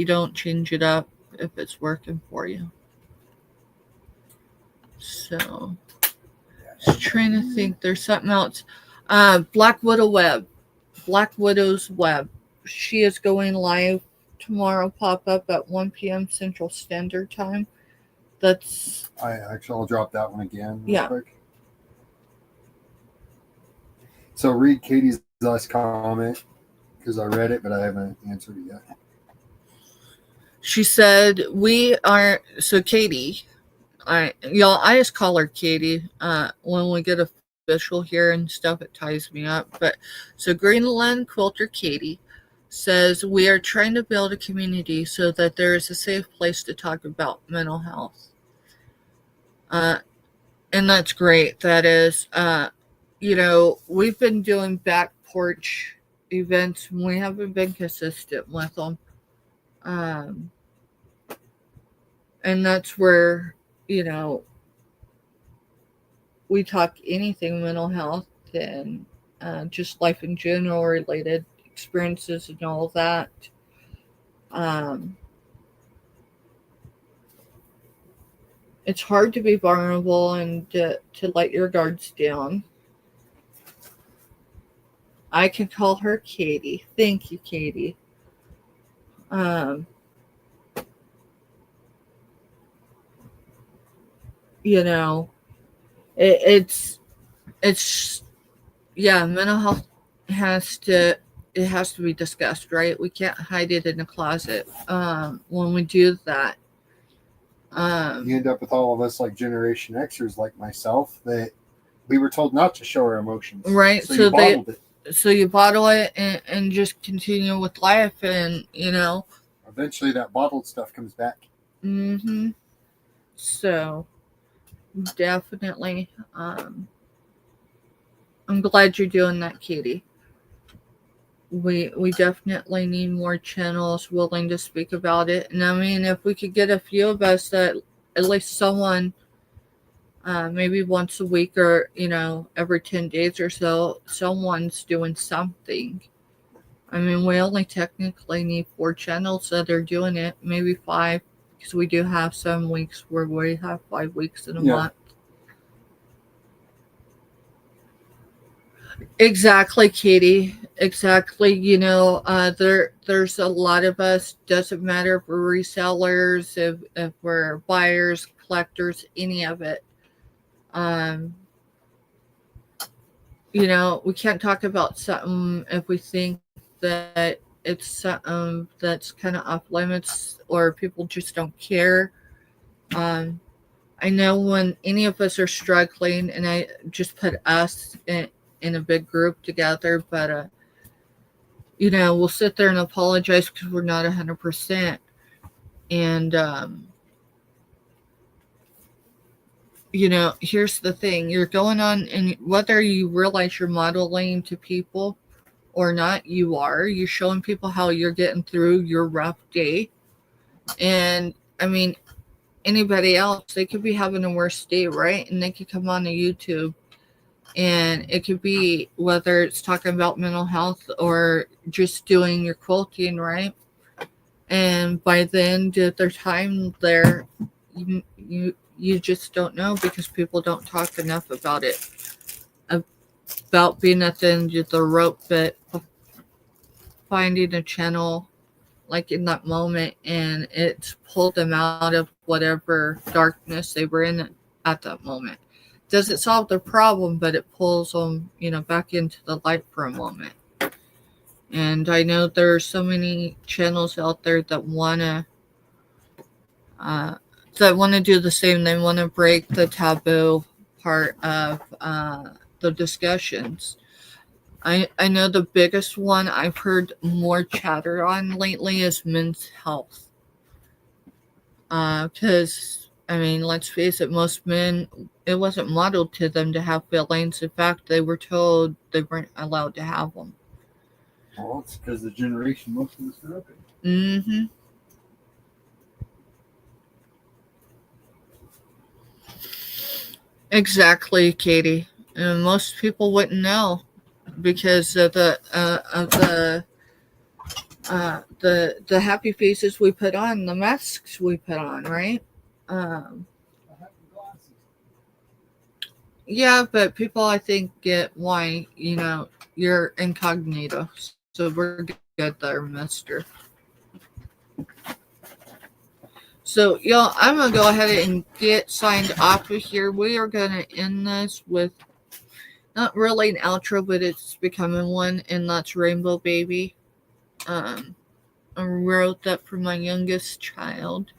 don't change it up if it's working for you. So just trying to think, there's something else. Black Widow's Web. She is going live tomorrow, pop up at 1 p.m. Central Standard Time. I'll drop that one again real Yeah. quick. So read Katie's last comment because I read it, but I haven't answered it yet. She said, Katie, I just call her Katie. When we get official here and stuff, it ties me up. But so Greenland Quilter Katie says, we are trying to build a community so that there is a safe place to talk about mental health. And that's great. That is, we've been doing back porch events and we haven't been consistent with them. And that's where, we talk anything mental health and just life in general, related experiences and all that. It's hard to be vulnerable and to let your guards down. I can call her Katie. Thank you, Katie. It's mental health has to be discussed, right? We can't hide it in a closet. When we do that, you end up with all of us like Generation Xers, like myself, that we were told not to show our emotions, right? So you bottled it. So you bottle it and just continue with life, and eventually that bottled stuff comes back. Mm-hmm. So definitely, I'm glad you're doing that, Katie. We definitely need more channels willing to speak about it. And I mean, if we could get a few of us, that at least someone maybe once a week or, every 10 days or so, someone's doing something. I mean, we only technically need 4 channels that are doing it, maybe 5, because we do have some weeks where we have 5 weeks in a month. Exactly, Katie. Exactly. There's a lot of us. Doesn't matter if we're resellers, if we're buyers, collectors, any of it. Um, we can't talk about something if we think that it's something that's kind of off limits or people just don't care. Um, I know when any of us are struggling, and I just put us in a big group together, but we'll sit there and apologize because we're not 100%. And here's the thing: you're going on, and whether you realize you're modeling to people or not, you're showing people how you're getting through your rough day. And I mean, anybody else, they could be having a worse day, right? And they could come on to YouTube, and it could be whether it's talking about mental health or just doing your quilting, right? And by the end of their time there, you just don't know, because people don't talk enough about it, about being at the end of the rope, but finding a channel like in that moment, and it's pulled them out of whatever darkness they were in at that moment. Doesn't solve the problem, but it pulls them, back into the light for a moment. And I know there are so many channels out there that uh, want to do the same. They want to break the taboo part of the discussions. I know the biggest one I've heard more chatter on lately is men's health. Because, I mean, let's face it, most men, it wasn't modeled to them to have feelings. In fact, they were told they weren't allowed to have them. Well, it's because the generation most of us grew up in. Mm-hmm. Exactly, Katie. And most people wouldn't know because of the happy faces we put on, the masks we put on, right? Um, yeah, but people, I think, get why you're incognito, so we're good there, Mister. So, I'm gonna go ahead and get signed off of here. We are gonna end this with not really an outro, but it's becoming one, and that's Rainbow Baby. I wrote that for my youngest child,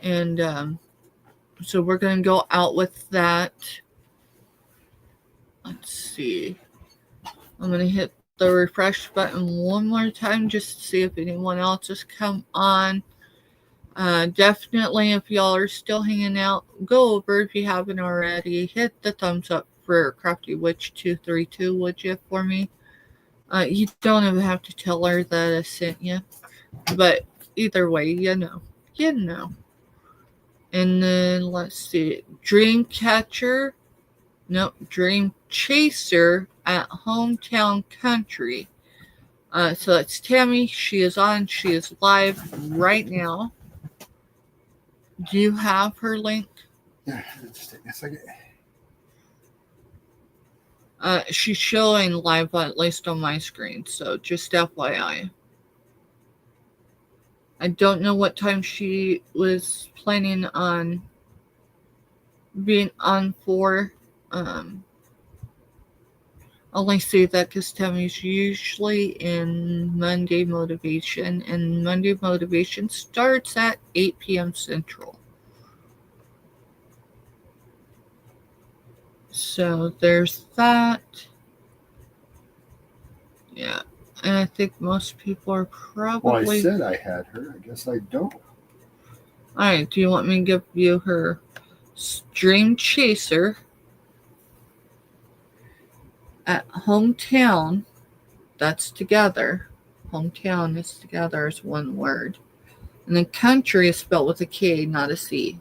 and so we're gonna go out with that. Let's see. I'm gonna hit the refresh button one more time just to see if anyone else has come on. Definitely, if y'all are still hanging out, go over if you haven't already. Hit the thumbs up for Crafty Witch 232, would you, for me? You don't even have to tell her that I sent you, but either way, you know. And then let's see, Dream Chaser at Hometown Country. So that's Tammy. She is on. She is live right now. Do you have her link? Yeah, just take a second. She's showing live, at least on my screen. So just FYI. I don't know what time she was planning on being on for. Only say that because Tammy's usually in Monday Motivation, and Monday Motivation starts at 8 p.m. Central. So there's that. Yeah, and I think most people are probably... Well, I said I had her. I guess I don't. Alright, do you want me to give you her Dream Chaser at Hometown? That's together. Hometown is together as one word. And then country is spelled with a K, not a C.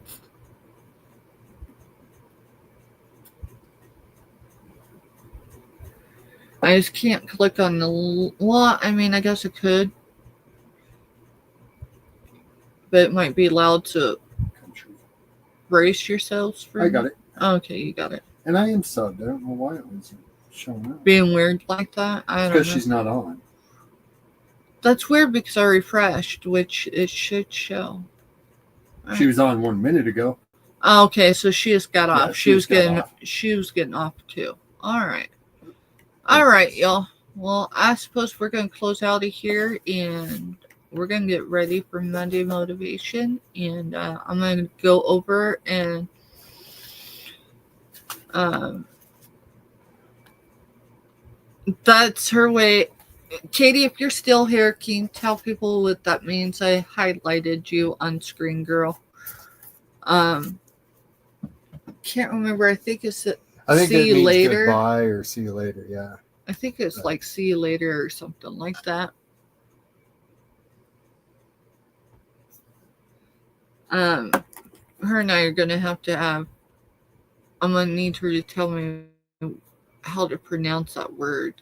I just can't click on the. Well, I mean, I guess I could, but it might be loud to Country. brace yourselves for. I got it. Okay, you got it. And I am subbed. I don't know why it wasn't showing up. Being weird like that, I don't know. Because she's not on. That's weird because I refreshed, which it should show. She was on 1 minute ago. Okay, so she just got off. Yeah, she was getting off. She was getting off too. All right, y'all. Well, I suppose we're gonna close out of here, and we're gonna get ready for Monday motivation, and I'm gonna go over and that's her way. Katie, if you're still here, can you tell people what that means? I highlighted you on screen, girl. Can't remember. I think it's see you later. Goodbye or see you later. Yeah. I think it's like see you later or something like that. Her and I are gonna have to have. I'm gonna need her to tell me how to pronounce that word,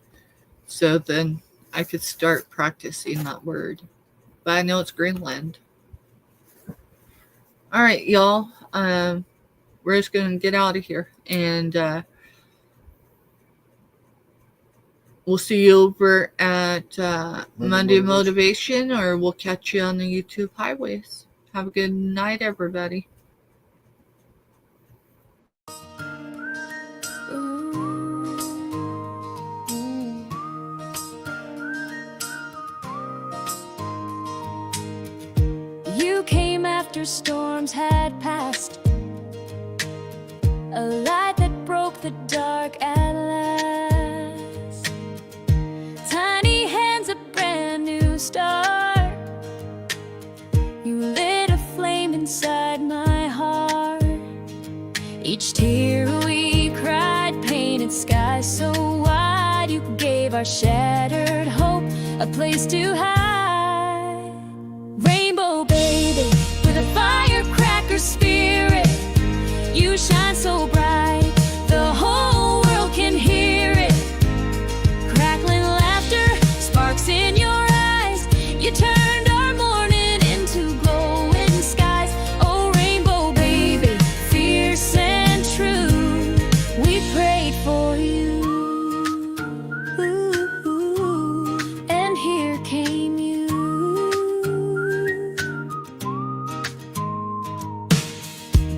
so then I could start practicing that word. But I know it's Greenland. All right, y'all. We're just gonna get out of here, and we'll see you over at Monday Motivation, or we'll catch you on the YouTube highways. Have a good night, everybody. You came after storms had passed, a light that broke the dark at last. Tiny hands, a brand new start. You lit a flame inside my heart. Each tear we cried painted skies so wide. You gave our shattered hope a place to hide. Rainbow baby, with a firecracker spirit, you shine so bright, the whole world can hear it. Crackling laughter, sparks in your eyes. You turned our morning into glowing skies. Oh, rainbow baby, fierce and true, we prayed for you. Ooh, and here came you.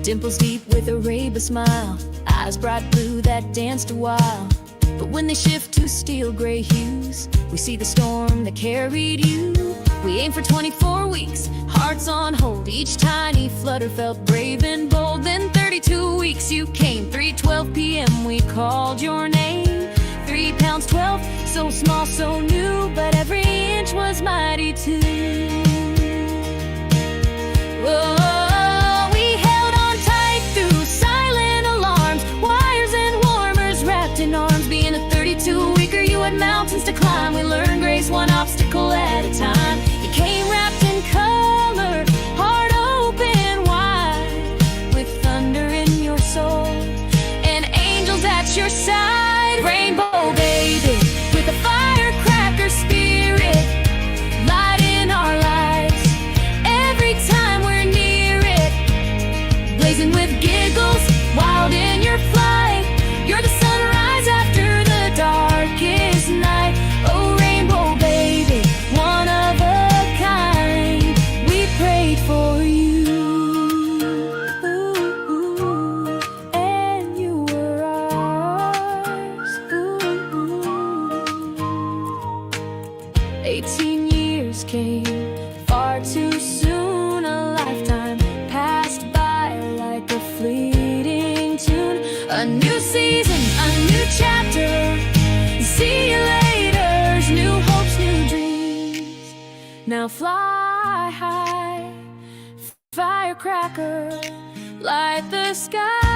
Dimples deep with a rainbow smile, eyes bright blue that danced a while. But when they shift to steel gray hues, we see the storm that carried you. We aim for 24 weeks, hearts on hold. Each tiny flutter felt brave and bold. Then 32 weeks you came, 3:12 p.m. we called your name. 3 pounds 12, so small, so new, but every inch was mighty too. Whoa. Mountains to climb, we learned grace one obstacle at a time. You came wrapped in color, heart open wide, with thunder in your soul and angels at your side. Rainbow baby, with a firecracker spirit, light in our lives every time we're near it. Blazing with giggles, wild in your flight, you're the sunrise after the darkest night. Oh, rainbow baby, one of a kind, we prayed for you. Ooh, and you were ours. Ooh. 18 years came far too soon. A lifetime passed by like a fleeting tune. A new season, a new chapter. See you later, new hopes, new dreams. Now fly high, firecracker, light the sky.